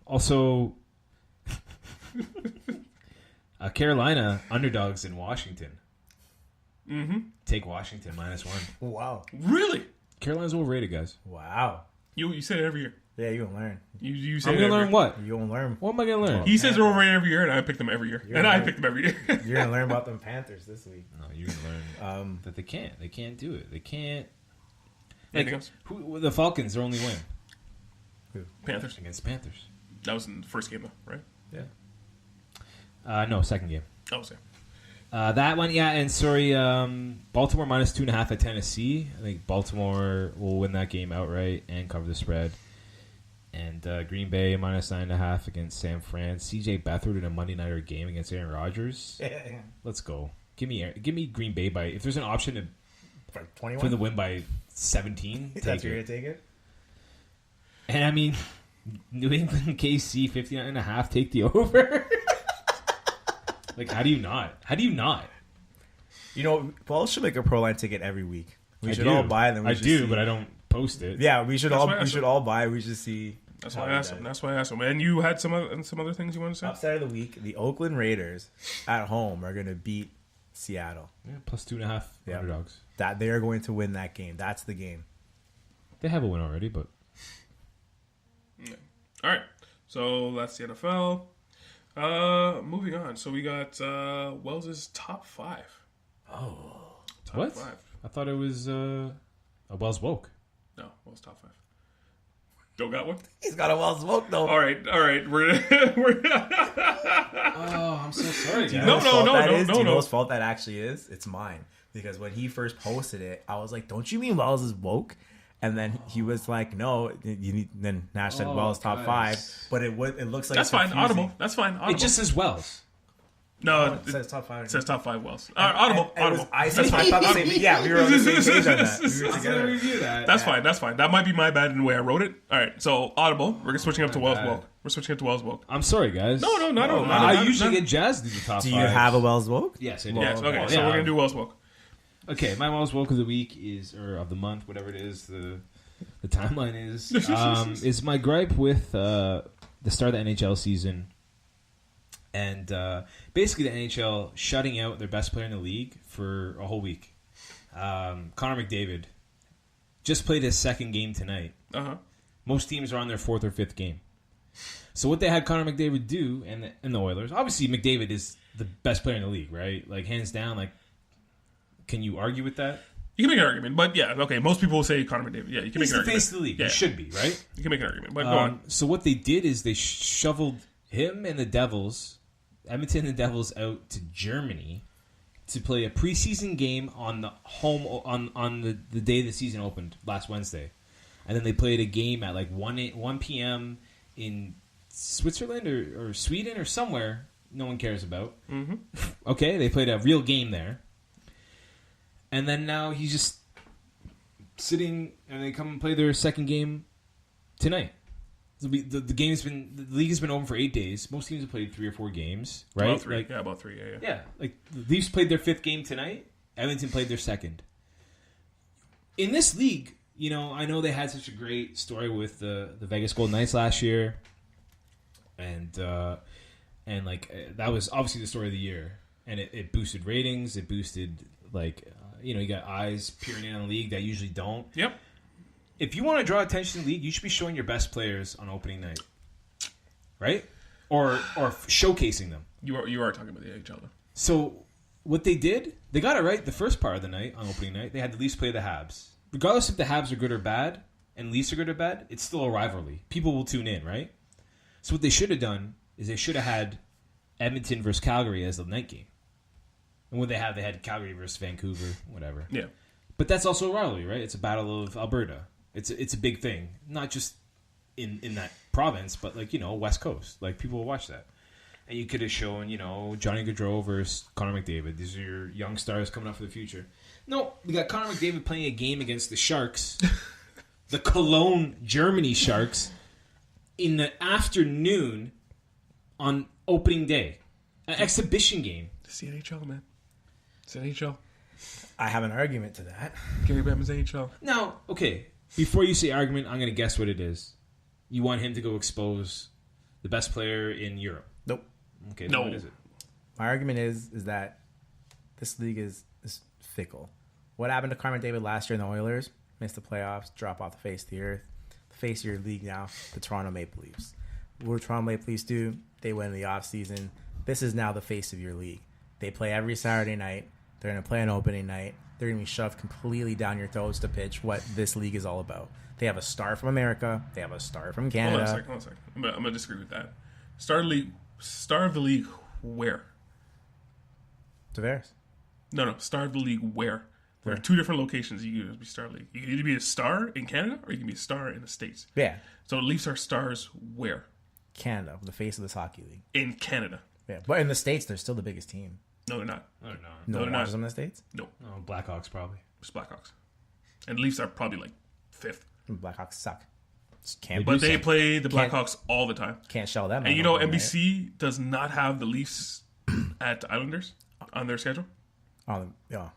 Also, Carolina underdogs in Washington. Mm-hmm. Take Washington -1. Wow. Really? Carolina's overrated, guys. Wow. You say it every year. Yeah, you're going to learn. You say I'm it gonna every learn year. what? You're going to learn. What am I gonna learn? He says they're overrated every year, and I pick them every year. You're And I right. pick them every year. You're going to learn about them Panthers this week. No, you're gonna learn that they can't. They can't do it. They can't. Anything else? The Falcons, their only win Panthers. against the Panthers. That was in the first game, though, right? No, second game. I was there. That one, yeah, and sorry, Baltimore -2.5 at Tennessee. I think Baltimore will win that game outright and cover the spread. And Green Bay -9.5 against San Fran. CJ Beathard in a Monday nighter game against Aaron Rodgers. Yeah. Let's go. Give me Green Bay by, if there's an option to For 21? for the win by 17, That's take where you're it. going to take it? And I mean, New England KC 59.5, take the over. Like, how do you not? You know, Paul should make a pro line ticket every week. We I should do. all buy them. I do, but I don't post it. Yeah, we should That's all why I we should said- all buy. We should see. That's how why I he asked does. him. That's why I asked him. And you had some other things you want to say? Upside of the week: the Oakland Raiders at home are going to beat Seattle. Yeah, +2.5 Yeah. underdogs. That they are going to win that game. That's the game. They have a win already, but All right. So that's the NFL. Moving on. So we got Wells's top 5. Oh. Top What? 5. I thought it was a Wells woke. No, Wells top 5. Don't got one? He's got a Wells smoke though. All right. We're Oh, I'm so sorry, Do you guys. know No, whose fault no, that no, is? no, Do you know no. whose fault that actually is? It's mine. Because when he first posted it, I was like, "Don't you mean Wells is woke?" And then he was like, "No, you need." Then Nash said Wells top guys. 5, but it looks like That's it's fine. confusing. Audible. That's fine. Audible. It just says Wells. no. It says top 5. It says top 5 Wells. Audible. And it was Audible. Isaac. I thought the same. Yeah, we were on the same page on that. We were I was gonna together. review that. That's fine. That's fine. That might be my bad in the way I wrote it. All right. So Audible. We're switching up to Wells bad. woke. We're switching up to Wells woke. I'm sorry, guys. No, not No, not- I not- usually not- get jazzed in the top Do 5. you have a Wells woke? Yes, I do. Yes. Okay. Well, So yeah. we're gonna do Wells woke. Okay, my Wells woke of the week is, or of the month, whatever it is, the timeline is my gripe with the start of the NHL season, and basically the NHL shutting out their best player in the league for a whole week. Connor McDavid just played his second game tonight. Most teams are on their fourth or fifth game. So what they had Connor McDavid do, and the Oilers, obviously McDavid is the best player in the league, right? Like hands down. Like, can you argue with that? You can make an argument, but yeah, okay. Most people will say Connor McDavid. Yeah, you can He's make an the argument. face of the league. Yeah. He should be, right? You can make an argument, but go on. So what they did is they shoveled him and the Devils, Edmonton and the Devils, out to Germany to play a preseason game on the home on the day the season opened last Wednesday, and then they played a game at like 1 p.m. in Switzerland or Sweden or somewhere no one cares about. Mm-hmm. Okay, they played a real game there, and then now he's just sitting, and they come and play their second game tonight. The league has been open for 8 days. Most teams have played 3 or 4 games, right? About 3. Like, Yeah, about 3. Yeah. yeah, like the Leafs played their 5th game tonight. Edmonton played their 2nd. In this league, you know, I know they had such a great story with the Vegas Golden Knights last year, and that was obviously the story of the year, and it boosted ratings. It boosted you got eyes peering in on the league that usually don't. Yep. If you want to draw attention to the league, you should be showing your best players on opening night, right? Or showcasing them. You are talking about the AHL though. So what they did, they got it right the first part of the night on opening night. They had the Leafs play the Habs. Regardless if the Habs are good or bad, and Leafs are good or bad, it's still a rivalry. People will tune in, right? So what they should have done is they should have had Edmonton versus Calgary as the night game. And what they had Calgary versus Vancouver, whatever. Yeah. But that's also a rivalry, right? It's a battle of Alberta. It's a big thing, not just in that province, but West Coast. Like people will watch that, and you could have shown Johnny Gaudreau versus Connor McDavid. These are your young stars coming up for the future. No, we got Connor McDavid playing a game against the Sharks, the Cologne, Germany Sharks, in the afternoon on opening day, an exhibition game. It's the NHL, man. It's the NHL. I have an argument to that. Gary Bettman's NHL. Now, okay, before you say argument, I'm going to guess what it is. You want him to go expose the best player in Europe. Nope. Okay, No. then what is it? My argument is that this league is fickle. What happened to Connor McDavid last year in the Oilers? Missed the playoffs, drop off the face of the earth. The face of your league now, the Toronto Maple Leafs. What do Toronto Maple Leafs do? They win in the offseason. This is now the face of your league. They play every Saturday night. They're going to play on opening night. They're going to be shoved completely down your throats to pitch what this league is all about. They have a star from America. They have a star from Canada. Hold on a second. I'm going to disagree with that. Star of the league, where? Tavares. No. Star of the league, where? There are 2 different locations you can be star league. You can either be a star in Canada or you can be a star in the States. Yeah. So Leafs are stars where? Canada, the face of this hockey league. In Canada. Yeah. But in the States, they're still the biggest team. No, they're not. I don't know. No one they're watches not. them in the States? No. Oh, Blackhawks probably. It's Blackhawks. And Leafs are probably like 5th. Blackhawks suck. Just can't But they suck. play the Can't- Blackhawks all the time. Can't shell them. And out, right? NBC does not have the Leafs at Islanders on their schedule. Oh, yeah.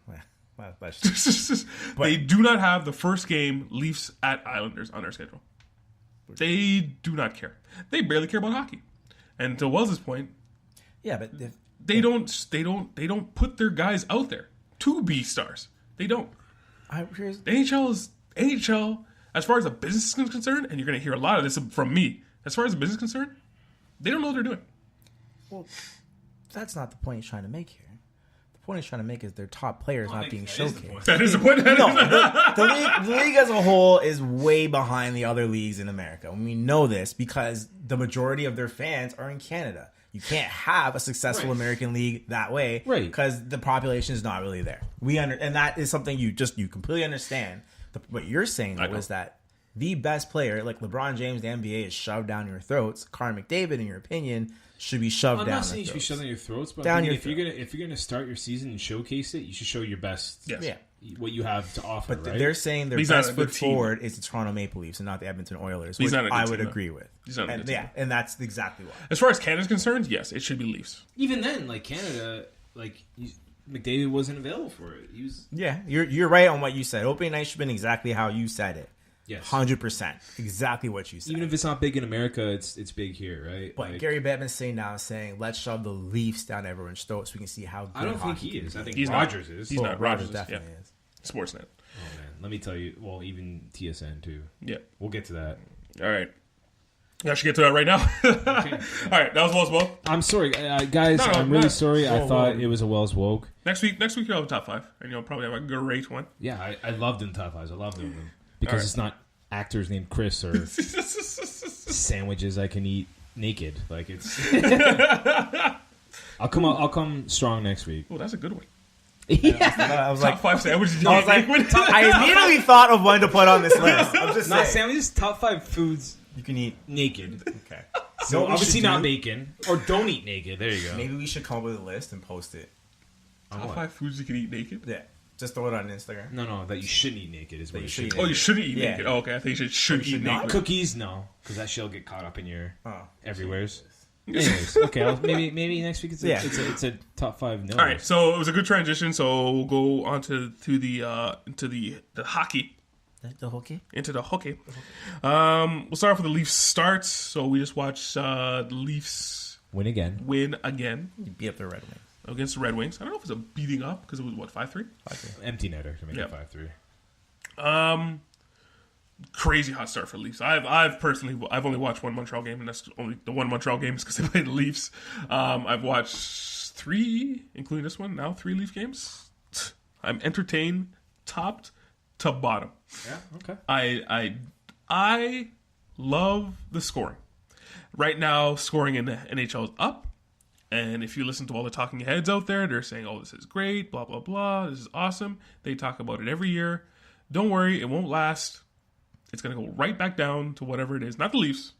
Well, that's just, They do not have the first game Leafs at Islanders on their schedule. They do not care. They barely care about hockey. And to Wells's point, yeah, but they don't put their guys out there to be stars. They don't. here's The NHL, as far as the business is concerned, and you're going to hear a lot of this from me. As far as the business is concerned, they don't know what they're doing. Well, that's not the point he's trying to make here. The point he's trying to make is their top players not being showcased. That is the point. No, the league as a whole is way behind the other leagues in America. And we know this because the majority of their fans are in Canada. You can't have a successful American league that way, because the population is not really there. And that is something you completely understand. What you're saying though is that the best player, like LeBron James, the NBA, is shoved down your throats. Connor McDavid, in your opinion, should be shoved down. I'm not saying you should be shoved down your throats, but if you're gonna start your season and showcase it, you should show your best. Yes. Yeah. What you have to offer. But they're saying their best foot forward is the Toronto Maple Leafs and not the Edmonton Oilers, which I would agree with. He's not a good team. And that's exactly why. As far as Canada's concerned, yes, it should be Leafs. Even then, like Canada, McDavid wasn't available for it. He was. Yeah, you're right on what you said. Opening night should have been exactly how you said it. Yes, 100%, exactly what you said. Even if it's not big in America, it's big here, right? But Gary Bettman's saying let's shove the Leafs down everyone's throat so we can see how good I don't think he is. I think Rogers is. He's not. Rogers definitely is. Sportsnet. Oh man, let me tell you. Well, even TSN too. Yeah, we'll get to that. All right. I should get to that right now. Okay. All right, that was Wells Woke. I'm sorry, guys. I'm really sorry. I thought it was a Wells Woke. Next week you'll have a top 5, and you'll probably have a great one. Yeah, I loved them top 5s. I love them because it's not actors named Chris or sandwiches I can eat naked. Like it's. I'll come strong next week. Oh, that's a good one. Yeah. I was top 5 sandwiches. I immediately thought of one to put on this list. I'm just not saying. Sandwiches. Top 5 foods you can eat naked. Okay. So obviously not bacon or don't eat naked. There you go. Maybe we should come up with a list and post it. Top 5 foods you can eat naked. Yeah. Just throw it on Instagram. No, that you shouldn't eat naked is what you should. Oh, you shouldn't eat naked. Oh, okay. I think you should eat naked. Cookies, no, because that shit'll get caught up in your everywhere's. Jesus. Anyways, okay. Maybe next week it's a top 5. No. All right, so it was a good transition. So we'll go on to the hockey. The hockey? Into the hockey. We'll start off with the Leafs starts. So we just watched the Leafs win again. You beat up the Red Wings. Against the Red Wings. I don't know if it's a beating up because it was, 5-3? 5-3. Empty netter to make it 5-3. Crazy hot start for the Leafs. I've only watched one Montreal game, and that's only the one Montreal game is because they played the Leafs. I've watched 3, including this one, now 3 Leaf games. I'm entertained top to bottom. Yeah, okay. I love the scoring. Right now, scoring in the NHL is up. And if you listen to all the talking heads out there, they're saying, oh, this is great, blah, blah, blah. This is awesome. They talk about it every year. Don't worry, it won't last. It's going to go right back down to whatever it is. Not the Leafs.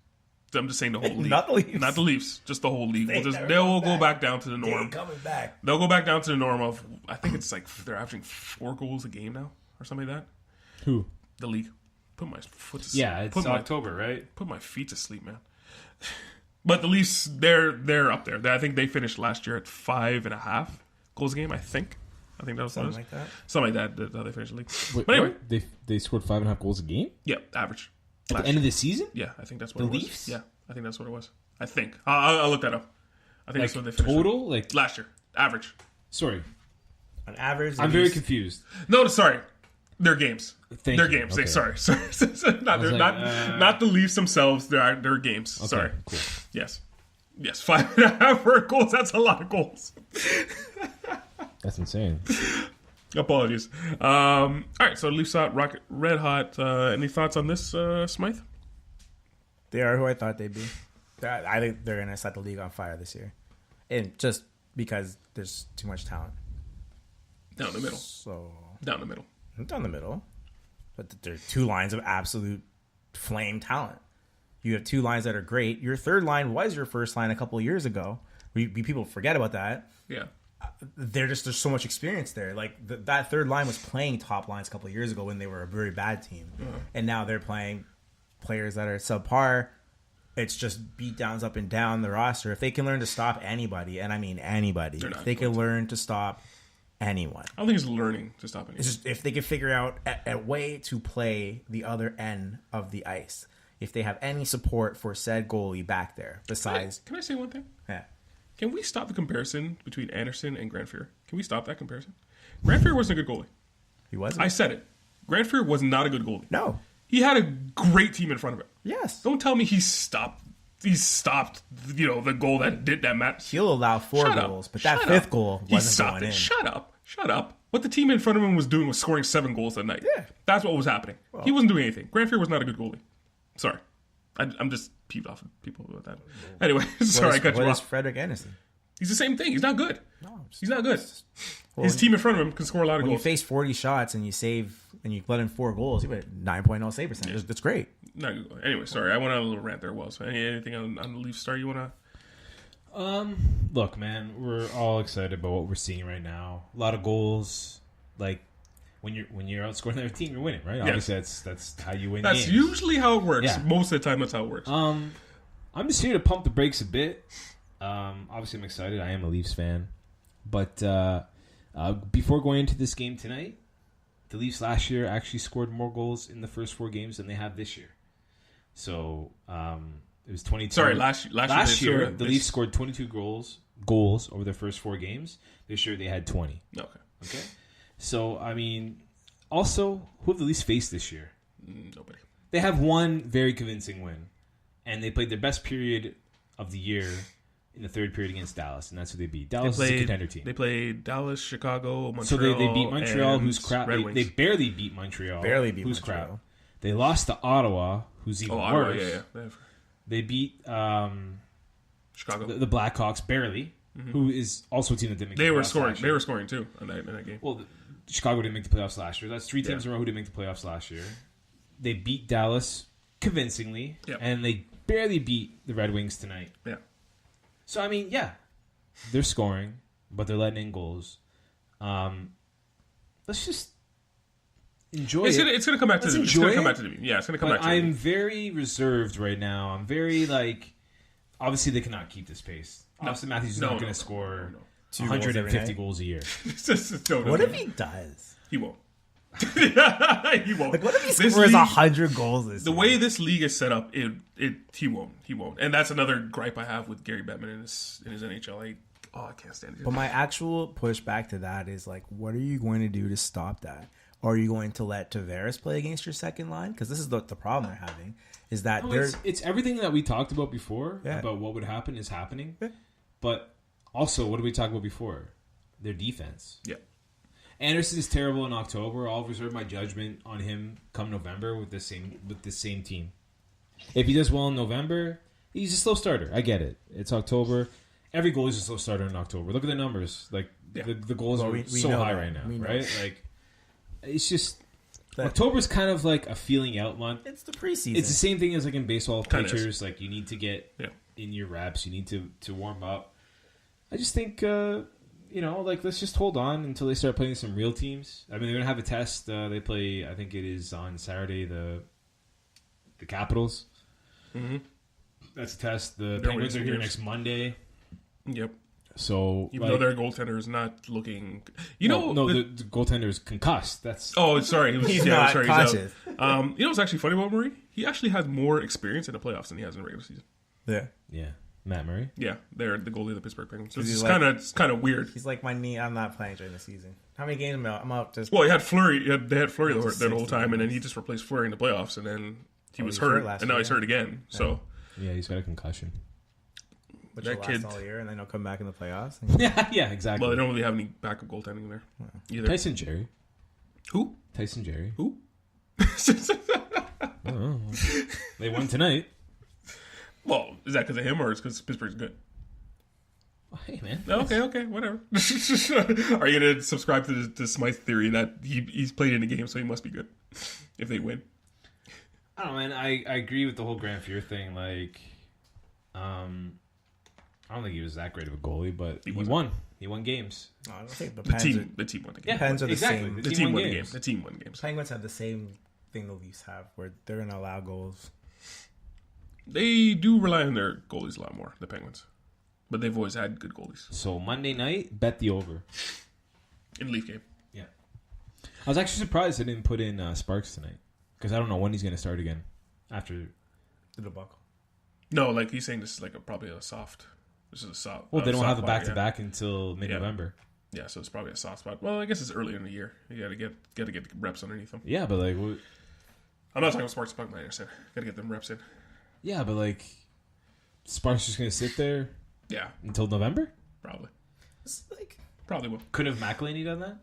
I'm just saying the whole league. Not the Leafs. Not the Leafs. Just the whole league. They'll go back down to the norm. They ain't coming back. They'll go back down to the norm of, I think it's like they're averaging 4 goals a game now or something like that. Who? The league. Put my foot to sleep. Yeah, it's October, right? Put my feet to sleep, man. But the Leafs, they're up there. I think they finished last year at 5.5 goals a game. I think that was something like that. Something like that. That's how they finished the league. Wait, but anyway, they scored 5.5 goals a game. Yeah, average. At the end of the season. Yeah, I think that's what the it was. Leafs. Yeah, I think that's what it was. I think I'll look that up. I think that's what they finished total like last year. Average. Sorry, on average. I'm very confused. No, sorry. Their games. Their games. Okay. Sorry. Not the Leafs themselves. Their games. Okay, sorry. Cool. Yes. 5.5 for goals. That's a lot of goals. That's insane. Apologies. All right. So Leafs hot, Rocket red hot. Any thoughts on this, Smythe? They are who I thought they'd be. I think they're going to set the league on fire this year, and just because there's too much talent. Down the middle. Down the middle. Down the middle. But there are 2 lines of absolute flame talent. You have 2 lines that are great. Your third line was your first line a couple of years ago. People forget about that. Yeah. There's so much experience there. Like that third line was playing top lines a couple of years ago when they were a very bad team. And now they're playing players that are subpar. It's just beat downs up and down the roster. If they can learn to stop anybody, and I mean anybody, if they can learn to stop anyone. I don't think it's learning to stop anyone. It's just if they can figure out a way to play the other end of the ice. If they have any support for said goalie back there, besides... Can I say one thing? Yeah. Can we stop the comparison between Anderson and Grant Fuhr? Can we stop that comparison? Grant Fuhr wasn't a good goalie. He wasn't? I said it. Grant Fuhr was not a good goalie. No. He had a great team in front of him. Yes. Don't tell me he stopped He's stopped, the goal that match. He'll allow 4 goals, but that 5th goal wasn't going in. Shut up. What the team in front of him was doing was scoring 7 goals that night. Yeah. That's what was happening. Well, he wasn't doing anything. Grant Fuhr was not a good goalie. Sorry. I'm just peeved off of people about that. Anyway, sorry I cut you What is off. Frederick Anderson? He's the same thing. He's not good. No, He's not good. Well, His team in front of him can score a lot of when you goals. face 40 shots and you let in 4 goals, you have 9.0 save percentage. That's great. Anyway, sorry. I went on a little rant there, So anything on the Leafs star you want to... Look, man, we're all excited about what we're seeing right now. A lot of goals. Like when you're outscoring the other team, you're winning, right? Yeah. Obviously, that's how you win. That's games. usually how it works. Yeah. Most of the time, that's how it works. I'm just here to pump the brakes a bit. Obviously, I'm excited. I am a Leafs fan, but before going into this game tonight, the Leafs last year actually scored more goals in the first 4 games than they have this year. So it was 22. Sorry, last year the Leafs scored 22 goals over their first 4 games. This year they had 20. Okay. So I mean, also, who have the Leafs faced this year? Nobody. They have one very convincing win, and they played their best period of the year in the 3rd period against Dallas, and that's who they beat. Dallas is a contender team. They played Dallas, Chicago, Montreal. So they beat Montreal, who's crap. Red Wings. They barely beat Montreal, who's crap. They lost to Ottawa, who's even worse. Yeah. They beat Chicago, the Blackhawks barely, who is also a team that didn't make the playoffs. They were scoring too in that game. Well, Chicago didn't make the playoffs last year. That's 3 teams in a row who didn't make the playoffs last year. They beat Dallas convincingly, and they barely beat the Red Wings tonight. Yeah. So, I mean, they're scoring, but they're letting in goals. Let's just enjoy it. It's going to come back to the... It's going to come back to the... Yeah, it's going to come back to I'm very reserved right now. I'm very, obviously they cannot keep this pace. Austin Matthews is not going to score 150 goals a year. What if he does? He won't. He won't. What if he scores 100 goals this The year? way this league is set up, he won't. And that's another gripe I have with Gary Bettman in his NHL. I can't stand it. But my actual pushback to that is what are you going to do to stop that? Or are you going to let Tavares play against your second line? Because this is the problem they're having is that it's everything that we talked about before about what would happen is happening. Yeah. But also, what did we talk about before? Their defense. Yeah. Anderson is terrible in October. I'll reserve my judgment on him come November with the same team. If he does well in November, he's a slow starter. I get it. It's October. Every goal is a slow starter in October. Look at the numbers. The goals are so high right now, right? It's just October's kind of like a feeling out month. It's the preseason. It's the same thing as in baseball pitchers. You need to get in your reps. You need to warm up. I just think let's just hold on until they start playing some real teams. I mean, they're gonna have a test. They play. I think it is on Saturday. The Capitals. Mm-hmm. That's a test. The Penguins are here next Monday. Yep. So even though their goaltender is not looking, the goaltender is concussed. That's sorry, he's not conscious. What's actually funny about Murray? He actually has more experience in the playoffs than he has in the regular season. Yeah. Matt Murray. Yeah, they're the goalie of the Pittsburgh Penguins. So it's kind of weird. He's like my knee. I'm not playing during the season. How many games am I? I'm out. Just he had Fleury. They had Fleury the whole time, and then he just replaced Fleury in the playoffs, and then he was hurt, and now he's hurt again. Yeah. So he's got a concussion. Which will last all year, and then he'll come back in the playoffs. Yeah, exactly. Well, they don't really have any backup goaltending there either. Tyson Jerry. Who? Tyson Jerry. Who? Oh, they won tonight. Well, is that because of him or is it because Pittsburgh's good? Oh, hey, man. Okay, whatever. Are you going to subscribe to the Smythe theory that he's played in a game, so he must be good if they win? I don't know, man. I agree with the whole Grant Fuhr thing. I don't think he was that great of a goalie, but he won. He won games. No, I don't think the team won the game. Yeah, Pens are the same. The team won the game. The team won games. Penguins have the same thing the Leafs have, where they're going to allow goals. They do rely on their goalies a lot more, the Penguins. But they've always had good goalies. So Monday night, bet the over. In Leaf game. Yeah. I was actually surprised they didn't put in Sparks tonight. Because I don't know when he's going to start again. After the debacle. No, he's saying this is probably a soft... This is a soft... Well, they don't have a back-to-back until mid-November. Yeah, so it's probably a soft spot. Well, I guess it's earlier in the year. You got to get the reps underneath them. Yeah, but what... I'm not talking about Sparks, but I understand. Got to get them reps in. Yeah, but Sparks just going to sit there Yeah, until November? probably. It's like, Probably will. Couldn't have McElhaney done that?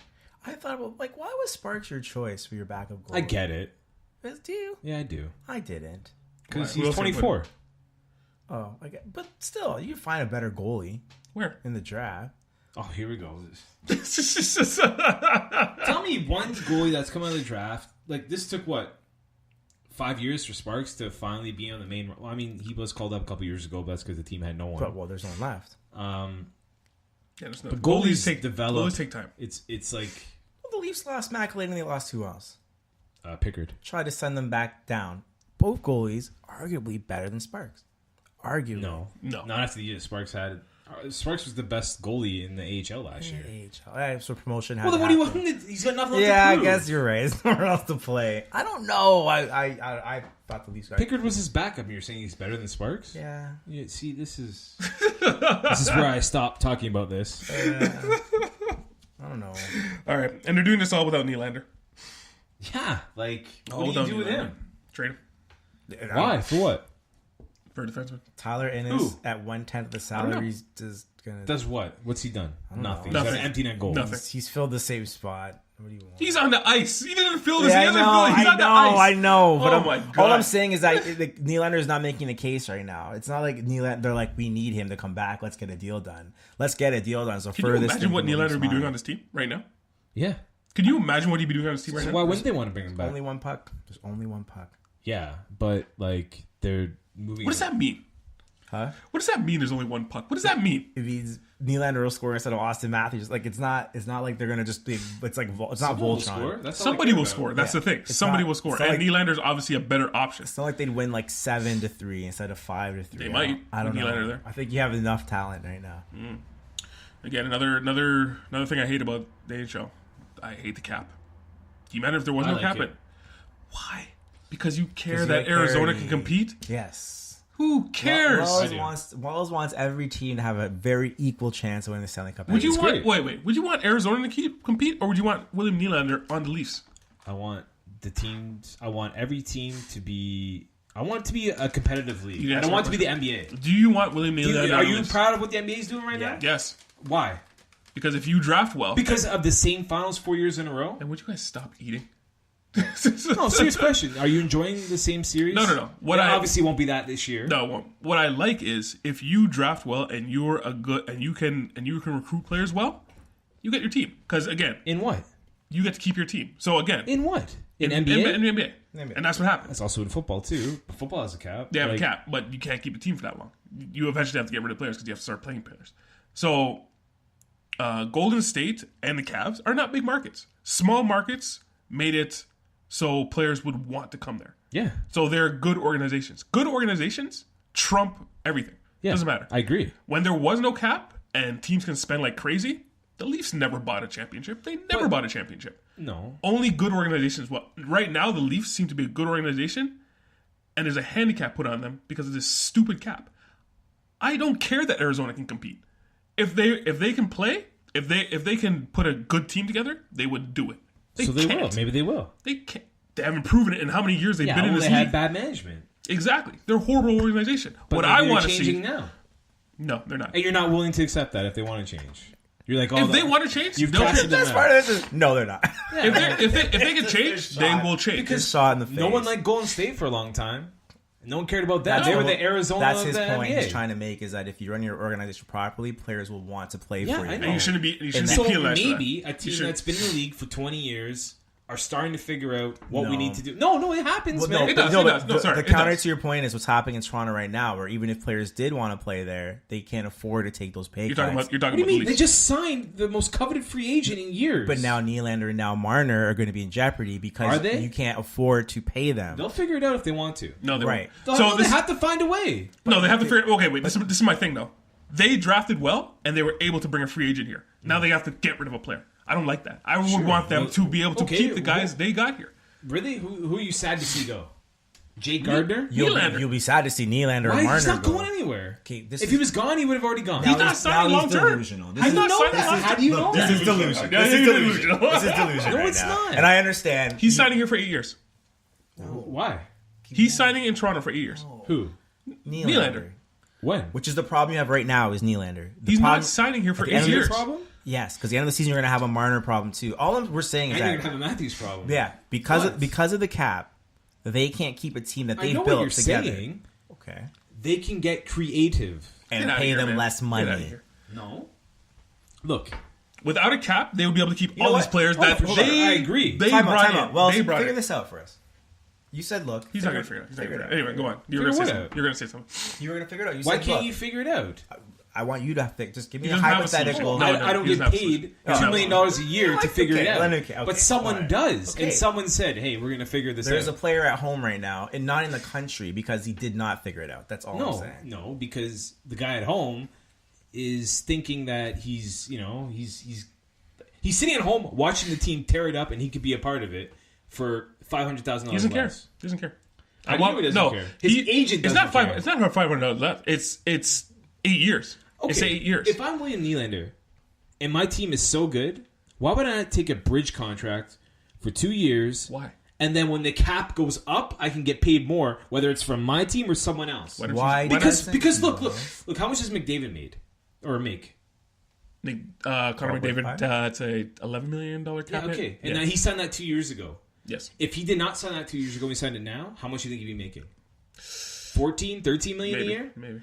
I thought about, like, why was Sparks your choice for your backup goalie? I get it. Do you? Yeah, I do. I didn't. Because Who he's else would 24. Oh, I get, but still, you can find a better goalie Where? in the draft. Oh, here we go. Tell Tell me one goalie that's come out of the draft. Like, this took, what, 5 years for Sparks to finally be on the main... Well, I mean, he was called up a couple years ago, but that's because the team had no one. But, well, there's no one left. Yeah, there's no, But goalies take develop. Goalies take time. It's like Well, the Leafs lost McElhaney and they lost who else? Pickard. Tried to send them back down. Both goalies arguably better than Sparks. Arguably. No. No. Not after the year Sparks had... Sparks was the best goalie in the AHL last year. AHL. So promotion had Well, then to what do you happen. want? He's got nothing left Yeah, to I prove. guess you're right. There's nowhere else to play. I don't know. I thought the Leafs got... Pickard was his backup, and you're saying he's better than Sparks? Yeah. See, this is where I stopped talking about this. I don't know. All right, and they're doing this all without Nylander. Yeah, like All what do you without do with Nylander. him? Trade him Why? For what? for a defenseman. Tyler Ennis Who? at 1/10 of the don't know. salaries is gonna... Does what? What's he done? know. Nothing. He's Nothing. got an empty net goal. Nothing. He's filled the same spot. What do you want? He's on the ice. He didn't fill this. Yeah, he I doesn't know, fill it. He's I on the know, ice. I know. But Oh my God. all I'm saying is that Nylander is not making a case right now. It's not like Nylander. They're like, we need him to come back. Let's get a deal done. Let's get a deal done. So Can you furthest imagine thing what from the Nylander Leafs would be doing mind. on this team right now? Yeah. Can you imagine what he'd be doing on this team right So now? why wouldn't they want to bring him back? Only one puck. There's only one puck. Yeah, but like they're moving. What does that mean? Huh? What does that mean? There's only one puck. What does that mean? If he's Nylander will score instead of Austin Matthews, like it's not like they're gonna just be. It's like it's not Someone will score. Voltron. That's all I Somebody care will about. score. That's Yeah. the thing. It's Somebody not- will score, it's not and like- Nylander's obviously a better option. It's not like they'd win like 7-3 instead of 5-3. They might I don't with know. Nylander there. I think you have enough talent right now. Again, another thing I hate about the NHL. I hate the cap. Do you matter if there was I no like cap? it. Why? Because you care 'Cause you that like Arizona parity. can compete. Yes. Who cares? Wells wants every team to have a very equal chance of winning the Stanley Cup. Would you It's want great. wait? Would you want Arizona to compete, or would you want William Nylander on the Leafs? I want the teams. I want every team to be. I want it to be a competitive league. You I answer don't want it my to be the NBA. Do you want William Nylander? Are on the you Leafs? proud of what the NBA is doing right Yeah. now? Yes, Why? because if you draft well, Because of the same finals 4 years in a row? and would you guys stop eating? No, serious question. Are you enjoying the same series? No. What It I obviously won't be that this year. No, what I like is if you draft well and you're a good and you can recruit players well, you get your team. Because again, In what? you get to keep your team. So again, In what? In in NBA? in the NBA, and that's what happens. That's also in football too. Football has a cap. They have Like, a cap, but you can't keep a team for that long. You eventually have to get rid of players because you have to start playing players. So, Golden State and the Cavs are not big markets. Small markets made it so players would want to come there. Yeah. So they're good organizations. Good organizations trump everything. Yeah. Doesn't matter. I agree. When there was no cap and teams can spend like crazy, the Leafs never bought a championship. They never bought a championship. No. Only good organizations. Well, right now the Leafs seem to be a good organization, and there's a handicap put on them because of this stupid cap. I don't care that Arizona can compete. If they can play, if they can put a good team together, they would do it. So they can't. will. Maybe they will. They can't. They haven't proven it in how many years they've Yeah, been in well, this they league. had bad management. Exactly. They're a horrible organization. But what I they're want to changing see. now. No, they're not. And you're not willing to accept that if they want to change. You're like, oh, If they want to change, you've they'll casted change. them That's out. part of this. No, they're not. If they can change, they will change. Because shot in the face. No one liked Golden State for a long time. No one cared about that. That's They were what- the Arizona That's of his the point NBA. he's trying to make is that if you run your organization properly, players will want to play Yeah, for you. I know. and you shouldn't be. You shouldn't So be penalized for that. maybe a You team should- that's been in the league for 20 years are starting to figure out what we No. need to do. No, it happens, Well, man. It does. but No, sorry, the it counter does. to your point is what's happening in Toronto right now, where even if players did want to play there, they can't afford to take those pay You're cuts. talking about. You're What talking do you about mean? the They just signed the most coveted free agent in years. But now Nylander and now Marner are going to be in jeopardy because Are they? you can't afford to pay them. they'll figure it out if they want to. No, they Right. won't. So So they this, have to find a way. no, they have to figure. Okay, wait. This is my thing though. They drafted well, and they were able to bring a free agent here. Now they have to get rid of a player. I don't like that. I would want them Well, to be able to okay, keep the guys well- they got here. Really? Who are you sad to see go? Jake Gardner? Nylander. You'll be sad to see Nylander or Why? Marner He's not go. going anywhere. Okay, this If is- he was gone, he would have already gone. He's not signing long term. delusional. This How is do you not know signing that? long How do you know This that? is delusion. Yeah, This is he's delusion. delusional. This is delusion No, right it's now. not. And I understand. He's signing here for 8 years. Why? He's signing in Toronto for 8 years. Who? Nylander. When? Which is the problem you have right now is Nylander. He's not signing here for 8 years. Problem? Yes, because the end of the season you're going to have a Marner problem too. All we're saying is And you're that going to have a Matthews problem. yeah, because of the cap, they can't keep a team that I they've know built what you're together. saying. Okay, They can get creative. and Get outta pay here, them man. less Get outta money. here. No. Look. Without a cap, they would be able to keep know all these what? players Oh, that for sure. they. I agree. They Time brought out. in. Well, they brought figure in. this out for us. You said, look, He's not going to figure it out. He's not figure gonna it figure it out. out. Anyway, go on. You're Figure going to say what something. out? You're going to say something. You were going to figure it out. You Why said, can't look, you figure it out? I want you to just give me He a doesn't have a hypothetical. solution. No, I don't he get doesn't have a paid solution. $2 million a year to figure it out. Okay, But someone fine. does. Okay. And someone said, hey, we're going to figure this There's a out. player at home right now, and not in the country, because he did not figure it out. That's all I'm saying. No, because the guy at home is thinking that he's sitting at home watching the team tear it up and he could be a part of it for $500,000 He doesn't care. less. He doesn't care. How do you know he doesn't care? His agent It's doesn't not care. It's not $500 left. It's 8 years. It's 8 years. If I'm William Nylander and my team is so good, why would I not take a bridge contract for 2 years? Why? And then when the cap goes up, I can get paid more, whether it's from my team or someone else. Why don't Why? you- Because look, how much does McDavid make? Connor McDavid, $5? it's a $11 million cap Yeah, hit. okay. And Yeah. now he signed that 2 years ago. Yes. If he did not sign that 2 years ago, he signed it now, how much do you think he'd be making? 14, 13 million Maybe. a year? Maybe.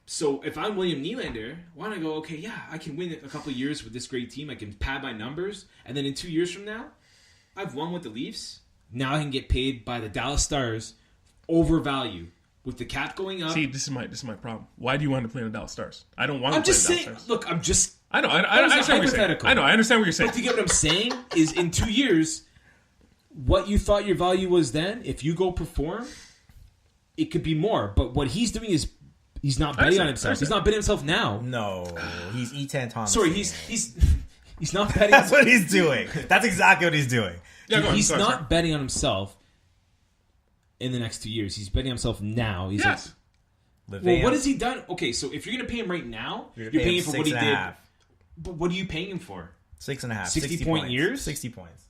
So if I'm William Nylander, why don't I go, okay, yeah, I can win a couple of years with this great team. I can pad my numbers. And then in 2 years from now, I've won with the Leafs. Now I can get paid by the Dallas Stars over value. With the cap going up. See, this is my problem. Why do you want to play in the Dallas Stars? I don't want I'm to play just in the saying, Dallas Stars. look, I'm just... I know. I That was a understand what you're saying. hypothetical. I know. I understand what you're saying. But you get what I'm saying is in 2 years, what you thought your value was then, if you go perform, it could be more. But what he's doing is he's not betting on himself. He's not betting himself now. No, he's Etan Thomas. Sorry, he's not betting. That's what he's doing. That's exactly what he's doing. Yeah, go on. He's Sorry, not sorry. betting on himself in the next 2 years. He's betting on himself now. He's Yes. well, what has he done? Okay, so if you're going to pay him right now, you're paying him for what he did. But what are you paying him for? 6.5. 60 point points. years? 60 points.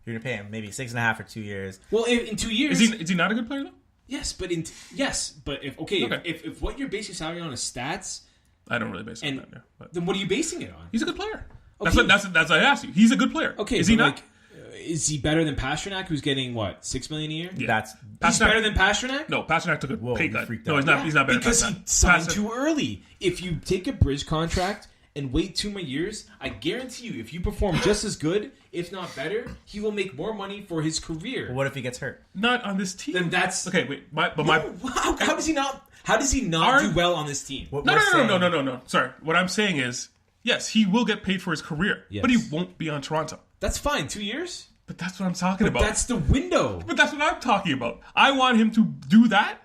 You're gonna pay him maybe 6.5 for 2 years. Well, in 2 years, Is he not a good player though? yes, but if Okay. if what you're basing salary on is stats, I don't really base it on and that. No, but then what are you basing it on? he's a good player. Okay. That's what I asked you. He's a good player. Okay, Is he but not? like, is he better than Pasternak, who's getting what $6 million a year? Yeah. That's He's better than Pasternak. No, Pasternak took a Whoa, pay you cut. freaked No, out. he's not. He's not better because than he Pasternak. signed Pasternak- too early. If you take a bridge contract and wait 2 more years, I guarantee you, if you perform just as good, if not better, he will make more money for his career. what if he gets hurt? Not on this team. Then that's okay. Wait, my how does he not? How does he not Our- do well on this team? What No, we're no, no, saying- no, no, no, no. Sorry. What I'm saying is, yes, he will get paid for his career, Yes. but he won't be on Toronto. That's fine. 2 years. But that's what I'm talking about. That's the window. But that's what I'm talking about. I want him to do that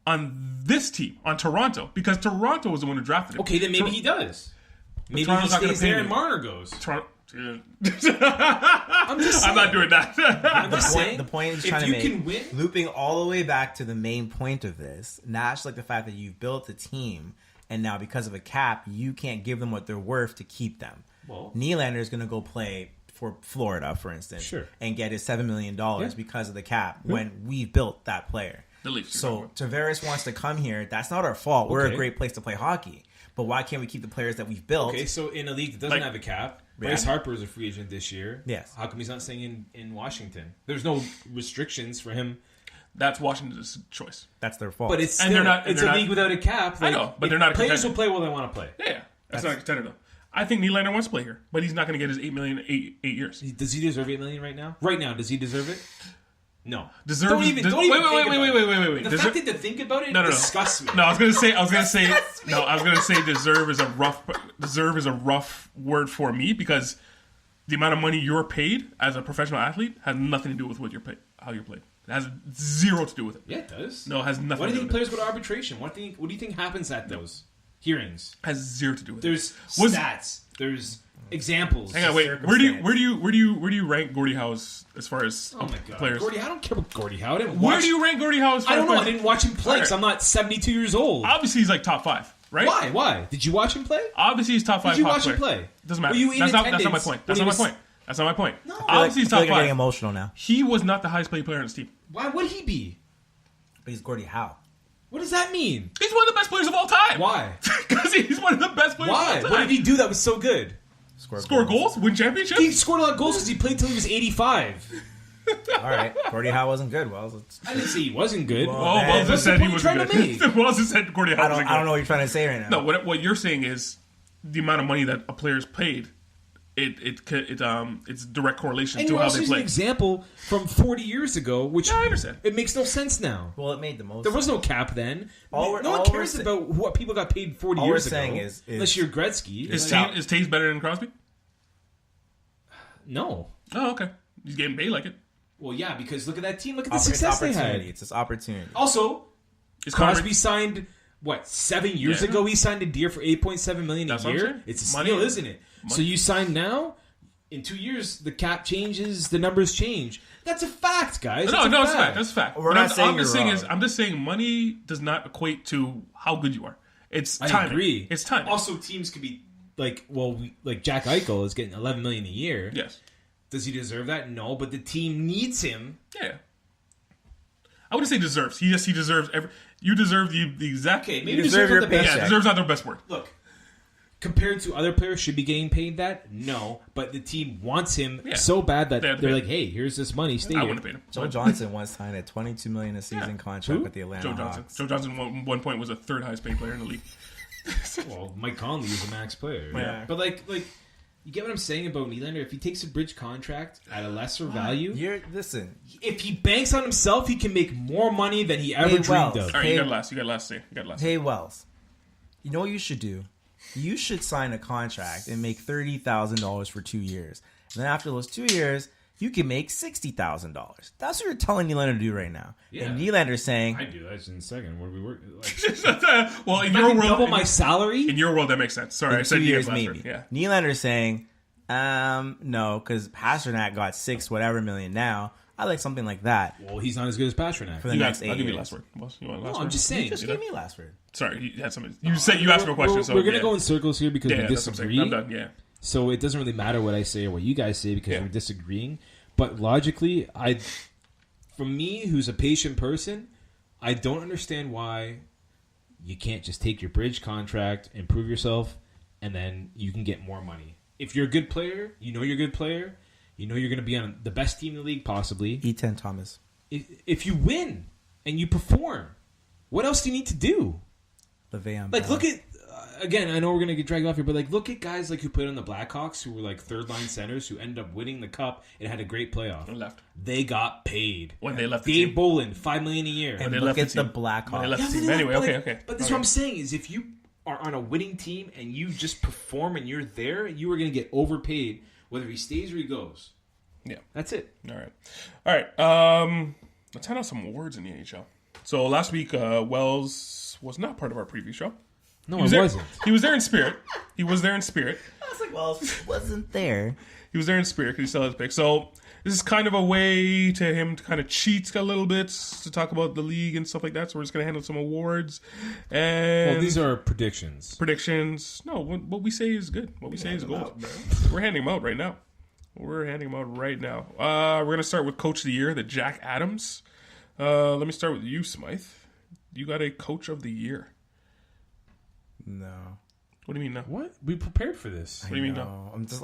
on this team, on Toronto, because Toronto was the one who drafted him. Okay, then maybe he does. Maybe Toronto's he not gonna stays pay there him. and Marner goes. Toronto. I'm just saying. I'm not doing that. I'm just saying. The point he's if trying to you make, can win, looping all the way back to the main point of this, Nash, like the fact that you've built a team, and now because of a cap, you can't give them what they're worth to keep them. Well- Nylander is going to go play for Florida, for instance, Sure. and get his $7 million Yeah. because of the cap when we built that player. The Leafs. So Tavares wants to come here. That's not our fault. We're Okay. a great place to play hockey. But why can't we keep the players that we've built? okay, so in a league that doesn't Like- have a cap, Yeah. Bryce Harper is a free agent this year. Yes. How come he's not staying in Washington? There's no restrictions for him. That's Washington's choice. That's their fault. But it's And still, they're not- and it's they're a not- league without a cap. I know, but they're not a Players contender. will play where they want to play. Yeah, that's not a contender though. I think Nylander wants to play here, but he's not going to get his $8 million in 8 years. Does he deserve $8 million right now? Right now, does he deserve it? No. Deserve Don't is- even. des- Don't even wait, think wait, about wait, it. wait, wait, wait, wait. The Deser- fact that to think about it No, no, no. disgusts me. No, I was gonna say deserve is a rough word for me because the amount of money you're paid as a professional athlete has nothing to do with what you're paid, how you're paid. It has zero to do with it. Yeah, it does. No, it has nothing. Why do to you do think with players go to arbitration? What do you think happens at those hearings? it. Has zero to do with There's it. Was- stats. There's examples. Hang on, wait. Where do you rank Gordie Howe as far as Oh my god, players? Gordie! I don't care about Gordie Howe. I didn't Where watch. do you rank Gordie Howe as far I don't as know. I players? didn't watch him play because Alright. I'm not 72 years old. Obviously, he's like top 5, right? Why? Why? Did you watch him play? Obviously, he's top 5. Did you top watch him player. play? Doesn't matter. Were you in That's not my attendance point. when That's he not my was- point. That's not my point. No. Obviously, he's top I'm getting 5. emotional now. He was not the highest paid player on his team. Why would he be? But he's Gordie Howe. What does that mean? He's one of the best players of all time. Why? Because he's one of the best players Why? of all What time. did he do that was so good? Score goals? Win championships? He scored a lot of goals because he played till he was 85. All right, Gordie Howe wasn't good. Well, I didn't say he wasn't good. Well, Oh, Wells just said he was trying to good. make? Wells just said Gordie Howe I was don't good. know what you're trying to say right now. No, what you're saying is the amount of money that a player's paid. It's direct correlation And to you're how also they using an play. example from 40 years ago, which Yeah, I understand. it makes no sense now. Well, it made the most. There was no cap then. All we're- no one all cares we're about what people got paid 40 all we're years ago. saying is unless you're Gretzky. Is Like, Taves better than Crosby? no. Oh, okay. He's getting paid like it. Well, yeah, because look at that team. Look at the It's success they opportunity. had. It's this opportunity. Also, Is Crosby signed, 7 years Yeah. ago? He signed a deal for $8.7 million That's a what I'm year. saying. It's a Money- steal, isn't it? So money. you sign now. In 2 years, the cap changes, the numbers change. That's a fact, guys. No, it's fact. That's a fact. We're But not saying you're wrong. I'm just saying money does not equate to how good you are. It's I timing. agree. It's timing. Also, teams could be like, like Jack Eichel is getting $11 million a year. Yes. Does he deserve that? No, but the team needs him. Yeah. I wouldn't say deserves. He deserves every. You deserve the exact. Okay, maybe You deserve your not the best. paycheck. Yeah, deserves not the best word. Look, compared to other players, should be getting paid that. No, but the team wants him Yeah. so bad that They have to they're pay like, him. "Hey, here's this money. Stay I here." wouldn't have paid him. Joe Johnson once signed a $22 million a season contract Who? with the Atlanta Joe Johnson. Hawks. Joe Johnson, one point, was the third highest paid player in the league. Well, Mike Conley is a max player. Yeah. But like you get what I'm saying about Nylander? If he takes a bridge contract at a lesser value, Listen. if he banks on himself, he can make more money than he ever Hey, dreamed Wells. of. All right, Hey- you got last. You got last. You got last. Hey, Wells. You know what you should do? You should sign a contract and make $30,000 for 2 years. And then after those 2 years, you can make $60,000. That's what you're telling Nylander to do right now. Yeah. And Nylander's saying, I do that in a second. What do we work? Like, Well, in if I your can world, double my salary. in your world, that makes sense. Sorry, I in said 2 you years guys last maybe. word. Yeah. Nylander's saying, no, because Pasternak got $6 whatever million now. I like something like that Well, he's not as good as Pasternak. for the You next got, 8 I'll give years. you last word. Boss, you want No, last I'm word? just You saying. just gave me last word. Sorry, you had something. You said you asked me a question. So We're gonna yeah. go in circles here because Yeah, we that's what I'm saying. disagree. I'm done. Yeah. So it doesn't really matter what I say or what you guys say because Yeah. we're disagreeing. But logically, from me, who's a patient person, I don't understand why you can't just take your bridge contract, improve yourself, and then you can get more money. If you're a good player, you know you're a good player. You know you're going to be on the best team in the league, possibly. E10 Thomas. If you win and you perform, what else do you need to do? LeVay Like, look at again. I know we're gonna get dragged off here, but like, look at guys like who played on the Blackhawks, who were like third line centers, who ended up winning the cup and had a great playoff. And left. They got paid When they left the Dave team. Bolin, $5 million a year. And they look left at the the team. Blackhawks. When they left Yeah, the but team. they Anyway, left- okay. But this is what I'm saying is if you are on a winning team and you just perform and you're there, you are gonna get overpaid whether he stays or he goes. Yeah. That's it. All right. Let's hand out some awards in the NHL. So last week, Wells was not part of our preview show. No, He was I there- wasn't. He was there in spirit. He was there in spirit. I was like, well, wasn't there. He was there in spirit because he still has pick. So this is kind of a way to him to kind of cheat a little bit to talk about the league and stuff like that. So we're just going to handle some awards and Well, these are predictions. predictions. No, what we say is good. What we say is gold. We're handing them out right now. We're handing them out right now. We're going to start with Coach of the Year, the Jack Adams. Let me start with you, Smythe. You got a Coach of the Year. No. What do you mean no? What? We prepared for this. What do you mean no? No. I'm just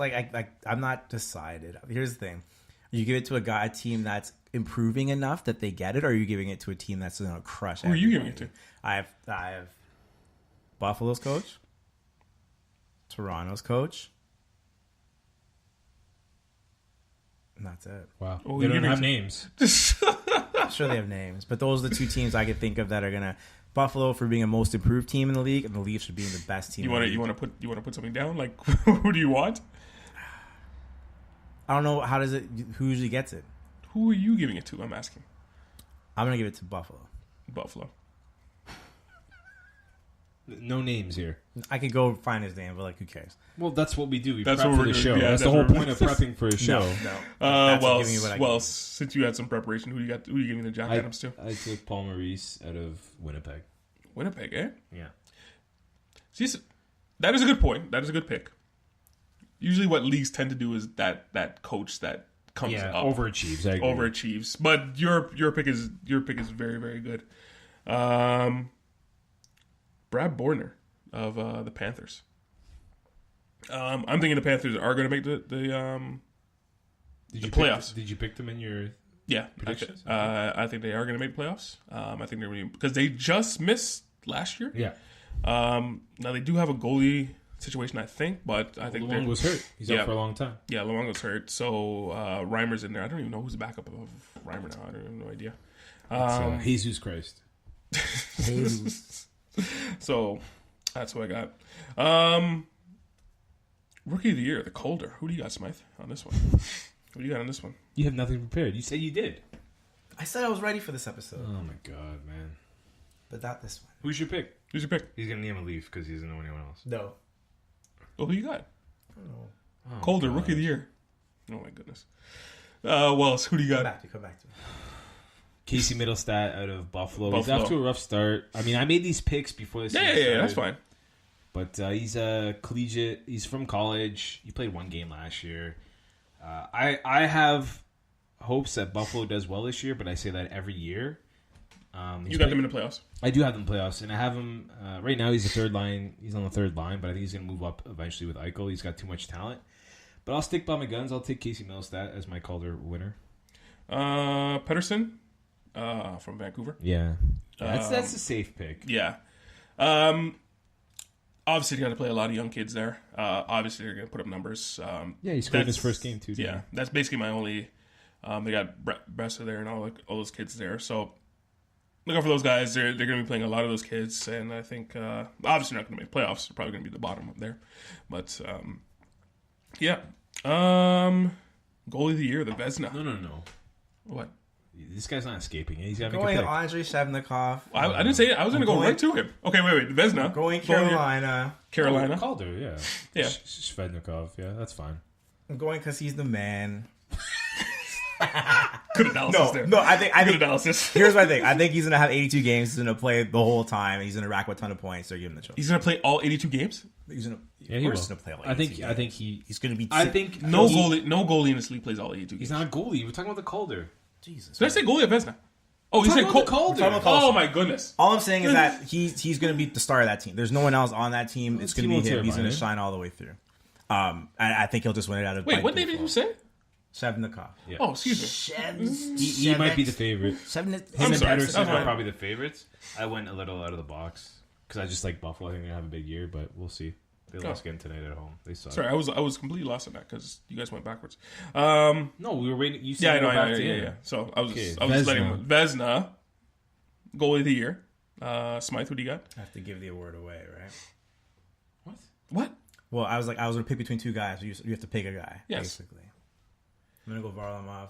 I'm not decided. Here's the thing. You give it to a team that's improving enough that they get it, or are you giving it to a team that's going to crush Who are you everybody? giving it to? I have Buffalo's coach, Toronto's coach, and that's it. Wow. Oh, They you're don't gonna- have names. I'm sure they have names, but those are the two teams I can think of that are going to Buffalo for being a most improved team in the league, and the Leafs for being the best team. You in want the to league. you want to put something down? Like who do you want? I don't know how does it. Who usually gets it? Who are you giving it to? I'm asking. I'm going to give it to Buffalo. Buffalo. No names here. I could go find his name, but who cares? Well, that's what we do. We That's prep what for we're the doing. show. Yeah, that's the that's whole what point of prepping for a show. No. That's Well, giving me what I well, get. since you had some preparation, who you giving the Jack Adams to? I took Paul Maurice out of Winnipeg. Winnipeg, eh? Yeah. See, that is a good point. That is a good pick. Usually, what leagues tend to do is that coach that comes Yeah, up overachieves. I agree. overachieves. But your pick is very, very good. Brad Borner of the Panthers. I'm thinking the Panthers are going to make the playoffs. Did you pick them in your Yeah, predictions? I think they are going to make playoffs. I think they're going to, because they just missed last year. Yeah. Now they do have a goalie situation, I think, but I think Luong was hurt. He's out for a long time. Yeah, Luong was hurt, so Reimer's in there. I don't even know who's the backup of Reimer now. I don't have no idea. Jesus Christ. So that's what I got. Rookie of the year, the Calder. Who do you got, Smythe, on this one? What do you got on this one? You have nothing prepared. You said you did. I said I was ready for this episode, Oh my god, man. but not this one. Who's your pick? Who's your pick? He's gonna name a Leaf because he doesn't know anyone else. No. Oh, who you got? Oh. Calder, Rookie of the year. Oh my goodness. Wells, who do you got? Come back to me. Casey Middlestat out of Buffalo. He's Buffalo. off to a rough start. I mean, I made these picks before this. Yeah, that's fine. But he's a collegiate. He's from college. He played one game last year. I have hopes that Buffalo does well this year, but I say that every year. You got them in the playoffs. I do have them in playoffs, and I have him right now. He's the third line. He's on the third line, but I think he's going to move up eventually with Eichel. He's got too much talent. But I'll stick by my guns. I'll take Casey Middlestat as my Calder winner. Pedersen from Vancouver. Yeah, that's a safe pick. Yeah. Obviously, they're going to play a lot of young kids there. Obviously, they're going to put up numbers. Yeah, he scored in his first game too. Yeah, that's basically my only. They got Bressa there and all those kids there. So look out for those guys. They're going to be playing a lot of those kids, and I think obviously not going to make playoffs. They're probably going to be the bottom up there. But yeah, goalie of the year, the Vezina. No. What? This guy's not escaping it. He's got to make Going a pick. Andrei Shevnikov. I didn't say it. I was going to go right to him. Okay, wait. Vezina. Going Carolina. Carolina. Carolina. Calder, yeah. Yeah. Svednikov, yeah, that's fine. I'm going because he's the man. Good analysis there. No, I think Good analysis. Here's my thing. I think he's gonna have 82 games. He's gonna play the whole time. He's gonna rack up a ton of points. So give him the choice. He's going to play all 82 games? He's gonna. Yeah, of he course will. he's gonna play all I 82 think games. He's gonna be. I think No goalie in this league plays all 82 games. he's not a goalie. We're talking about the Calder. Jesus. Did I say goalie or Vezina? Oh, you said Calder. Talking about Calder. Oh my goodness. All I'm saying is that he's gonna be the star of that team. There's no one else on that team. It's gonna be him. He's gonna shine all the way through. I think he'll just win it out of. Wait, what name did you say? Shevnikov. Yeah. Oh, excuse me. He might be the favorite. Him and sorry. Pedersen I'm are fine. probably the favorites. I went a little out of the box because I just like Buffalo. I think they're gonna have a big year, but we'll see. They lost again tonight at home. They suck. Sorry, I was completely lost on that because you guys went backwards. No, we were waiting. You said Yeah. So I was just letting him. Vezina, goalie of the year. Smythe, what do you got? I have to give the award away, right? What? Well, I was gonna pick between two guys. So you have to pick a guy. Yes. Basically. I'm gonna go Varlamov.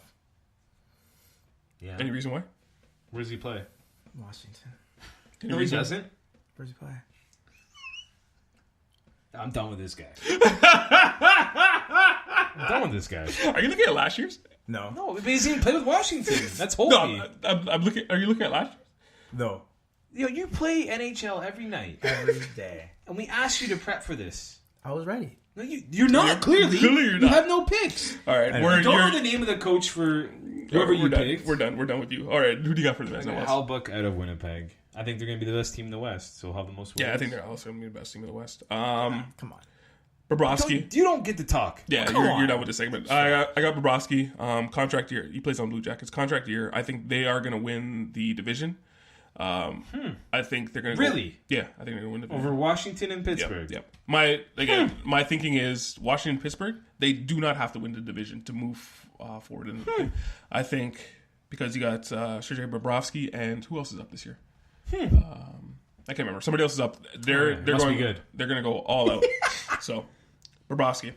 Yeah. Any reason why? Where does he play? Washington. Any reason? doesn't. Where's he play? I'm done with this guy. I'm done with this guy. Are you looking at last year's? No. No, he didn't play with Washington. That's holy. No, I'm looking. Are you looking at last year's? No. You play NHL every night, Every day. and we asked you to prep for this. I was ready. No, you're not. Clearly, clearly you're not. You have no picks. All right, Anyway, Don't know the name of the coach for whoever you we're done. picked. We're done. We're done with you. All right, who do you got for the Vezina? Halbuck out of Winnipeg. I think they're going to be the best team in the West, so we'll have the most wins. Yeah, I think they're also going to be the best team in the West. Come on. Bobrovsky. You don't get to talk. Yeah, you're done with the segment. I got Bobrovsky. Contract year. He plays on Blue Jackets. Contract year. I think they are going to win the division. I think they're going to Really? Yeah, I think they're going to win the division. Over Washington and Pittsburgh. Yep. My thinking is Washington, Pittsburgh. They do not have to win the division to move forward. I think because you got Sergei Bobrovsky and who else is up this year? I can't remember. Somebody else is up. They're must going be good. They're going to go all out. So Bobrovsky.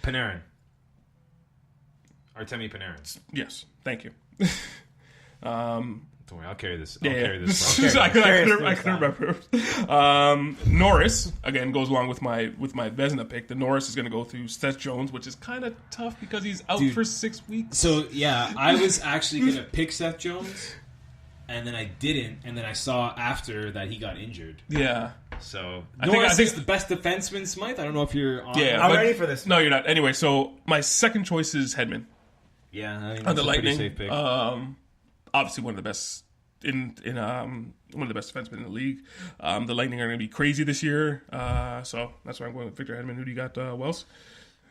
Panarin. Artemi Panarin. Yes. Thank you. Don't worry, I'll carry this. I'll Yeah. carry this. I couldn't remember. Norris again goes along with my Vezina pick. The Norris is going to go through Seth Jones, which is kind of tough because he's out for 6 weeks. So yeah, I was actually going to pick Seth Jones, and then I didn't, and then I saw after that he got injured. Yeah. So I Norris think is the best defenseman, Smythe. I don't know if you're on. Yeah, I'm but- ready for this. No, you're not. Anyway, so my second choice is Hedman Yeah, I mean, on that's the a pretty Lightning. safe pick. Obviously one of the best in one of the best defensemen in the league. The Lightning are going to be crazy this year, so that's why I'm going with Victor Hedman. Who do you got, Wells?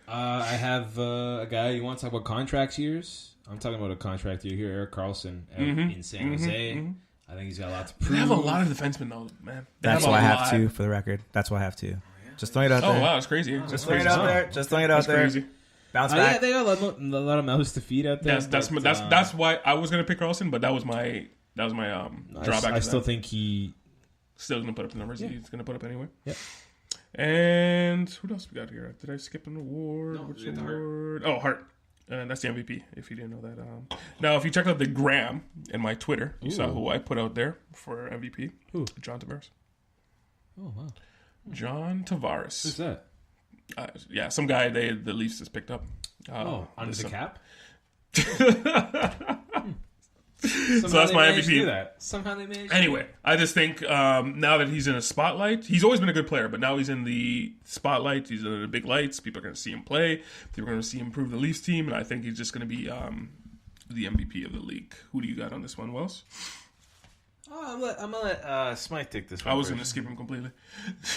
I have a guy. You want to talk about contract years? I'm talking about a contract year here, Erik Karlsson in San Jose. I think he's got a lot to prove. They have a lot of defensemen, though, man. That's why I have two, for the record. That's why I have two. Just throwing it out there. Oh, wow, that's crazy. Just throwing it out there. Just throwing it out there. Crazy. Bounce back. Yeah, they got a lot of mouths to feed out there. That's why I was going to pick Karlsson, but that was my drawback. I still think he still going to put up the numbers he's going to put up anyway. Yep. And what else we got here? Did I skip an award? No, Which we got award? Oh, Hart. That's the MVP, if you didn't know that. Now, if you check out the gram and my Twitter, you saw who I put out there for MVP. Who? John Tavares. Oh, wow. John Tavares. Who's that? Yeah, some guy the Leafs just picked up. Under the cap? So that's my MVP. Somehow they managed Anyway, I just think now that he's in a spotlight, he's always been a good player, but now he's in the spotlight. He's in the big lights. People are going to see him play. People are going to see him improve the Leafs team, and I think he's just going to be the MVP of the league. Who do you got on this one, Wells? I'm going to let Smythe take this one. I was going to skip him completely.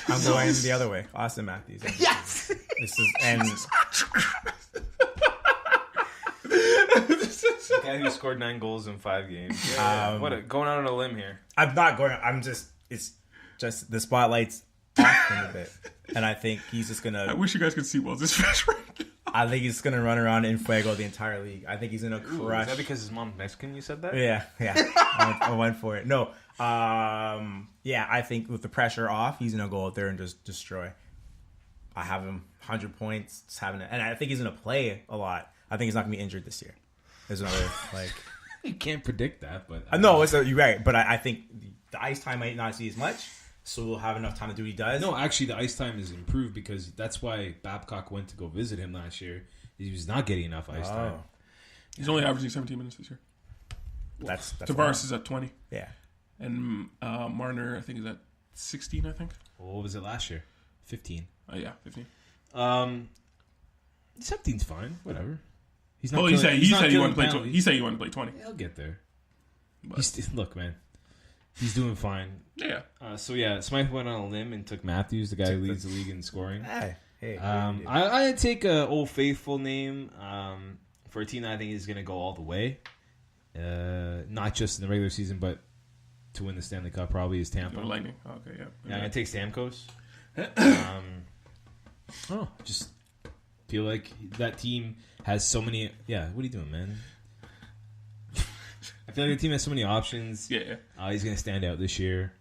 I'm going the other way. Austin Matthews. Yes! This is and The guy who scored 9 goals in 5 games. Going out on a limb here. I'm not going. It's just the spotlight's off him a bit, and I think he's just I gonna. wish you guys could see Wells' face right now. I think he's gonna run around in fuego the entire league. I think he's gonna crush. Is that because his mom's Mexican? You said that? Yeah. I went for it. No. Yeah, I think with the pressure off, he's gonna go out there and just destroy. I have him 100 points, just having it, and I think he's gonna play a lot. I think he's not gonna be injured this year. There's another You can't predict that, but no, you're right. But I think the ice time might not see as much, so we'll have enough time to do what he does. No, actually, the ice time is improved because that's why Babcock went to go visit him last year. He was not getting enough ice time. He's only averaging 17 minutes this year. That's Tavares is at 20. Yeah. And Marner, I think, is at 16, I think. Well, what was it last year? 15. Yeah, 15. 17's fine. Whatever. He said he wanted to play. He said he wanted to play 20. He'll get there. Look, man, he's doing fine. Yeah. Smythe went on a limb and took Matthews, the guy who leads the league in scoring. Hey. I'd take a Old Faithful name for a team that I think is going to go all the way, not just in the regular season, but to win the Stanley Cup. Probably is Tampa. Lightning. Okay, yeah. Yeah, I'm going to take Stamkos. Just feel like that team has so many. Yeah, what are you doing, man? I feel like the team has so many options. Yeah. He's going to stand out this year.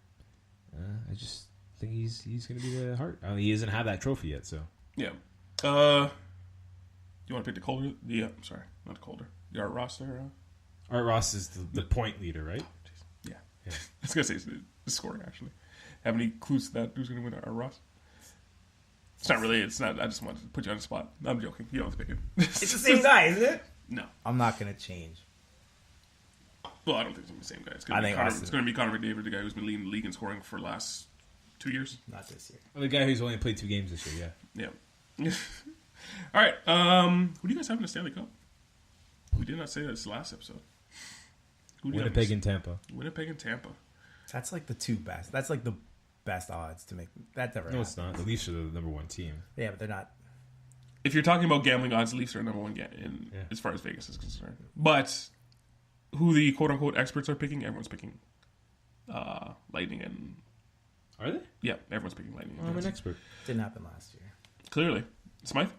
I just think he's going to be the heart. He doesn't have that trophy yet, so. Yeah. You want to pick the Calder? Sorry, not the Calder. The Art Ross there? Art Ross is the point leader, right? Yeah. I was going to say the scoring, actually. Have any clues to that? Who's going to win, Art Ross? It's not really. It's not. I just wanted to put you on the spot. I'm joking. You don't have to pick him. It's the same guy, isn't it? No. I'm not going to change. Well, I don't think it's the same guy. It's going to be Connor McDavid, the guy who's been leading the league in scoring for the last 2 years. Not this year. The guy who's only played 2 games this year, yeah. All right. Who do you guys have in the Stanley Cup? We did not say this last episode. Winnipeg and Tampa. Winnipeg and Tampa. That's like the 2 best. That's like the best odds to make. That never happens. It's not. The Leafs are the number 1 team. Yeah, but they're not. If you're talking about gambling odds, the Leafs are number 1 as far as Vegas is concerned. But who the quote-unquote experts are picking, everyone's picking Lightning and... Are they? Yeah, everyone's picking Lightning. I'm an expert. Didn't happen last year. Clearly. Smythe?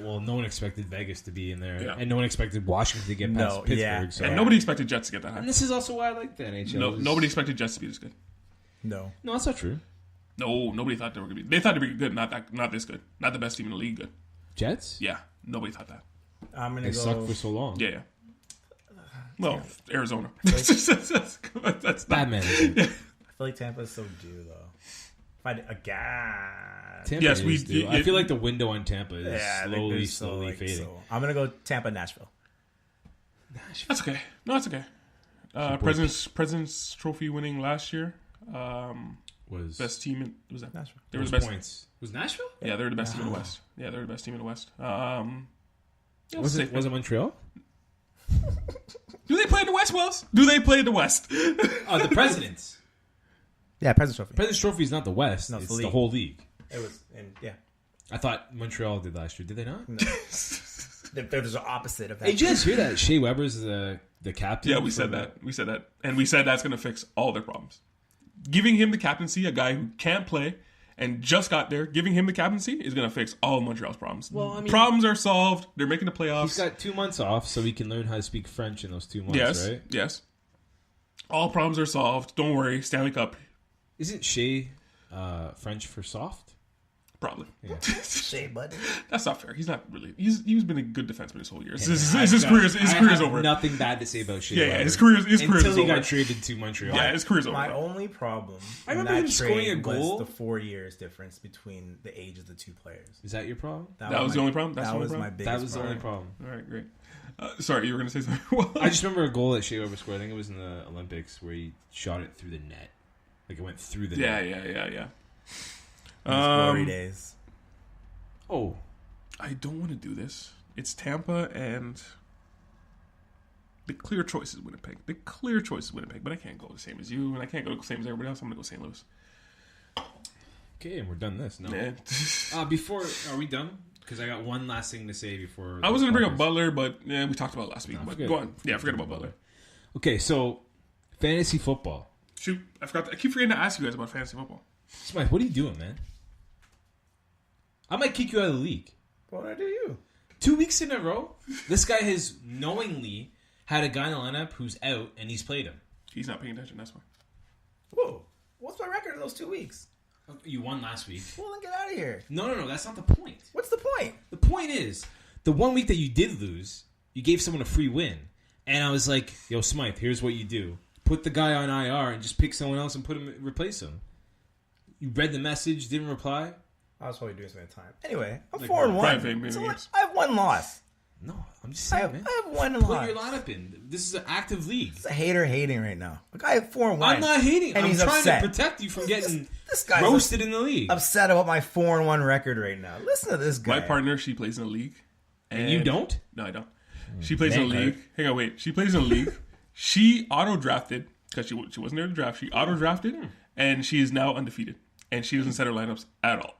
Well, no one expected Vegas to be in there. Yeah. And no one expected Washington to get past Pittsburgh. Yeah. So. And nobody expected Jets to get that high. And this is also why I like the NHL. Nobody expected Jets to be this good. No, that's not true. No, nobody thought they were going to be. They thought they were good, not this good. Not the best team in the league good. Jets? Yeah, nobody thought that. I'm going They to go... sucked for so long. Yeah. Well, Arizona. That's bad management. I feel like Tampa's so due, though. If I again... Tampa yes, we do. I feel like the window on Tampa is slowly fading. So I'm going to go Tampa, Nashville. That's okay. No, that's okay. President's Trophy winning last year. Was best team in... Was that Nashville? They were the best points. Was Nashville? Yeah, they were the best team in the West. Yeah, they were the best team in the West. Was it Montreal? Do they play in the West, Wells? Do they play in the West? The Presidents. Yeah, President's Trophy. President's Trophy is not the West. No, it's it's the the league. whole league. It was, and yeah. I thought Montreal did last year. Did they not? No. There's the opposite of that. Hey, did you guys hear that Shea Weber's the captain? Yeah, we said that. We said that. And we said that's going to fix all their problems. Giving him the captaincy, a guy who can't play and just got there, giving him the captaincy is going to fix all of Montreal's problems. Well, I mean, problems are solved. They're making the playoffs. He's got 2 months off, so he can learn how to speak French in those 2 months, yes, right? yes. All problems are solved. Don't worry. Stanley Cup, Isn't Shea French for soft? probably. Yeah. Shea, buddy. That's not fair. He's not really. He's been a good defenseman his whole year. His I career's have over. Nothing bad to say about Shea Yeah, Weber. his career's Until over. he got traded to Montreal. Yeah, his career's over. My only problem I in remember that him scoring trade a goal. was the 4 years difference between the age of the two players. Is that your problem? That was the only problem? That's That the only was my problem? biggest That was the only problem. All right, great. Sorry, you were going to say something. I just remember a goal that Shea Weber scored. I think it was in the Olympics where he shot it through the net. Like it went through the net. Yeah. Glory days. Oh. I don't want to do this. It's Tampa and the clear choice is Winnipeg. The clear choice is Winnipeg, but I can't go the same as you, and I can't go the same as everybody else. I'm going to go St. Louis. Okay, and we're done this. No. Yeah. Are we done? Because I got one last thing to say before. I was going to bring up Podcast. Butler, but we talked about it last week. No, but forget go it. on. Yeah, forget about Butler. Okay, so fantasy football. Shoot, I forgot. I keep forgetting to ask you guys about fantasy football. Smythe, what are you doing, man? I might kick you out of the league. What I do you? 2 weeks in a row, this guy has knowingly had a guy in the lineup who's out, and he's played him. He's not paying attention. That's why. Whoa. What's my record in those 2 weeks? You won last week. Well, then get out of here. No, that's not the point. What's the point? The point is, the 1 week that you did lose, you gave someone a free win. And I was like, yo, Smythe, here's what you do. Put the guy on IR and just pick someone else and replace him. You read the message, didn't reply. I was probably doing something at the time. Anyway, I'm Like 4-1. maybe So games. I have one loss. No, I'm just I saying, have, man. I have one Put loss. your lineup in. This is an active league. It's a hater hating right now. Like, I have 4-1. I'm not hating. And I'm he's trying upset. to protect you from getting This guy's roasted in the league. upset about my 4-1 record right now. Listen to this guy. My partner, she plays in a league. And you don't? No, I don't. She plays in a Man, league. Hang on, wait. She plays in a league. She auto-drafted, because she wasn't there to draft. She auto-drafted, and she is now undefeated. And she doesn't set her lineups at all.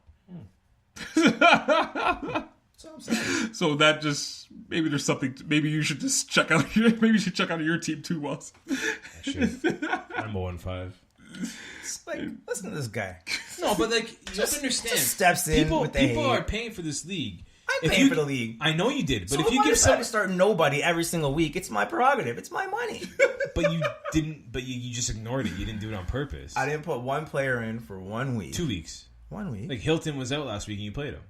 So I'm saying. So that just, maybe there's something, maybe you should just check out, maybe you should check out your team too, Wells. I should. I'm 0-5. Like, listen to this guy. No, but like, you have to understand. just steps in people, with the people hate. are paying for this league. I'm If paying you- for the league. I know you did, but So if you I give decide some, to start nobody every single week, it's my prerogative. It's my money. but you didn't, but you just ignored it. You didn't do it on purpose. I didn't put one player in for 1 week. 2 weeks. 1 week. Like Hilton was out last week and you played him.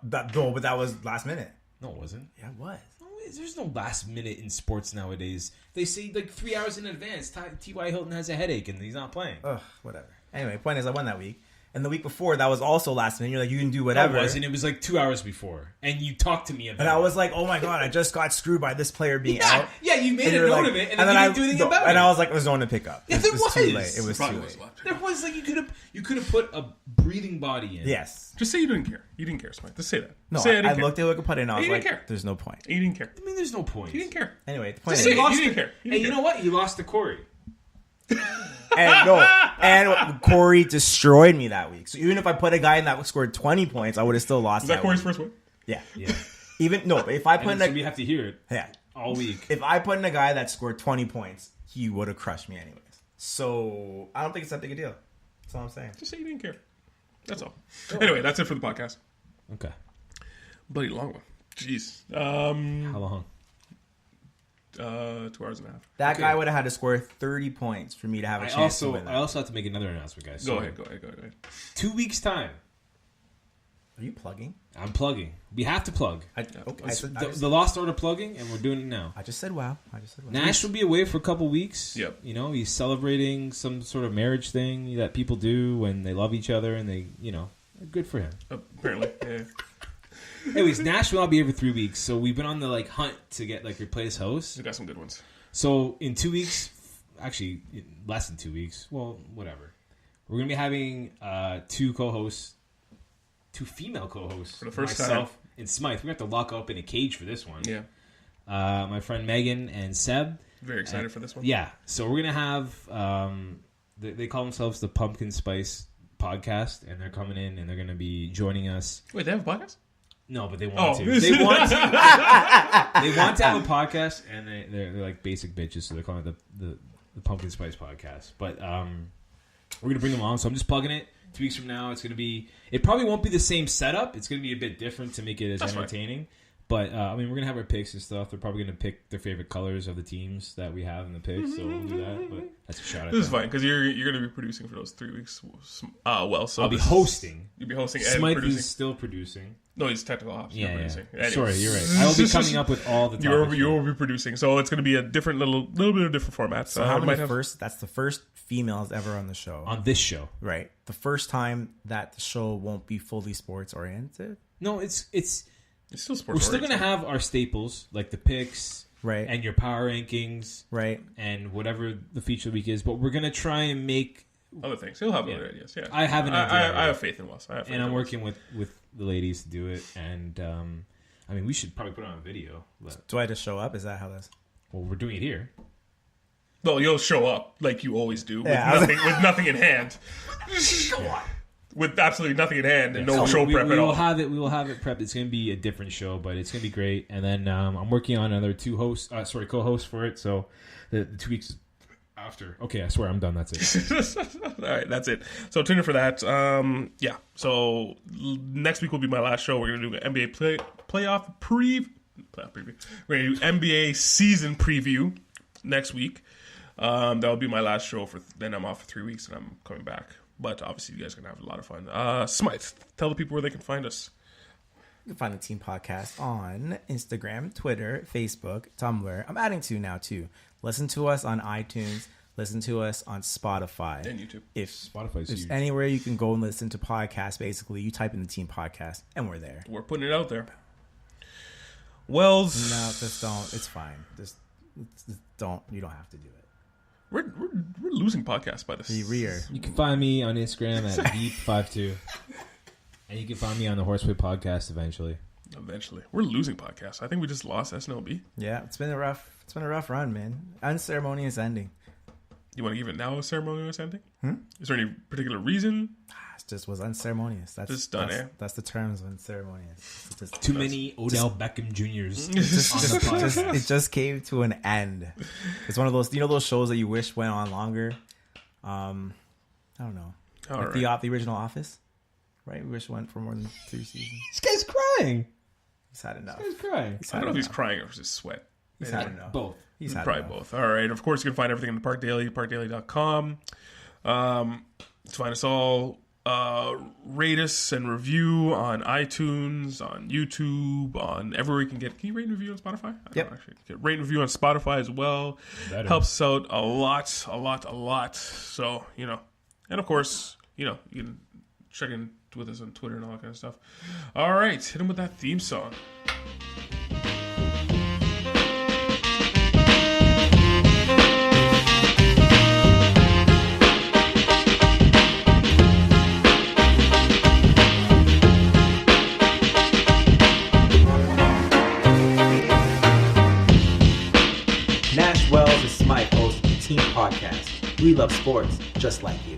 But that was last minute. No, it wasn't. Yeah, it was. No, there's no last minute in sports nowadays. They say like 3 hours in advance. T.Y. Hilton has a headache and he's not playing. Ugh, whatever. Anyway, point is, I won that week. And the week before, that was also last minute. You're like, you can do whatever. It wasn't. It was like 2 hours before, and you talked to me about. And I it. was like, oh my god, I just got screwed by this player being yeah, out. yeah. You made And a you're note like- of it, and then you didn't do anything about it. And I was like, there's no one to pick up. Yeah, It there was too was. late. It was Probably too was late. left. There was like you could have put a breathing body in. Yes. Just say you didn't care. You didn't care, Smith. Just say that. No, say I didn't care. looked at what I could put in. And I was You didn't like, care. there's no point. You didn't care. I mean, there's no point. You didn't care. Anyway, the point Just is, say it. You didn't care. You And didn't you care. know what? He lost to Corey. and Corey destroyed me that week. So even if I put a guy in that scored 20 points, I would have still lost. Was that Corey's week. first win? Yeah. Yeah. Even no, but if I put And in so we a have to hear it yeah, all week. if I put in a guy that scored 20 points, he would have crushed me anyways. So I don't think it's that big a deal. That's all I'm saying. Just say you didn't care. That's all. Anyway, that's it for the podcast. Okay. Bloody long one. Jeez. How long? 2 hours and a half. That Okay. guy would have had to score 30 points for me to have a chance to win that. I also have to make another announcement, guys. Go So, ahead. 2 weeks time. Are you plugging? I'm plugging. We have to plug. The Lost Order plugging, and we're doing it now. I just said wow. Nash will be away for a couple weeks. Yep. You know, he's celebrating some sort of marriage thing that people do when they love each other, and they, you know, good for him. Apparently. Yeah. Anyways, Nash will not be here for 3 weeks, so we've been on the hunt to get replace hosts. We got some good ones. So in 2 weeks, actually less than 2 weeks, well, whatever. We're gonna be having 2 co-hosts, 2 female co-hosts For the first myself and Smythe. We have to lock up in a cage for this one. Yeah. my friend Megan and Seb. Very excited for this one. Yeah, so we're gonna have they call themselves the Pumpkin Spice Podcast, and they're coming in and they're gonna be joining us. Wait, they have a podcast? No, but they want Oh. to. They want to. They want to have a podcast, and they're like basic bitches, so they're calling it the Pumpkin Spice Podcast. But we're gonna bring them on, so I'm just plugging it. 2 weeks from now, it's gonna be. It probably won't be the same setup. It's gonna be a bit different to make it as That's entertaining. Fine. But I mean, we're gonna have our picks and stuff. They're probably gonna pick their favorite colors of the teams that we have in the picks, so we'll do that. But that's a shout out. This is fine because you're gonna be producing for those 3 weeks. So I'll be hosting. You'll be hosting and Smythe producing. is still producing. No, he's technical ops. Yeah, producing. yeah. Sorry, you're right. I will be coming up with all the topics. You will be producing, so it's going to be a different little bit of different formats. So how many first? That's the first females ever on the show. On this show, right? The first time that the show won't be fully sports oriented. No, it's still sports. We're still going to have our staples like the picks, right, and your power rankings, right, and whatever the feature of the week is. But we're going to try and make other things. He'll have other ideas. Yeah, I have an idea. I have faith in Wells. And I'm working with the ladies to do it. And I mean, we should probably put it on a video. But, do I just show up? Is that how that's? Well, we're doing it here. Well, you'll show up like you always do with nothing in hand. Go on. With absolutely nothing in hand and no show prep at all. We will have it prepped. It's going to be a different show, but it's going to be great. And then I'm working on another co-hosts for it. So the 2 weeks after. Okay, I swear I'm done. That's it. All right, that's it. So tune in for that. Yeah. So next week will be my last show. We're gonna do an NBA playoff preview. We're gonna do NBA season preview next week. That will be my last show. Then I'm off for 3 weeks and I'm coming back. But obviously, you guys are gonna have a lot of fun. Smythe, tell the people where they can find us. You can find the Team Podcast on Instagram, Twitter, Facebook, Tumblr. I'm adding 2 now too. Listen to us on iTunes. Listen to us on Spotify. And YouTube. If Spotify's there's huge. anywhere you can go and listen to podcasts, basically, you type in the Team Podcast, and we're there. We're putting it out there. Wells. No, just don't. It's fine. Just don't. You don't have to do it. We're losing podcasts by this. You can find me on Instagram at Deep52. And you can find me on the Horseway Podcast eventually. We're losing podcasts. I think we just lost SNLB. Yeah, it's been a rough run, man. Unceremonious ending. You want to give it now a ceremonious ending? Is there any particular reason? It just was unceremonious. That's just done, that's the terms of unceremonious. Too many Odell Beckham Juniors. It just came to an end. It's one of those, those shows that you wish went on longer. I don't know. Like the original Office, right? We wish it went for more than 3 seasons. This guy's crying. He's had enough. This guy's crying. I don't know if he's crying or just sweat. He's had enough. Both. He's had probably enough. both. All right. Of course, you can find everything in the Park Daily, parkdaily.com. To find us all, rate us and review on iTunes, on YouTube, on everywhere you can get. Can you rate and review on Spotify? Yep. Rate and review on Spotify as well. Better. Helps us out a lot. So, and of course, you can check in with us on Twitter and all that kind of stuff. All right. Hit him with that theme song. Nash Wells is Smythe, host of the Team Podcast. We love sports just like you.